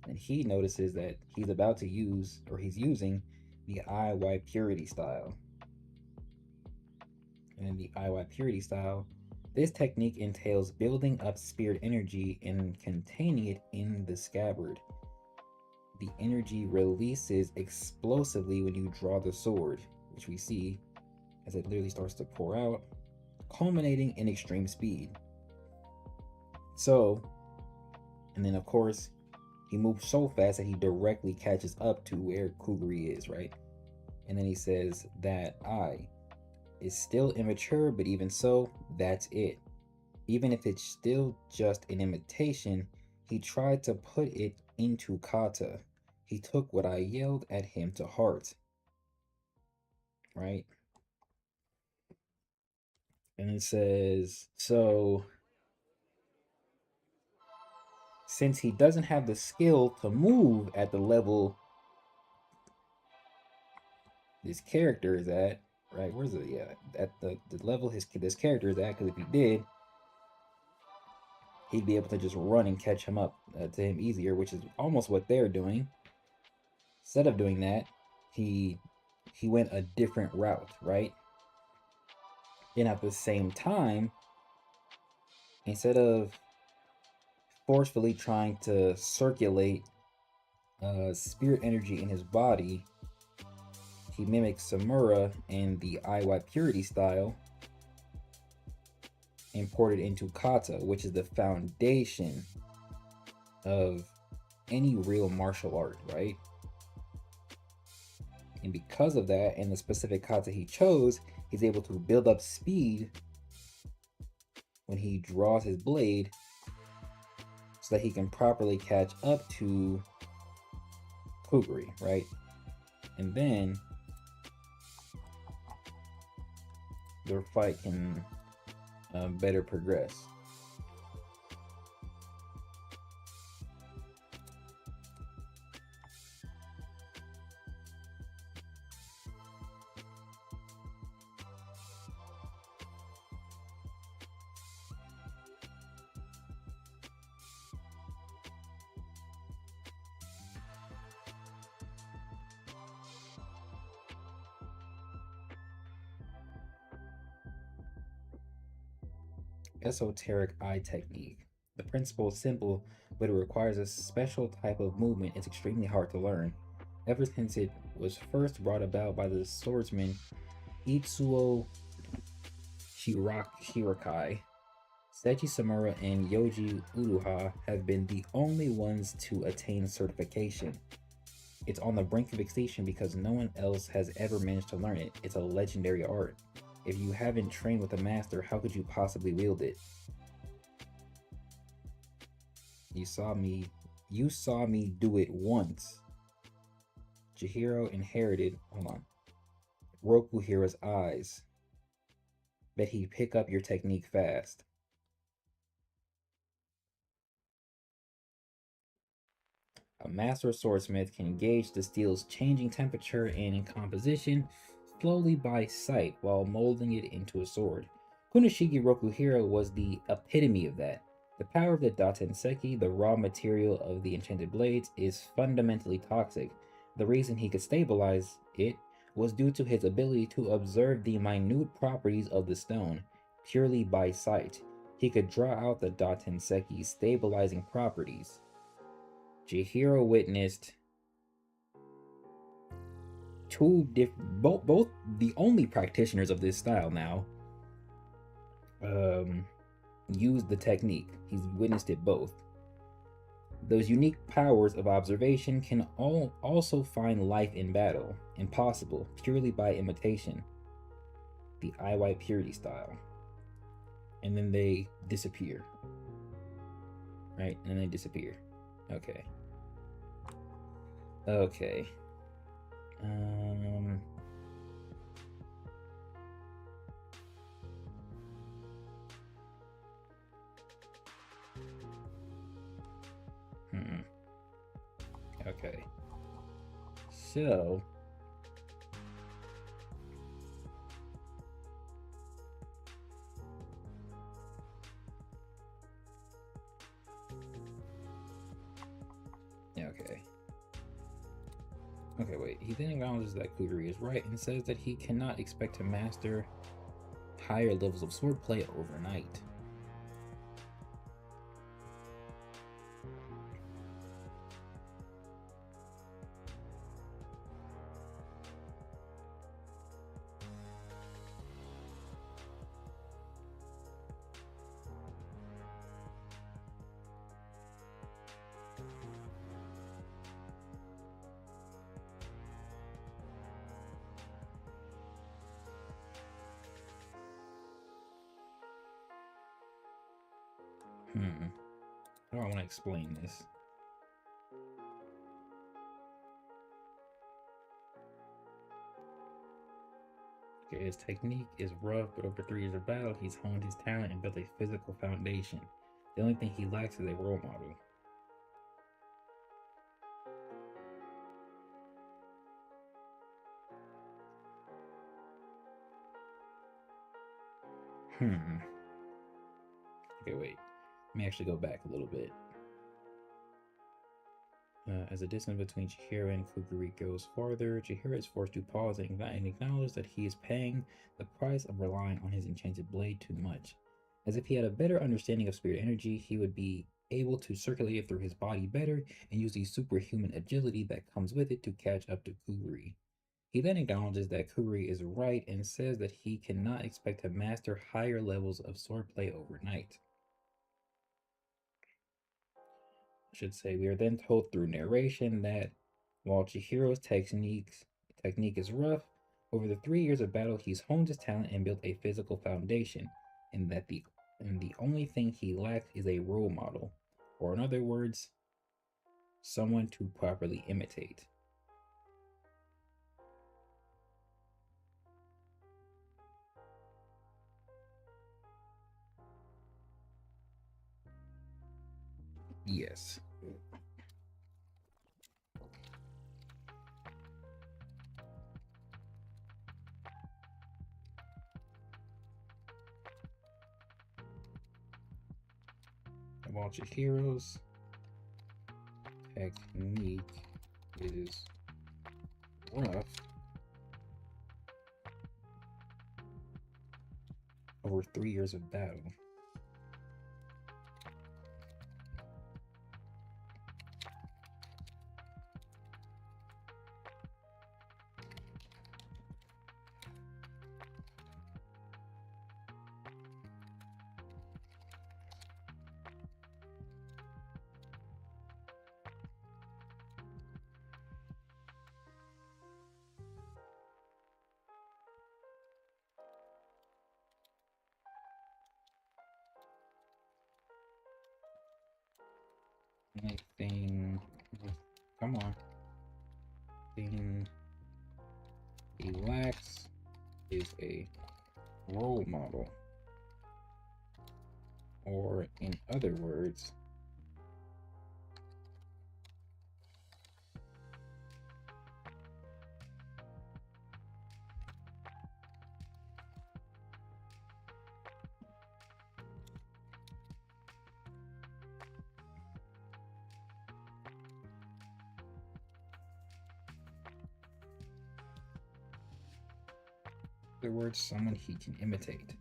Speaker 1: And he notices that he's about to use, or he's using, the IY purity style. And in the IY purity style, this technique entails building up spirit energy and containing it in the scabbard. The energy releases explosively when you draw the sword, which we see as it literally starts to pour out, culminating in extreme speed. So, and then of course, he moves so fast that he directly catches up to where Kuguri is, right? And then he says that I is still immature, but even so, that's it. Even if it's still just an imitation, he tried to put it into kata. He took what I yelled at him to heart. Right? And it says, so since he doesn't have the skill to move at the level this character is at, right? Where's it? Yeah, at the level this character is at, because if he did, he'd be able to just run and catch him up to him easier, which is almost what they're doing. Instead of doing that, he went a different route, right? And at the same time, instead of forcefully trying to circulate spirit energy in his body, he mimics Samura in the IY purity style and poured it into kata, which is the foundation of any real martial art, right? And because of that, and the specific kata he chose, he's able to build up speed when he draws his blade so that he can properly catch up to Kuguri, right? And then their fight can better progress. esoteric eye technique. The principle is simple, but it requires a special type of movement. It's extremely hard to learn. Ever since it was first brought about by the swordsman Itsuo Shirakai, Seiji Samura and Yoji Uruha have been the only ones to attain certification. It's on the brink of extinction because no one else has ever managed to learn it. It's a legendary art. If you haven't trained with a master, how could you possibly wield it? You saw me do it once. Chihiro inherited, hold on, Rokuhira's eyes. Bet he'd pick up your technique fast. A master swordsmith can gauge the steel's changing temperature and composition slowly by sight while molding it into a sword. Kunishiki Rokuhira was the epitome of that. The power of the Datenseki, the raw material of the enchanted blades, is fundamentally toxic. The reason he could stabilize it was due to his ability to observe the minute properties of the stone purely by sight. He could draw out the Datenseki's stabilizing properties. Chihiro witnessed both the only practitioners of this style now used the technique. He's witnessed it both. Those unique powers of observation can also find life in battle, impossible, purely by imitation. The IY purity style. And then they disappear. Right? And then they disappear. Okay. Okay. Okay. So okay. Okay, wait. He then acknowledges that Kuguri is right and says that he cannot expect to master higher levels of swordplay overnight. How do I want to explain this? Okay, his technique is rough, but over 3 years of battle, he's honed his talent and built a physical foundation. The only thing he lacks is a role model. Okay, wait. Let me actually go back a little bit. As the distance between Chihiro and Kuguri goes farther, Chihiro is forced to pause and acknowledge that he is paying the price of relying on his enchanted blade too much. As if he had a better understanding of spirit energy, he would be able to circulate it through his body better and use the superhuman agility that comes with it to catch up to Kuguri. He then acknowledges that Kuguri is right and says that he cannot expect to master higher levels of swordplay overnight. I should say, we are then told through narration that while Chihiro's technique is rough, over the 3 years of battle, he's honed his talent and built a physical foundation, and that the only thing he lacks is a role model, or in other words, someone to properly imitate. Yes. While Chihiro's technique is rough, over 3 years of battle, only thing, come on, thing he lacks is a role model. Or in other words, someone he can imitate.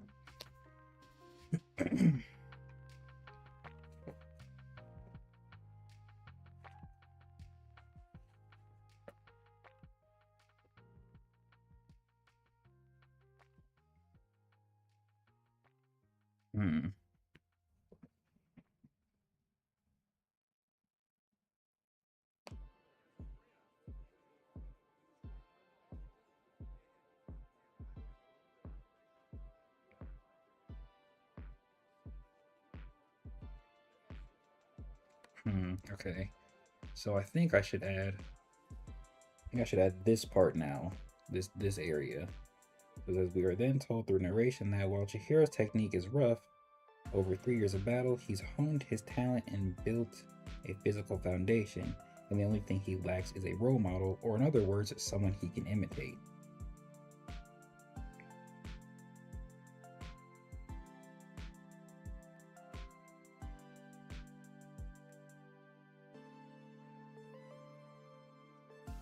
Speaker 1: Hmm. Okay. So I think I should add. This part now. This area. Because we are then told through narration that while Chihiro's technique is rough, over 3 years of battle, he's honed his talent and built a physical foundation, and the only thing he lacks is a role model, or in other words, someone he can imitate.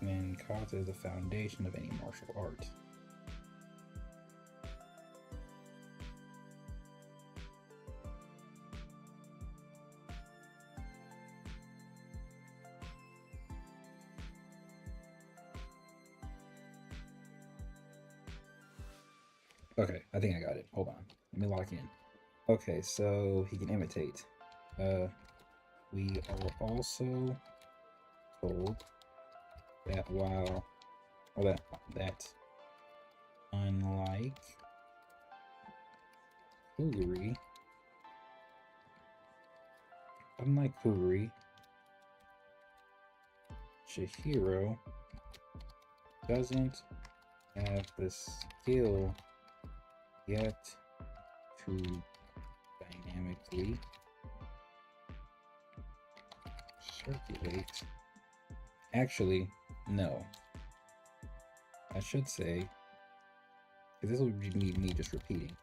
Speaker 1: And kata is the foundation of any martial art. Okay, I think I got it. Hold on. Let me lock in. Okay, so he can imitate. We are also told that that unlike Kuguri, Chihiro doesn't have the skill yet to dynamically circulate. Actually, no. I should say, because this would be me just repeating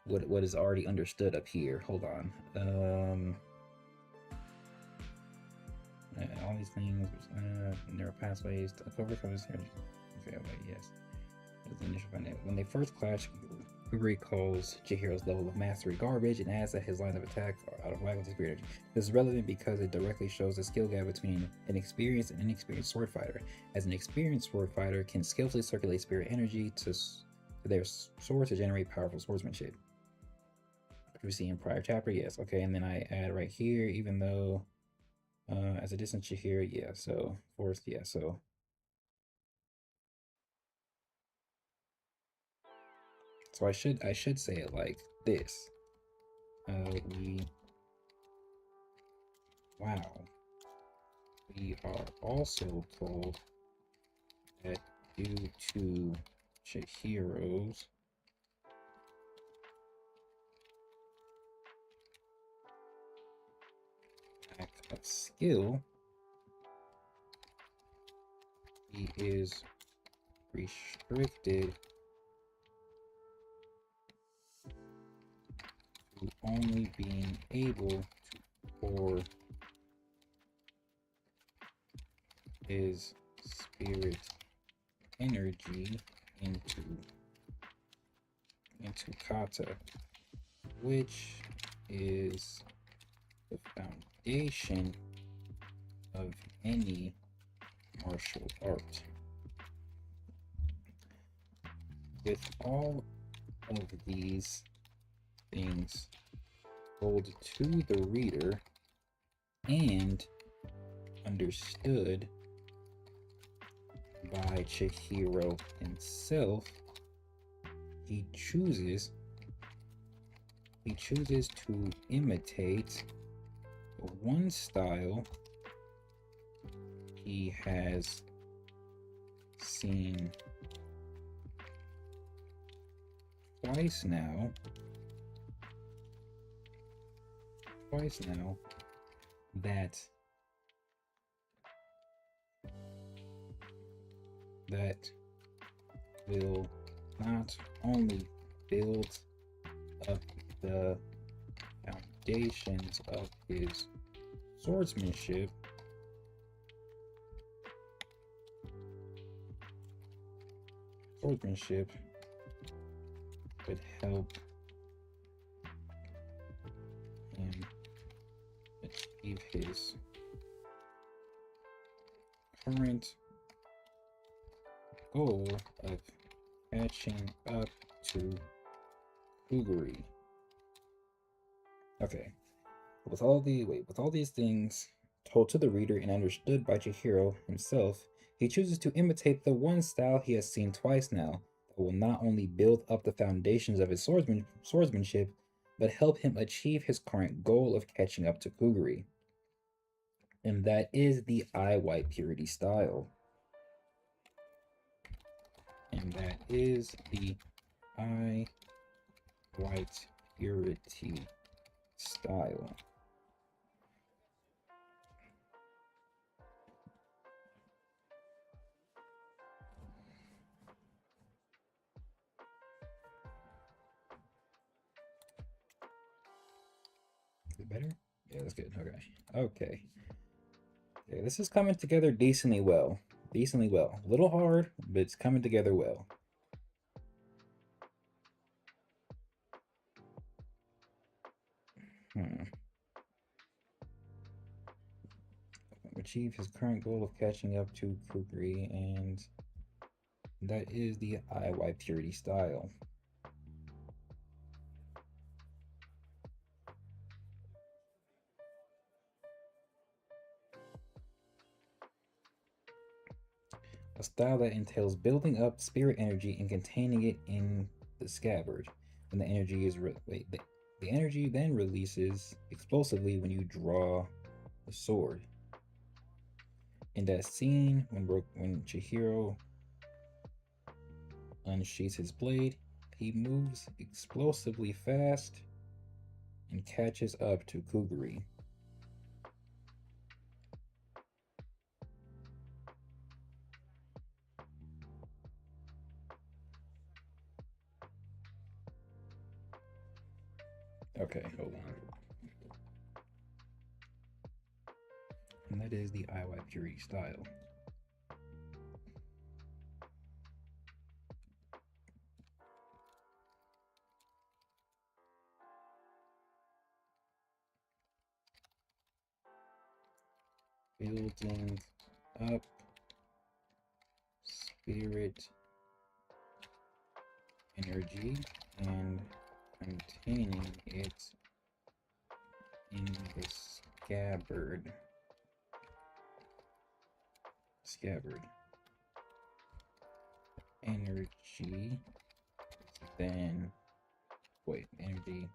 Speaker 1: what is already understood up here. Hold on. All these things, there are pathways to overcome this. Okay, wait, yes. The initial when they first clash, Kuguri calls Chihiro's level of mastery garbage and adds that his lines of attack are out of whack with his spirit energy. This is relevant because it directly shows the skill gap between an experienced and inexperienced sword fighter, as an experienced sword fighter can skillfully circulate spirit energy to their sword to generate powerful swordsmanship. Which we see in prior chapter, yes. Okay, and then I add right here, even though as a distant Chihiro, yeah, so force, yeah, so I should say it like this. We are also told that due to Chihiro's lack of skill, he is restricted to only being able to pour his spirit energy into kata, which is the foundation of any martial art. With all of these things told to the reader and understood by Chihiro himself, he chooses to imitate one style he has seen twice now that will not only build up the foundations of his swordsmanship, but help him achieve his current goal of catching up to Kuguri. Okay. With all these things told to the reader and understood by Chihiro himself, he chooses to imitate the one style he has seen twice now that will not only build up the foundations of his swordsmanship, but help him achieve his current goal of catching up to Kuguri. And that is the eye white purity style. And that is the eye white purity style. Is it better? Yeah, that's good. Okay. Okay, this is coming together decently well. A little hard, but it's coming together well. Achieve his current goal of catching up to Kukri, and that is the IY Purity style. A style that entails building up spirit energy and containing it in the scabbard. When the energy is the energy then releases explosively when you draw the sword. In that scene, when Chihiro unsheaths his blade, he moves explosively fast and catches up to Kuguri. Okay, hold on. And that is the IY Purity style. Building up spirit energy and containing it in the scabbard. Energy, then energy.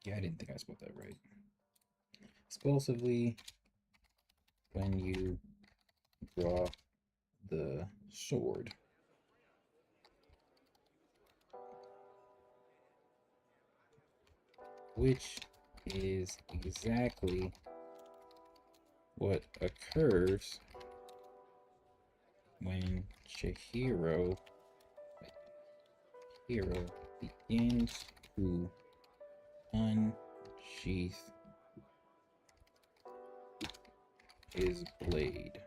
Speaker 1: Yeah, I didn't think I spelled that right. Explosively when you draw the sword. Which is exactly what occurs when Chihiro begins to unsheath his blade.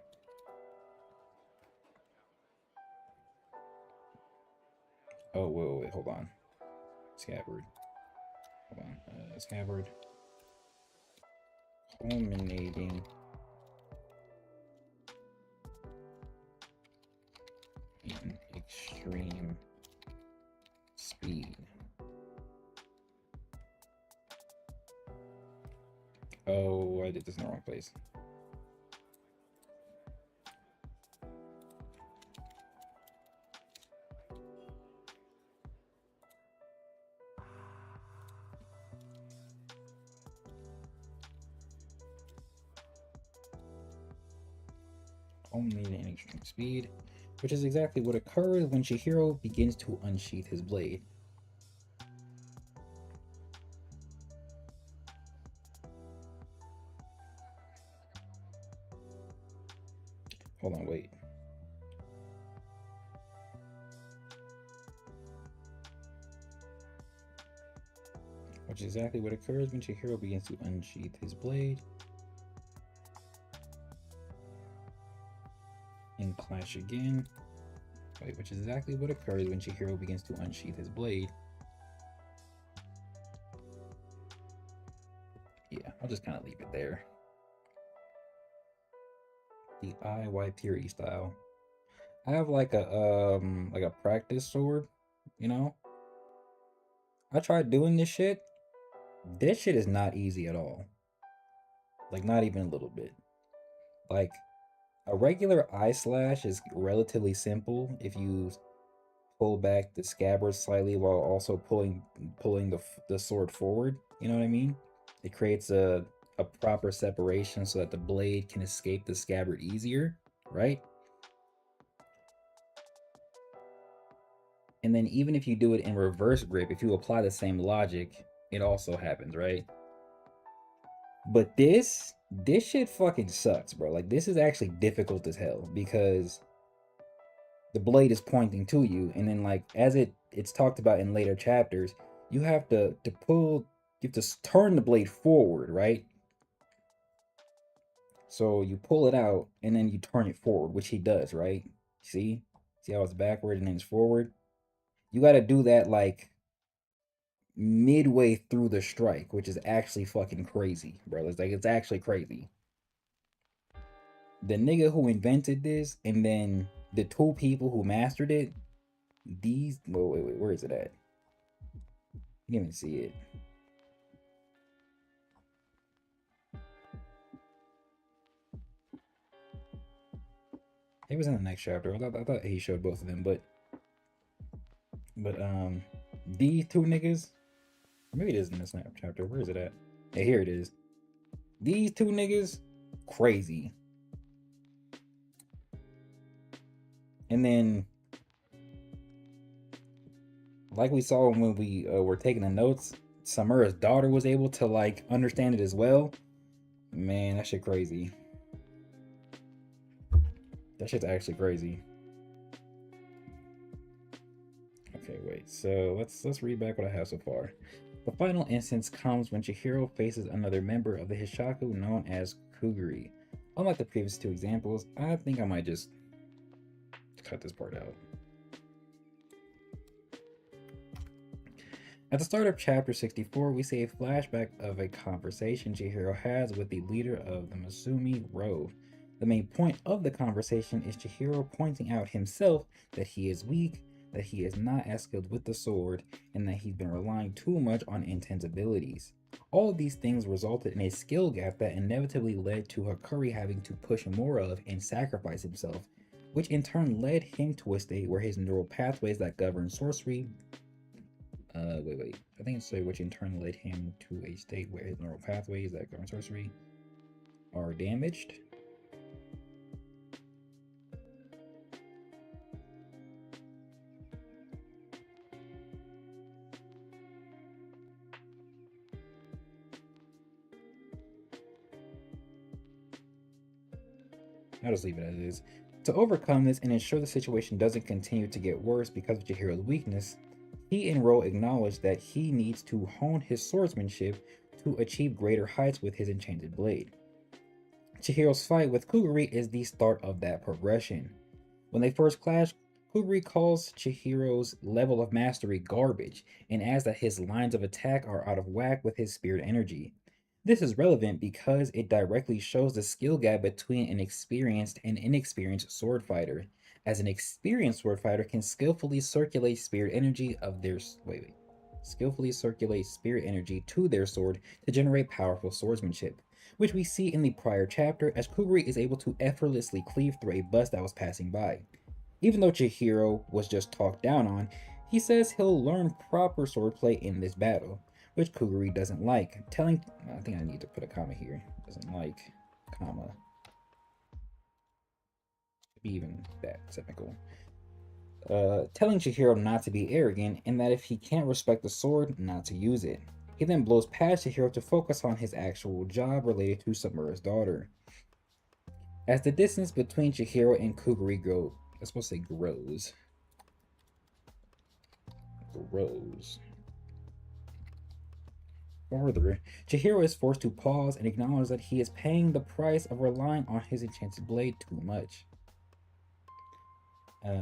Speaker 1: Oh, wait, hold on. Scabbard. Hold on. Scabbard. Culminating in extreme speed. Oh, I did this in the wrong place. Only an extreme speed, which is exactly what occurs when Chihiro begins to unsheath his blade. Hold on, wait. Which is exactly what occurs when Chihiro begins to unsheath his blade and clash again. Wait, which is exactly what occurs when Chihiro begins to unsheath his blade. Yeah, I'll just kind of leave it there. The IY theory style. I have like a practice sword, you know? I tried doing this shit. This shit is not easy at all. Like not even a little bit. Like a regular eye slash is relatively simple if you pull back the scabbard slightly while also pulling the sword forward. You know what I mean? It creates a proper separation so that the blade can escape the scabbard easier, right? And then even if you do it in reverse grip, if you apply the same logic, it also happens, right? But this shit fucking sucks, bro. Like this is actually difficult as hell because the blade is pointing to you, and then like as it's talked about in later chapters, you have to pull, you have to turn the blade forward, right? So you pull it out and then you turn it forward, which he does, right? See how it's backward and then it's forward. You got to do that like midway through the strike, which is actually fucking crazy, bro. It's like it's actually crazy. The nigga who invented this and then the two people who mastered it, these wait, where is it at? You can't even see it. It was in the next chapter. I thought he showed both of them, but these two niggas, maybe it is in this next chapter. Where is it at? Yeah, here it is. These two niggas, crazy. And then, like we saw when we were taking the notes, Samura's daughter was able to like understand it as well. Man, that shit crazy. That shit's actually crazy. Okay, wait. So let's read back what I have so far. The final instance comes when Chihiro faces another member of the Hishaku known as Kuguri. Unlike the previous two examples, I think I might just cut this part out. At the start of chapter 64, we see a flashback of a conversation Chihiro has with the leader of the Masumi Road. The main point of the conversation is Chihiro pointing out himself that he is weak, that he is not as skilled with the sword, and that he's been relying too much on intense abilities. All of these things resulted in a skill gap that inevitably led to Hakuri having to push more of and sacrifice himself, which in turn led him to a state where his neural pathways that govern sorcery wait. I think it's which in turn led him to a state where his neural pathways that govern sorcery are damaged. I'll just leave it as is. To overcome this and ensure the situation doesn't continue to get worse because of Chihiro's weakness, he and Ro acknowledge that he needs to hone his swordsmanship to achieve greater heights with his enchanted blade. Chihiro's fight with Kuguri is the start of that progression. When they first clash, Kuguri calls Chihiro's level of mastery garbage and adds that his lines of attack are out of whack with his spirit energy. This is relevant because it directly shows the skill gap between an experienced and inexperienced sword fighter, as an experienced sword fighter can skillfully circulate spirit energy of their skillfully circulate spirit energy to their sword to generate powerful swordsmanship. which we see in the prior chapter as Kuguri is able to effortlessly cleave through a bus that was passing by. Even though Chihiro was just talked down on, he says he'll learn proper swordplay in this battle, which Kuguri doesn't like, telling... I think I need to put a comma here. Doesn't like, comma. Be even that typical. Telling Chihiro not to be arrogant and that if he can't respect the sword, not to use it. He then blows past Chihiro to focus on his actual job related to Samura's daughter. As the distance between Chihiro and Kuguri grows. Further, Chihiro is forced to pause and acknowledge that he is paying the price of relying on his enchanted blade too much.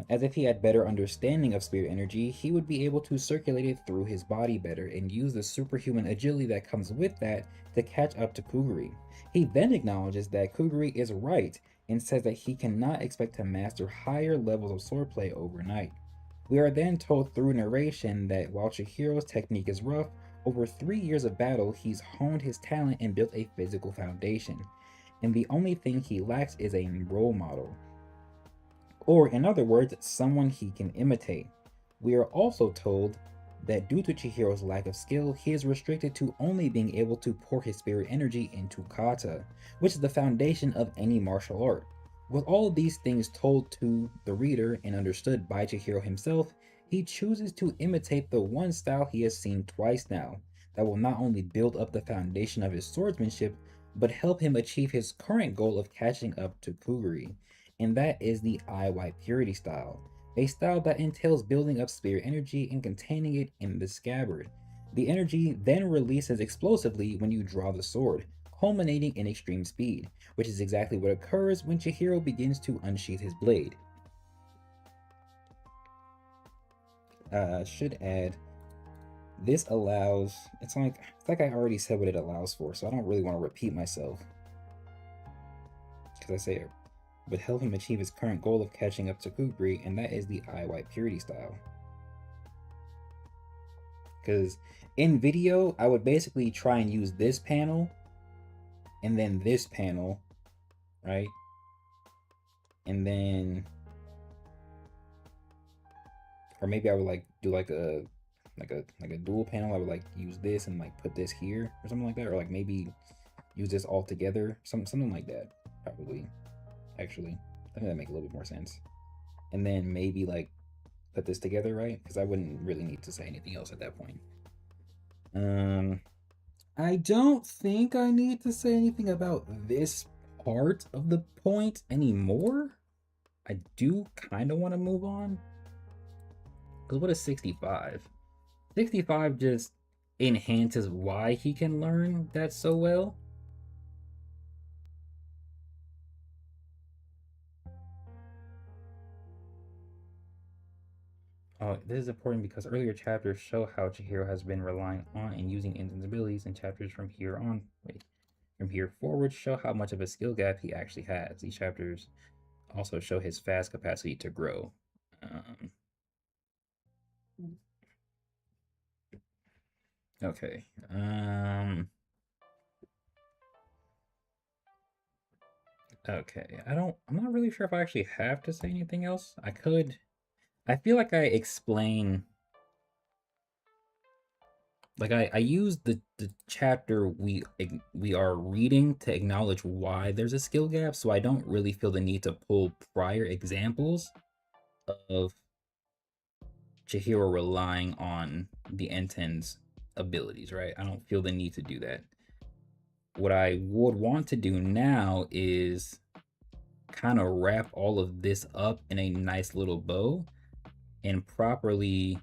Speaker 1: As if he had better understanding of spirit energy, he would be able to circulate it through his body better and use the superhuman agility that comes with that to catch up to Kuguri. He then acknowledges that Kuguri is right and says that he cannot expect to master higher levels of swordplay overnight. We are then told through narration that while Chihiro's technique is rough, over 3 years of battle, he's honed his talent and built a physical foundation. And the only thing he lacks is a role model. Or, in other words, someone he can imitate. We are also told that due to Chihiro's lack of skill, he is restricted to only being able to pour his spirit energy into kata, which is the foundation of any martial art. With all of these things told to the reader and understood by Chihiro himself, he chooses to imitate the one style he has seen twice now, that will not only build up the foundation of his swordsmanship, but help him achieve his current goal of catching up to Kuguri. And that is the IY Purity style, a style that entails building up spirit energy and containing it in the scabbard. The energy then releases explosively when you draw the sword, culminating in extreme speed, which is exactly what occurs when Chihiro begins to unsheath his blade. Should add, this allows, it's like I already said what it allows for, so I don't really want to repeat myself. Because I say it would help him achieve his current goal of catching up to Kuguri, and that is the IY Purity style. Because in video, I would basically try and use this panel, and then this panel, right? And then, or maybe I would like do like a dual panel. I would like use this and like put this here or something like that, or like maybe use this all together, something like that, probably. Actually, I think that make a little bit more sense. And then maybe like put this together, right? Because I wouldn't really need to say anything else at that point. I don't think I need to say anything about this part of the point anymore. I do kind of want to move on. Because what is 65? 65 just enhances why he can learn that so well. Oh, this is important because earlier chapters show how Chihiro has been relying on and using instant abilities, and chapters from here forward show how much of a skill gap he actually has. These chapters also show his fast capacity to grow. Okay. Okay. I'm not really sure if I actually have to say anything else. I could. I feel like I explain. Like I use the chapter we are reading to acknowledge why there's a skill gap, so I don't really feel the need to pull prior examples of Chihiro relying on the Enten's abilities, right? I don't feel the need to do that. What I would want to do now is kind of wrap all of this up in a nice little bow and properly,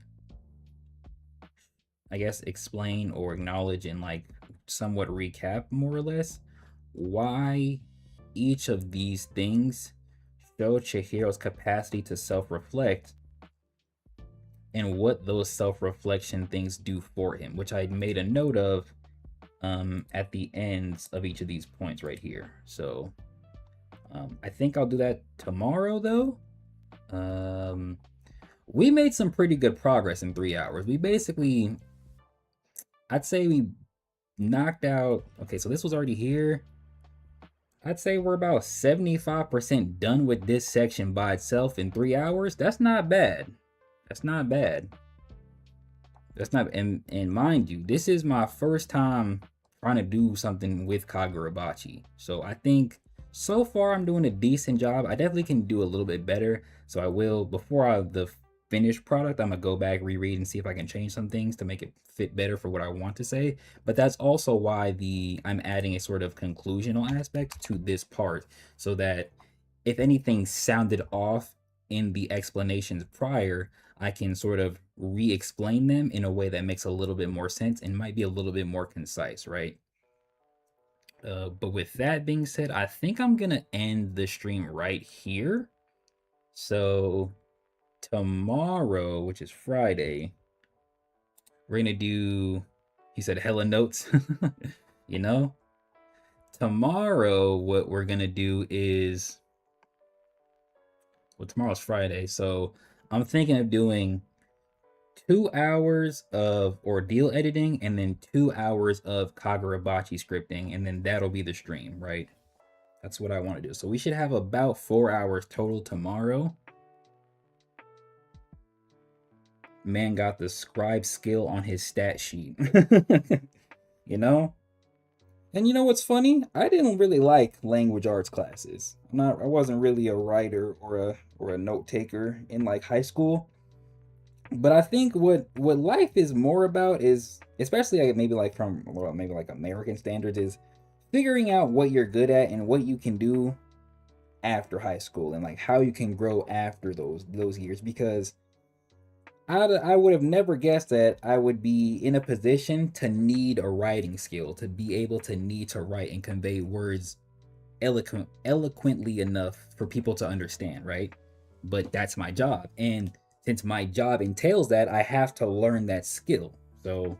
Speaker 1: I guess, explain or acknowledge and like somewhat recap more or less why each of these things show Chihiro's capacity to self-reflect and what those self-reflection things do for him, which I made a note of at the ends of each of these points right here. So I think I'll do that tomorrow though. We made some pretty good progress in 3 hours. We basically, I'd say we knocked out. Okay, so this was already here. I'd say we're about 75% done with this section by itself in 3 hours. That's not bad. That's not bad. That's not, and mind you, this is my first time trying to do something with Kagurabachi. So I think so far I'm doing a decent job. I definitely can do a little bit better. So I will, before the finished product, I'm gonna go back, reread, and see if I can change some things to make it fit better for what I want to say. But that's also why I'm adding a sort of conclusional aspect to this part, so that if anything sounded off in the explanations prior, I can sort of re-explain them in a way that makes a little bit more sense and might be a little bit more concise, right? But with that being said, I think I'm gonna end the stream right here. So tomorrow, which is Friday, we're gonna do, he said hella notes, you know? Tomorrow, what we're gonna do is, well, tomorrow's Friday, so I'm thinking of doing 2 hours of ordeal editing and then 2 hours of Kagurabachi scripting, and then that'll be the stream, right? That's what I want to do. So we should have about 4 hours total tomorrow. Man got the scribe skill on his stat sheet. You know? And you know what's funny? I didn't really like language arts classes. I wasn't really a writer or a note taker in like high school. But I think what life is more about is, especially like maybe like from, well, maybe like American standards, is figuring out what you're good at and what you can do after high school, and like how you can grow after those years. Because I would have never guessed that I would be in a position to need a writing skill, to be able to need to write and convey words eloquently enough for people to understand, right? But that's my job, and since my job entails that, I have to learn that skill. So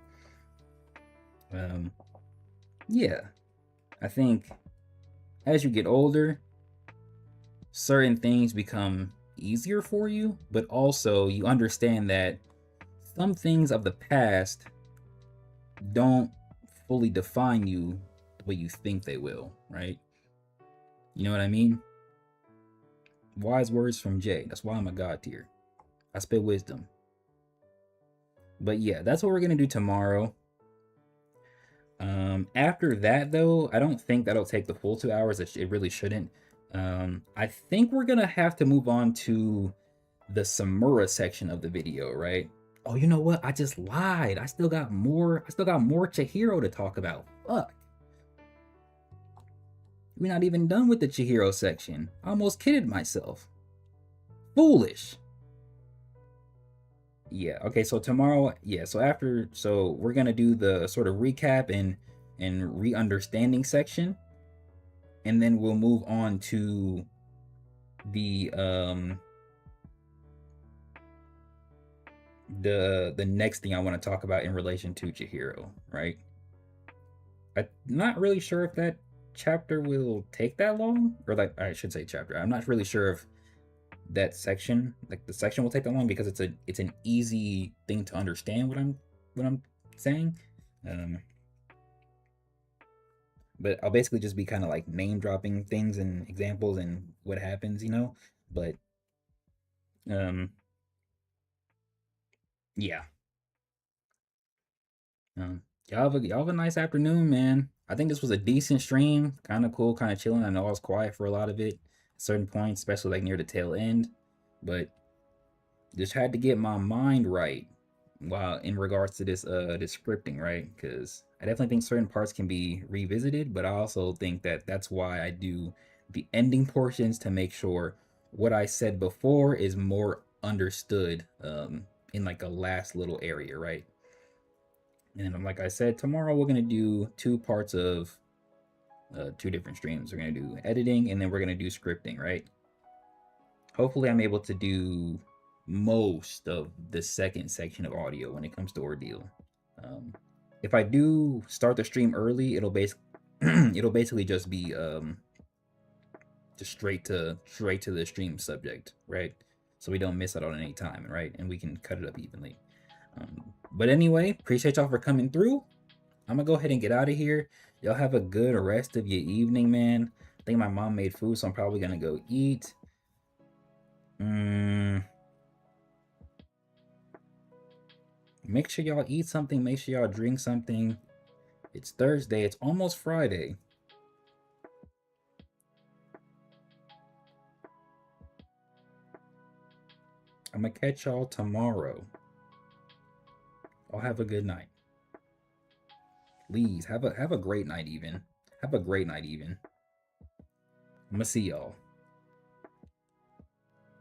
Speaker 1: yeah, I think as you get older, certain things become easier for you, but also you understand that some things of the past don't fully define you the way you think they will, right? You know what I mean? Wise words from Jay. That's why I'm a god tier. I spit wisdom. But yeah, that's what we're gonna do tomorrow. After that though, I don't think that'll take the full 2 hours. It really shouldn't. I think we're gonna have to move on to the Samura section of the video, right? Oh, you know what? I just lied. I still got more Chihiro to talk about. Fuck. We're not even done with the Chihiro section. I almost kidded myself. Foolish. Yeah, okay, so tomorrow, yeah, so we're gonna do the sort of recap and re-understanding section, and then we'll move on to the the next thing I want to talk about in relation to Chihiro, right? I'm not really sure if that chapter will take that long, or like I should say chapter. I'm not really sure if that section, like the section, will take that long, because it's an easy thing to understand what I'm saying. But I'll basically just be kind of like name dropping things and examples and what happens, you know. But um, yeah. Y'all have a nice afternoon, man. I think this was a decent stream, kind of cool, kind of chilling. I know I was quiet for a lot of it at certain points, especially like near the tail end, but just had to get my mind right while in regards to this scripting, right? Because I definitely think certain parts can be revisited, but I also think that that's why I do the ending portions, to make sure what I said before is more understood in like a last little area, right? And like I said, tomorrow we're gonna do two parts of two different streams. We're gonna do editing, and then we're gonna do scripting, right? Hopefully I'm able to do most of the second section of audio when it comes to ordeal. If I do start the stream early, it'll basically just be just straight to the stream subject, right? So we don't miss out on any time, right? And we can cut it up evenly. But anyway, appreciate y'all for coming through. I'm gonna go ahead and get out of here. Y'all have a good rest of your evening, man. I think my mom made food, so I'm probably gonna go eat. Make sure y'all eat something. Make sure y'all drink something. It's Thursday. It's almost Friday. I'm gonna catch y'all tomorrow. I'll have a good night. Please have a great night even. Have a great night even. I'm gonna see y'all.